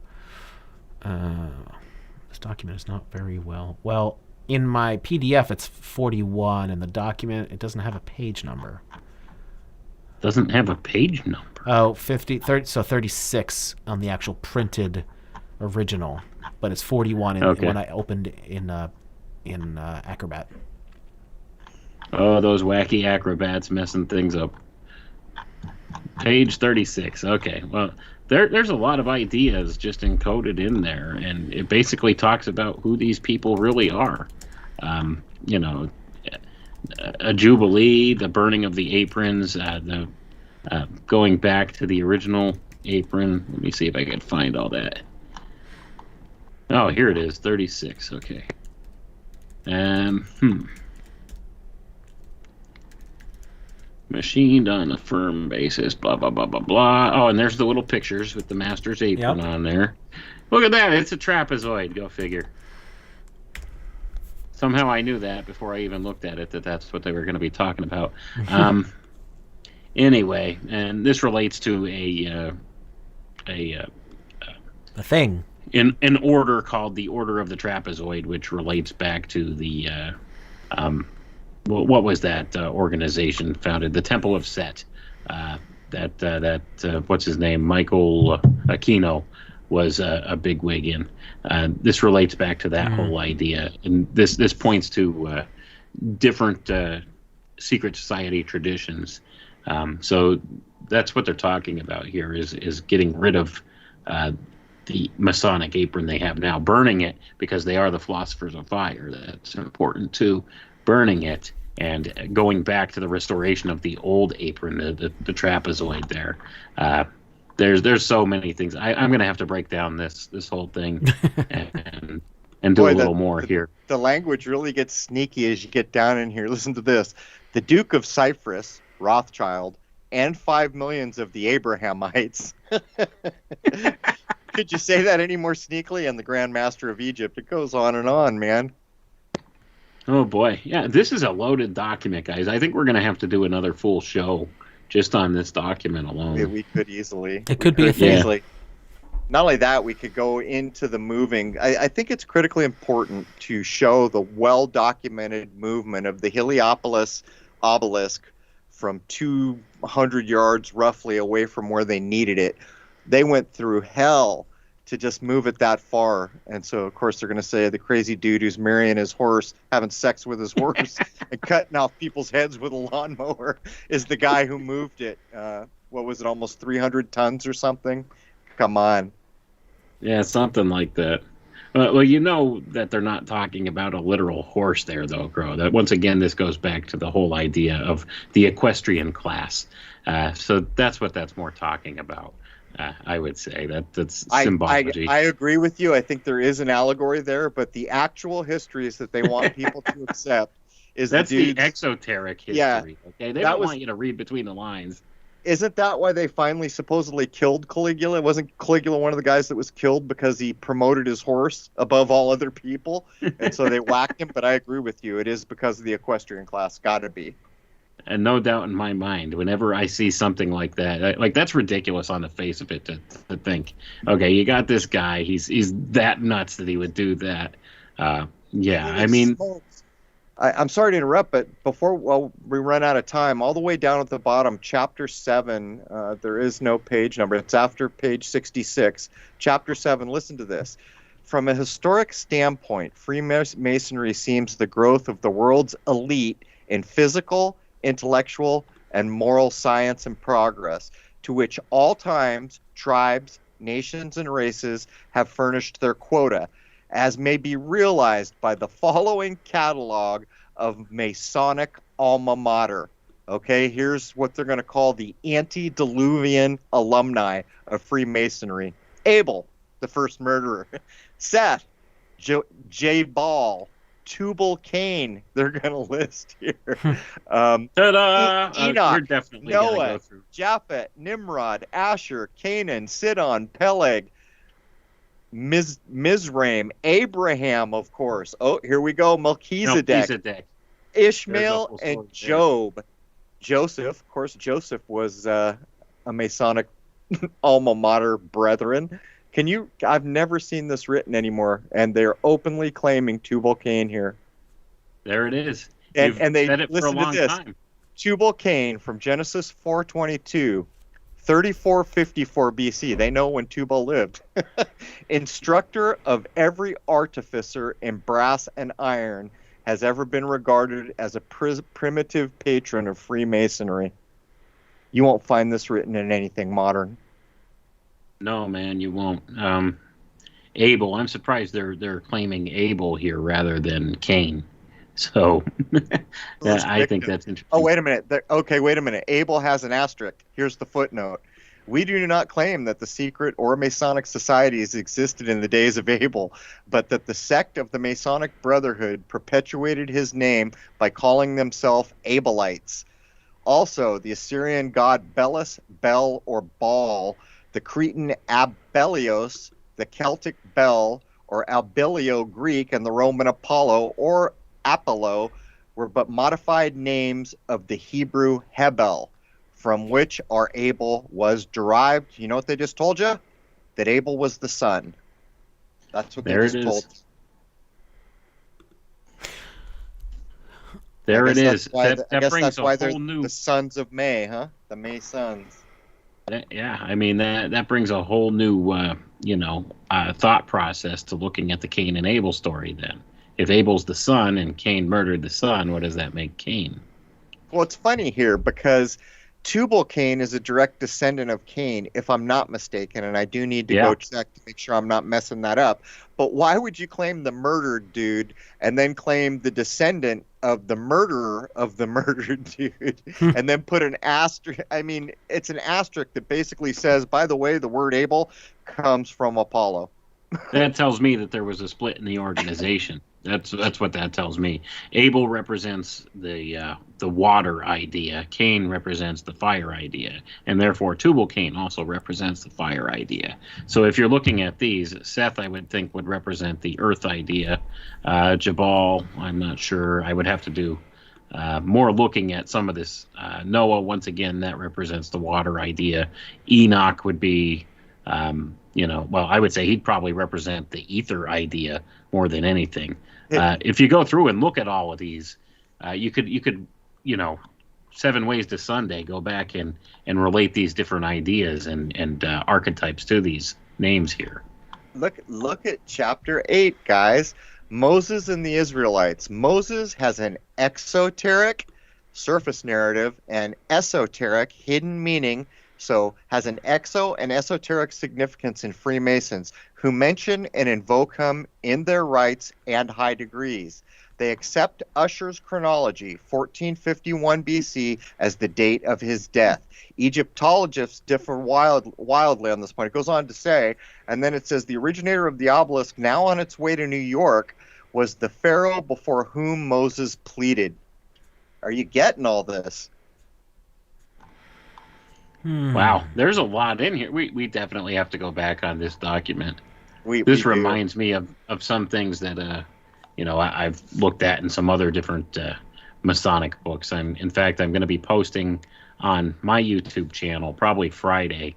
Speaker 3: this document is not very well, in my PDF it's 41, and the document, it doesn't have a page number.
Speaker 6: Doesn't have a page number?
Speaker 3: Oh, 30, so 36 on the actual printed original, but it's 41 when I opened in Acrobat.
Speaker 6: Oh, those wacky acrobats messing things up. Page 36. Okay, well, there's a lot of ideas just encoded in there, and it basically talks about who these people really are. A jubilee, the burning of the aprons, the going back to the original apron. Let me see if I can find all that. Oh, here it is, 36. Okay. Machined on a firm basis, blah, blah, blah, blah, blah. Oh, and there's the little pictures with the master's apron on there. Look at that. It's a trapezoid. Go figure. Somehow I knew that before I even looked at it, that's what they were going to be talking about. Anyway, and this relates to a
Speaker 3: thing.
Speaker 6: An order called the Order of the Trapezoid, which relates back to the... what was that organization founded? The Temple of Set. What's his name? Michael Aquino was a bigwig in. This relates back to that whole idea, and this points to different secret society traditions. So that's what they're talking about here: is getting rid of the Masonic apron they have now, burning it because they are the philosophers of fire. That's important too. Burning it and going back to the restoration of the old apron, the trapezoid there. There's so many things. I'm going to have to break down this whole thing and do a little more here.
Speaker 4: The language really gets sneaky as you get down in here. Listen to this. The Duke of Cyprus, Rothschild, and 5 millions of the Abrahamites. Could you say that any more sneakily? And the Grand Master of Egypt. It goes on, man.
Speaker 6: Oh, boy. Yeah, this is a loaded document, guys. I think we're going to have to do another full show just on this document alone.
Speaker 4: Yeah, we could easily.
Speaker 3: It could be a thing.
Speaker 4: Easily. Not only that, we could go into the moving. I think it's critically important to show the well-documented movement of the Heliopolis obelisk from 200 yards roughly away from where they needed it. They went through hell to just move it that far. And so, of course, they're going to say the crazy dude who's marrying his horse, having sex with his horse, and cutting off people's heads with a lawnmower is the guy who moved it. What was it, almost 300 tons or something? Come on.
Speaker 6: Yeah, something like that. Well, you know that they're not talking about a literal horse there, though, Crow. That once again, this goes back to the whole idea of the equestrian class. So that's what that's more talking about. I would say that's symbology.
Speaker 4: I agree with you. I think there is an allegory there, but the actual histories that they want people to accept is
Speaker 6: that's
Speaker 4: the
Speaker 6: exoteric history.
Speaker 4: Yeah,
Speaker 6: okay, they don't want you to read between the lines.
Speaker 4: Isn't that why they finally supposedly killed Caligula? Wasn't Caligula one of the guys that was killed because he promoted his horse above all other people? And so they whacked him. But I agree with you. It is because of the equestrian class. Gotta be.
Speaker 6: And no doubt in my mind, whenever I see something like that, like that's ridiculous on the face of it to think, okay, you got this guy, he's that nuts that he would do that. Yeah, I mean,
Speaker 4: I'm sorry to interrupt, but before we run out of time, all the way down at the bottom, chapter 7, there is no page number. It's after page 66. Chapter 7, listen to this. From a historic standpoint, Freemasonry seems the growth of the world's elite in physical, intellectual, and moral science and progress, to which all times, tribes, nations, and races have furnished their quota, as may be realized by the following catalog of Masonic alma mater. Okay, here's what they're going to call the Anti-diluvian alumni of Freemasonry. Abel, the first murderer. Seth, J. Ball, Tubal-Cain, they're going to list here.
Speaker 6: Ta-da!
Speaker 4: Enoch,
Speaker 6: We're definitely
Speaker 4: Noah,
Speaker 6: gonna go through.
Speaker 4: Japhet, Nimrod, Asher, Canaan, Sidon, Peleg, Mizraim, Abraham, of course. Oh, here we go. Melchizedek, Ishmael, and Job. Joseph, of course, Joseph was a Masonic alma mater brethren. I've never seen this written anymore, and they're openly claiming Tubal-Cain here.
Speaker 6: There it is.
Speaker 4: And they
Speaker 6: said it for a
Speaker 4: listen to
Speaker 6: long
Speaker 4: this.
Speaker 6: time.
Speaker 4: Tubal-Cain from Genesis 4:22, 3454 BC. They know when Tubal lived. Instructor of every artificer in brass and iron, has ever been regarded as a primitive patron of Freemasonry. You won't find this written in anything modern.
Speaker 6: No, man, you won't. Abel, I'm surprised they're claiming Abel here rather than Cain. So I think that's interesting.
Speaker 4: Oh, wait a minute. Wait a minute. Abel has an asterisk. Here's the footnote. We do not claim that the secret or Masonic societies existed in the days of Abel, but that the sect of the Masonic Brotherhood perpetuated his name by calling themselves Abelites. Also, the Assyrian god Belus, Bel, or Baal, the Cretan Abelios, the Celtic Bel, or Abilio Greek, and the Roman Apollo, or Apollo, were but modified names of the Hebrew Hebel, from which our Abel was derived. You know what they just told you? That Abel was the son. That's what they just told.
Speaker 6: There it is.
Speaker 4: I guess that's why they're the sons of May, huh? The May sons.
Speaker 6: Yeah, I mean that brings a whole new thought process to looking at the Cain and Abel story. Then, if Abel's the son and Cain murdered the son, what does that make Cain?
Speaker 4: Well, it's funny here because Tubal-Cain is a direct descendant of Cain, if I'm not mistaken, and I do need to go check to make sure I'm not messing that up. But why would you claim the murdered dude and then claim the descendant of the murderer of the murdered dude and then put an asterisk? I mean, it's an asterisk that basically says, by the way, the word Abel comes from Apollo.
Speaker 6: That tells me that there was a split in the organization. That's what that tells me. Abel represents the water idea. Cain represents the fire idea, and therefore Tubal-Cain also represents the fire idea. So if you're looking at these, Seth, I would think, would represent the earth idea. Jabal, I'm not sure. I would have to do more looking at some of this. Noah, once again, that represents the water idea. Enoch would be, I would say he'd probably represent the ether idea more than anything. If you go through and look at all of these, you could 7 Ways to Sunday, go back and relate these different ideas and archetypes to these names here.
Speaker 4: Look at chapter 8, guys. Moses and the Israelites. Moses has an exoteric surface narrative and esoteric hidden meaning, so has an exo and esoteric significance in Freemasons, who mention and invoke him in their rites and high degrees. They accept Ussher's chronology, 1451 BC, as the date of his death. Egyptologists differ wildly on this point. It goes on to say, and then it says, the originator of the obelisk, now on its way to New York, was the pharaoh before whom Moses pleaded. Are you getting all this?
Speaker 6: Wow, there's a lot in here. We definitely have to go back on this document. This reminds me of some things that I've looked at in some other different Masonic books. In fact, I'm going to be posting on my YouTube channel probably Friday.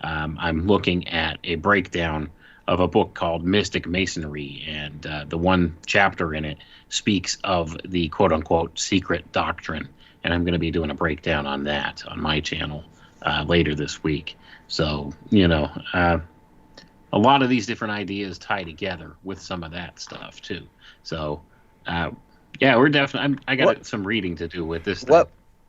Speaker 6: I'm looking at a breakdown of a book called Mystic Masonry, and the one chapter in it speaks of the quote-unquote secret doctrine, and I'm going to be doing a breakdown on that on my channel later this week. So, a lot of these different ideas tie together with some of that stuff too. So, we're definitely. I got some reading to do with this.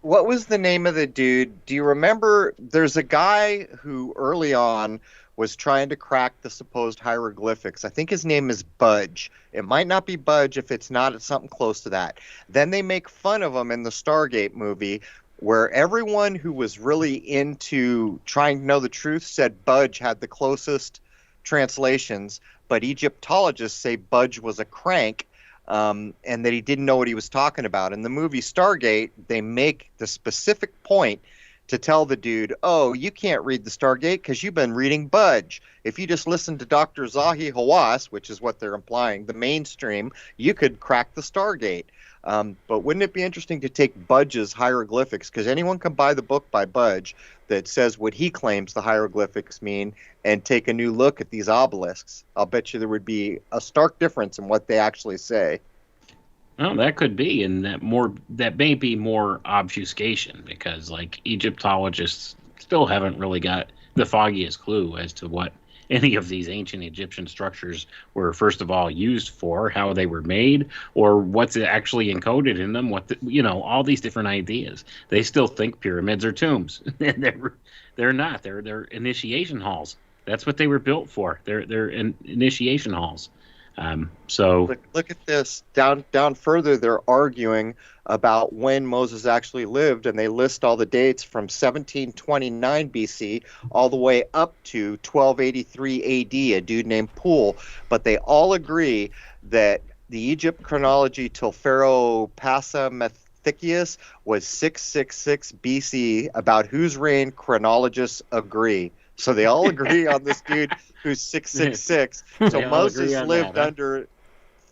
Speaker 4: What was the name of the dude? Do you remember? There's a guy who early on was trying to crack the supposed hieroglyphics. I think his name is Budge. It might not be Budge. If it's not, it's something close to that. Then they make fun of him in the Stargate movie, where everyone who was really into trying to know the truth said Budge had the closest translations, but Egyptologists say Budge was a crank, and that he didn't know what he was talking about. In the movie Stargate, they make the specific point to tell the dude, oh, you can't read the Stargate because you've been reading Budge. If you just listen to Dr. Zahi Hawass, which is what they're implying, the mainstream, you could crack the Stargate. But wouldn't it be interesting to take Budge's hieroglyphics, because anyone can buy the book by Budge that says what he claims the hieroglyphics mean, and take a new look at these obelisks. I'll bet you there would be a stark difference in what they actually say.
Speaker 6: Well, that could be, and that may be more obfuscation, because like Egyptologists still haven't really got the foggiest clue as to what any of these ancient Egyptian structures were first of all used for, how they were made, or what's actually encoded in them. All these different ideas. They still think pyramids are tombs. They're not. They're initiation halls. That's what they were built for. They're initiation halls. So
Speaker 4: look at this. Down further, they're arguing about when Moses actually lived, and they list all the dates from 1729 BC all the way up to 1283 AD, a dude named Poole. But they all agree that the Egypt chronology till Pharaoh Pasamathikius was 666 BC, about whose reign chronologists agree. So they all agree on this dude who's 666. So Moses lived under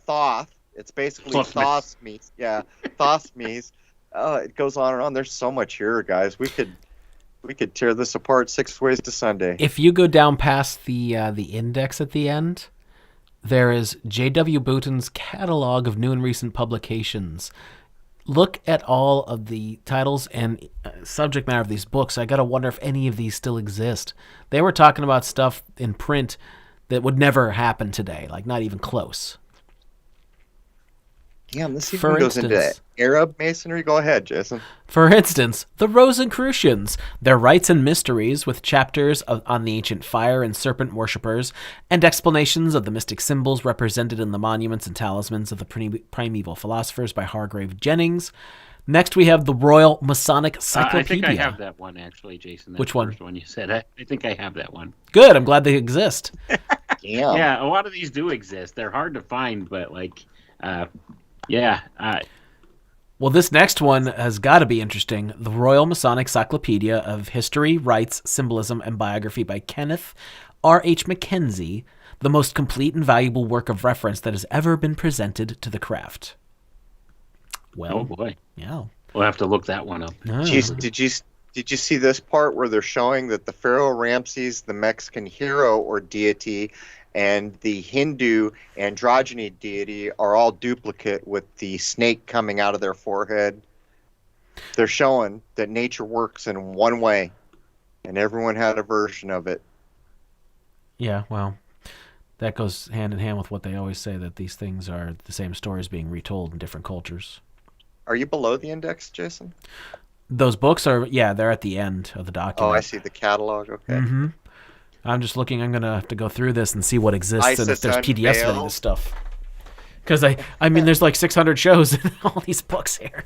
Speaker 4: Thoth. It's basically Thothmes. Yeah, Thothmes. It goes on and on. There's so much here, guys. We could tear this apart 6 ways to Sunday.
Speaker 3: If you go down past the index at the end, there is J.W. Bouton's catalog of new and recent publications. Look at all of the titles and subject matter of these books. I got to wonder if any of these still exist. They were talking about stuff in print that would never happen today, like not even close.
Speaker 4: Damn, this even goes into Arab Masonry. Go ahead, Jason.
Speaker 3: For instance, the Rosicrucians, their rites and mysteries, with chapters on the ancient fire and serpent worshippers, and explanations of the mystic symbols represented in the monuments and talismans of the primeval philosophers by Hargrave Jennings. Next, we have the Royal Masonic Cyclopedia.
Speaker 6: I think I have that one, actually, Jason.
Speaker 3: Which one?
Speaker 6: First one you said. I think I have that one.
Speaker 3: Good. I'm glad they exist.
Speaker 4: Damn.
Speaker 6: Yeah, a lot of these do exist. They're hard to find, but
Speaker 3: well, this next one has got to be interesting. The Royal Masonic Cyclopedia of History, Rites, Symbolism, and Biography by Kenneth R.H. Mackenzie, the most complete and valuable work of reference that has ever been presented to the craft. Well,
Speaker 6: oh boy.
Speaker 3: Yeah.
Speaker 6: We'll have to look that one up.
Speaker 4: Jeez, did you see this part where they're showing that the Pharaoh Ramses, the Mexican hero or deity, and the Hindu androgyny deity are all duplicate with the snake coming out of their forehead? They're showing that nature works in one way, and everyone had a version of it.
Speaker 3: Yeah, well, that goes hand in hand with what they always say, that these things are the same stories being retold in different cultures.
Speaker 4: Are you below the index, Jason?
Speaker 3: Those books are, yeah, they're at the end of the document.
Speaker 4: Oh, I see the catalog. Okay.
Speaker 3: Mm-hmm. I'm just looking. I'm going to have to go through this and see what exists and if there's PDFs of any of this stuff. Because, I mean, there's like 600 shows in all these books here.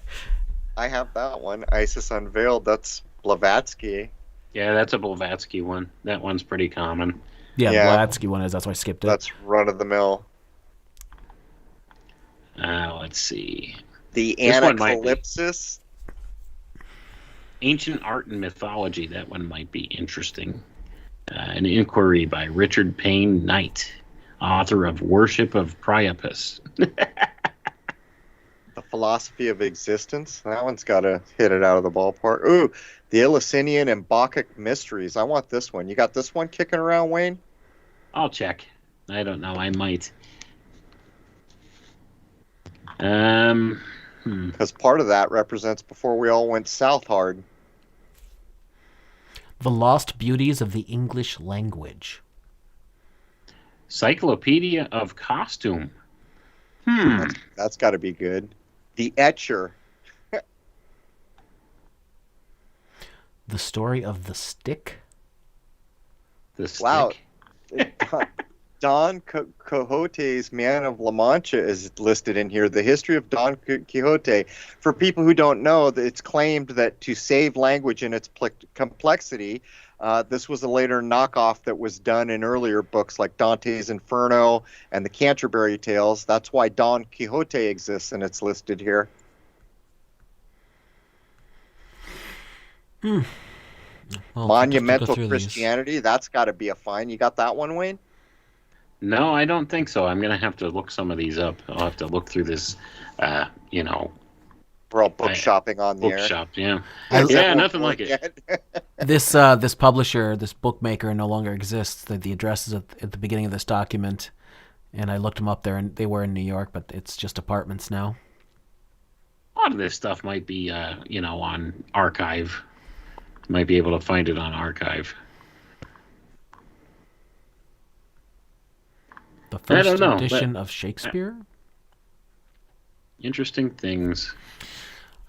Speaker 4: I have that one, Isis Unveiled. That's Blavatsky.
Speaker 6: Yeah, that's a Blavatsky one. That one's pretty common.
Speaker 3: Yeah, the Blavatsky one is. That's why I skipped it.
Speaker 4: That's run-of-the-mill.
Speaker 6: Let's see.
Speaker 4: The Anacalypsis.
Speaker 6: Ancient Art and Mythology. That one might be interesting. An inquiry by Richard Payne Knight, author of Worship of Priapus.
Speaker 4: The Philosophy of Existence. That one's got to hit it out of the ballpark. Ooh, the Eleusinian and Bacchic Mysteries. I want this one. You got this one kicking around, Wayne?
Speaker 6: I'll check. I don't know. I might.
Speaker 4: Because part of that represents before we all went south hard.
Speaker 3: The Lost Beauties of the English Language.
Speaker 6: Cyclopedia of Costume.
Speaker 4: That's got to be good. The Etcher.
Speaker 3: The Story of the Stick.
Speaker 6: The Stick.
Speaker 4: Wow. Don Quixote's Man of La Mancha is listed in here. The history of Don Quixote. For people who don't know, it's claimed that to save language in its complexity, this was a later knockoff that was done in earlier books like Dante's Inferno and the Canterbury Tales. That's why Don Quixote exists, and it's listed here.
Speaker 3: Well,
Speaker 4: Monumental Christianity. That's got to be a find. You got that one, Wayne?
Speaker 6: No, I don't think so. I'm going to have to look some of these up. I'll have to look through this,
Speaker 4: We're all book shopping on the air.
Speaker 6: Bookshop, yeah.
Speaker 3: Yeah,
Speaker 6: nothing like it.
Speaker 3: This publisher, this bookmaker no longer exists. The address is at the beginning of this document, and I looked them up there, and they were in New York, but it's just apartments now.
Speaker 6: A lot of this stuff might be, on archive. Might be able to find it on archive.
Speaker 3: The first edition of Shakespeare?
Speaker 6: Interesting things.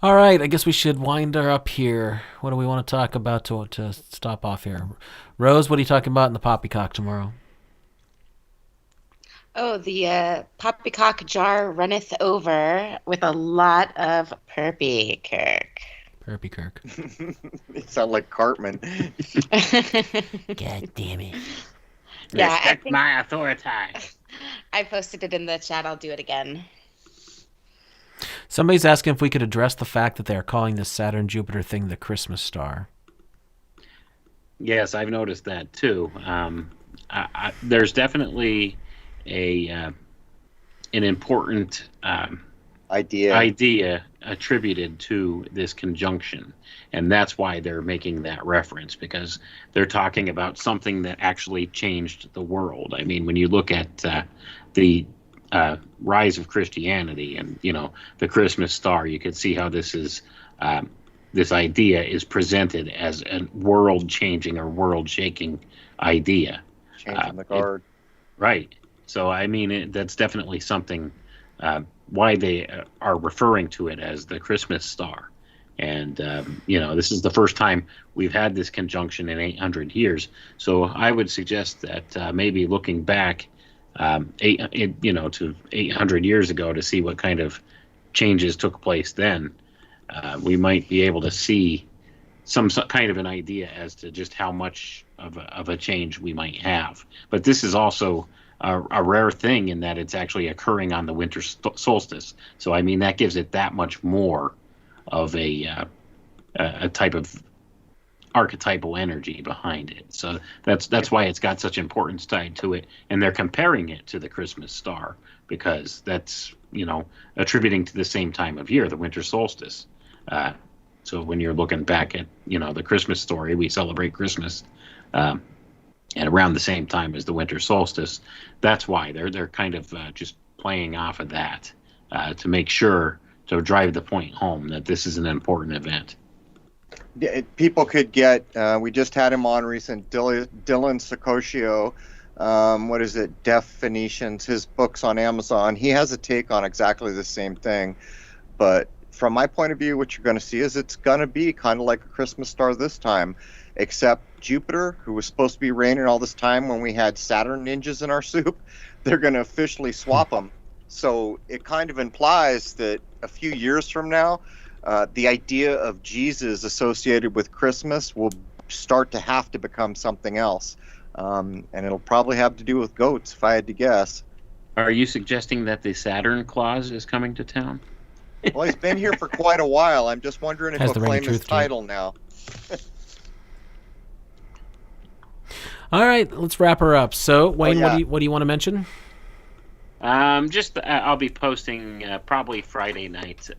Speaker 3: All right, I guess we should wind her up here. What do we want to talk about to stop off here? Rose, what are you talking about in the poppycock tomorrow?
Speaker 8: Oh, the poppycock jar runneth over with a lot of Perpykirk.
Speaker 3: Perpykirk.
Speaker 4: You sound like Cartman.
Speaker 3: God damn it.
Speaker 8: Yeah,
Speaker 6: Respect my authority.
Speaker 8: I posted it in the chat. I'll do it again.
Speaker 3: Somebody's asking if we could address the fact that they're calling this Saturn-Jupiter thing the Christmas star.
Speaker 6: Yes, I've noticed that too. There's definitely an important idea attributed to this conjunction, and that's why they're making that reference, because they're talking about something that actually changed the world. I mean, when you look at the rise of Christianity and the Christmas star, you can see how this is this idea is presented as a world-changing or world-shaking idea.
Speaker 4: Changing the guard.
Speaker 6: Right. So, I mean, that's definitely something why they are referring to it as the Christmas star. And, this is the first time we've had this conjunction in 800 years. So I would suggest that maybe looking back, to 800 years ago to see what kind of changes took place then, we might be able to see some kind of an idea as to just how much of a change we might have. But this is also a rare thing in that it's actually occurring on the winter solstice. So, I mean, that gives it that much more of a type of archetypal energy behind it. So that's why it's got such importance tied to it. And they're comparing it to the Christmas star because that's, attributing to the same time of year, the winter solstice. So when you're looking back at, the Christmas story, we celebrate Christmas and around the same time as the winter solstice. That's why they're kind of just playing off of that to make sure drive the point home that this is an important event.
Speaker 4: People could get, we just had him on recent, Dylan Sicoscio, what is it, Definitions, his books on Amazon. He has a take on exactly the same thing. But from my point of view, what you're going to see is it's going to be kind of like a Christmas star this time, except Jupiter, who was supposed to be reigning all this time when we had Saturn ninjas in our soup, they're going to officially swap them. So it kind of implies that a few years from now, the idea of Jesus associated with Christmas will start to have to become something else. And it'll probably have to do with goats, if I had to guess.
Speaker 6: Are you suggesting that the Saturn Claus is coming to town?
Speaker 4: Well, he's been here for quite a while. I'm just wondering if he'll claim his title now.
Speaker 3: All right, let's wrap her up. So, Wayne, what do you want to mention?
Speaker 6: I'll be posting probably Friday night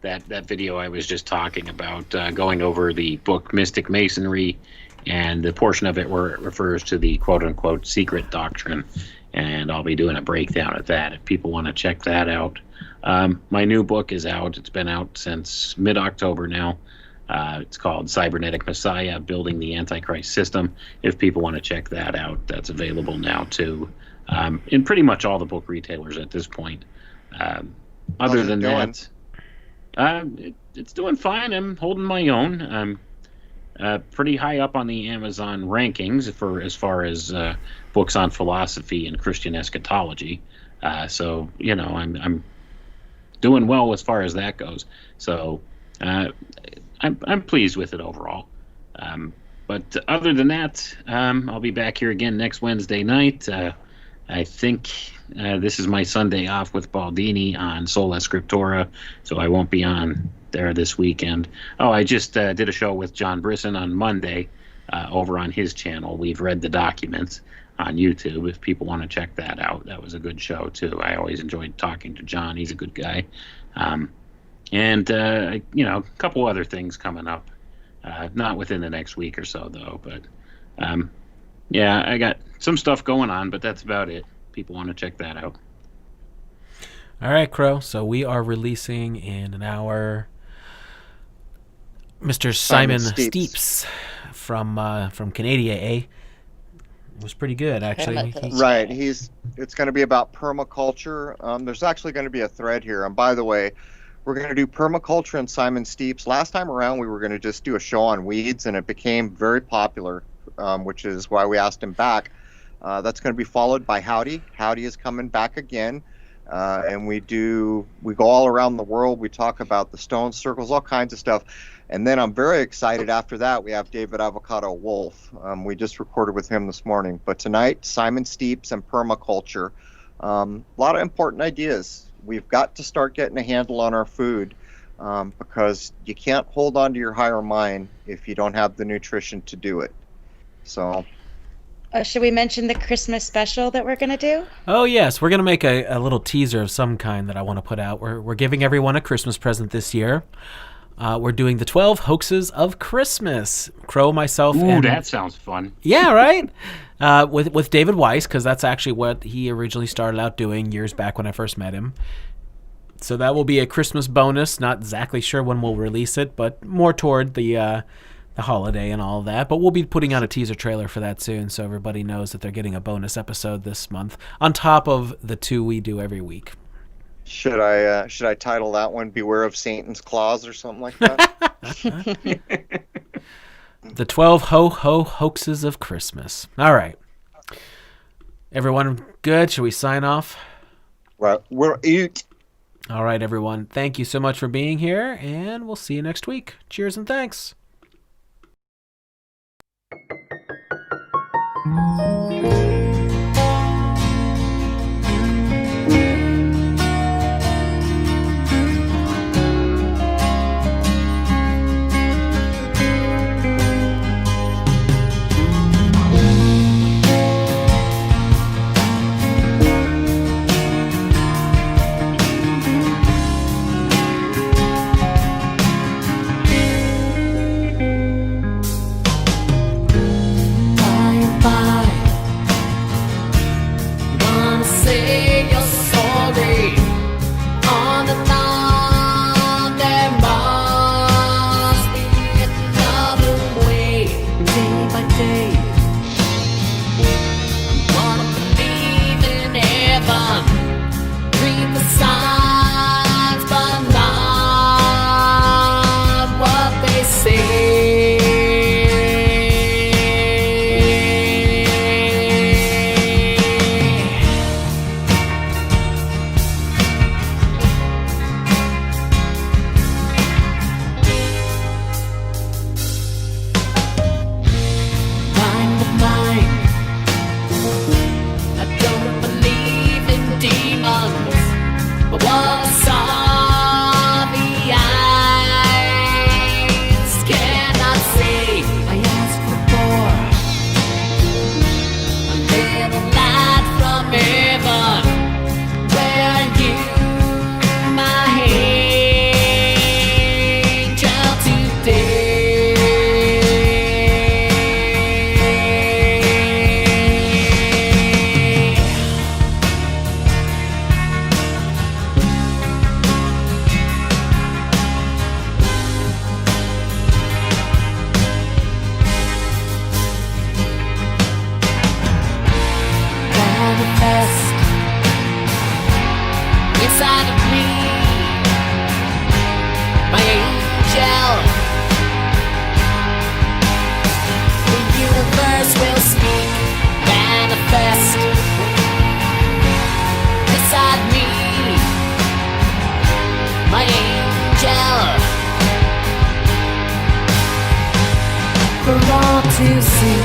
Speaker 6: that video I was just talking about, going over the book Mystic Masonry, and the portion of it where it refers to the quote-unquote secret doctrine, and I'll be doing a breakdown of that if people want to check that out. My new book is out. It's been out since mid-October now. It's called Cybernetic Messiah, Building the Antichrist System. If people want to check that out, that's available now too, in pretty much all the book retailers at this point. Other than that, it's doing fine. I'm holding my own. I'm pretty high up on the Amazon rankings as far as books on philosophy and Christian eschatology. So I'm doing well as far as that goes. So I'm pleased with it overall. But other than that, I'll be back here again next Wednesday night. I think this is my Sunday off with Baldini on Sola Scriptura, so I won't be on there this weekend. Oh, I just did a show with John Brisson on Monday over on his channel. We've read the documents on YouTube if people want to check that out. That was a good show, too. I always enjoyed talking to John. He's a good guy. And a couple other things coming up. Not within the next week or so, though. But, I got some stuff going on, but that's about it. People want to check that out.
Speaker 3: All right, Crow. So we are releasing in an hour Mr. Simon Steeps from Canada, eh? It was pretty good, actually.
Speaker 4: Right. It's going to be about permaculture. There's actually going to be a thread here. And by the way, we're going to do permaculture and Simon Steeps. Last time around, we were going to just do a show on weeds, and it became very popular, which is why we asked him back. That's going to be followed by Howdy. Howdy is coming back again. And we go all around the world. We talk about the stone circles, all kinds of stuff. And then I'm very excited after that. We have David Avocado Wolf. We just recorded with him this morning. But tonight, Simon Steeps and permaculture. A lot of important ideas. We've got to start getting a handle on our food because you can't hold on to your higher mind if you don't have the nutrition to do it. So...
Speaker 7: should we mention the Christmas special that we're going to do?
Speaker 3: Oh, yes. We're going to make a little teaser of some kind that I want to put out. We're giving everyone a Christmas present this year. We're doing the 12 Hoaxes of Christmas. Crow, myself,
Speaker 6: Ooh,
Speaker 3: and...
Speaker 6: that sounds fun.
Speaker 3: Yeah, right? With David Weiss, because that's actually what he originally started out doing years back when I first met him. So that will be a Christmas bonus. Not exactly sure when we'll release it, but more toward the holiday and all of that. But we'll be putting out a teaser trailer for that soon, so everybody knows that they're getting a bonus episode this month on top of the 2 we do every week.
Speaker 4: Should I title that one "Beware of Satan's Claws" or something like that?
Speaker 3: The 12 Hoaxes of Christmas. All right, everyone, good. Should we sign off?
Speaker 4: Right, we're eat.
Speaker 3: All right, everyone. Thank you so much for being here, and we'll see you next week. Cheers and thanks.
Speaker 1: By and by, for all to see.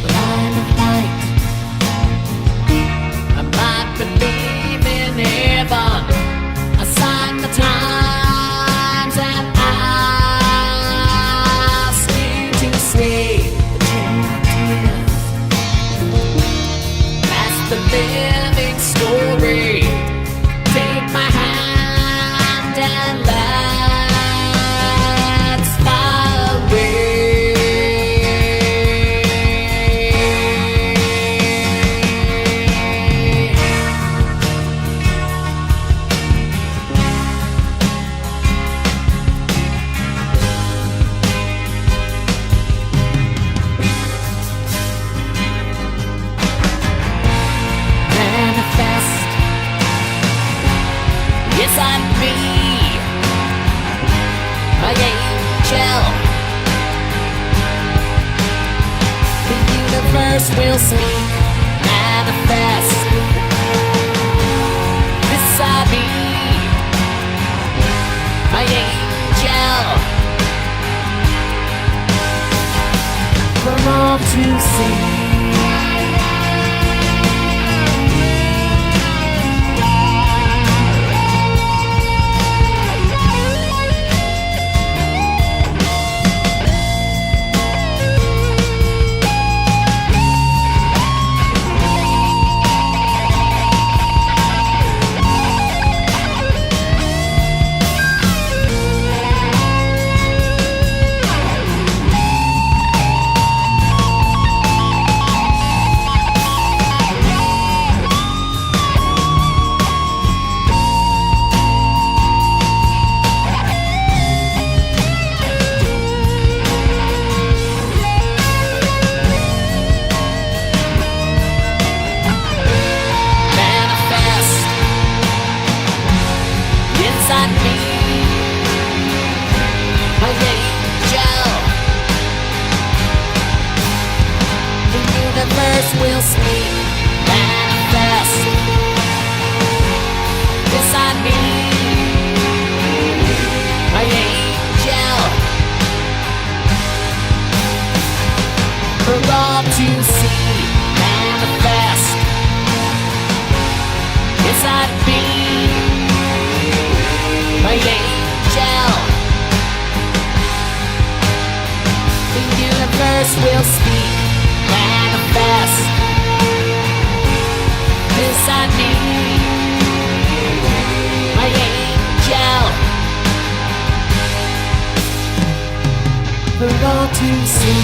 Speaker 1: Line of light,
Speaker 2: I might believe in heaven. I sign the times and ask you to stay. That's the living story. Take my hand and let's fly away. Manifest. Yes, I'm me, my angel. The universe will speak, manifest. This I be, my angel.
Speaker 1: for all to see.
Speaker 2: Manifest inside me, my angel. The universe will speak, manifest inside me, my angel. For all to see, manifest inside me, my angel. The universe will speak, manifest inside me, my angel.
Speaker 1: For all to see.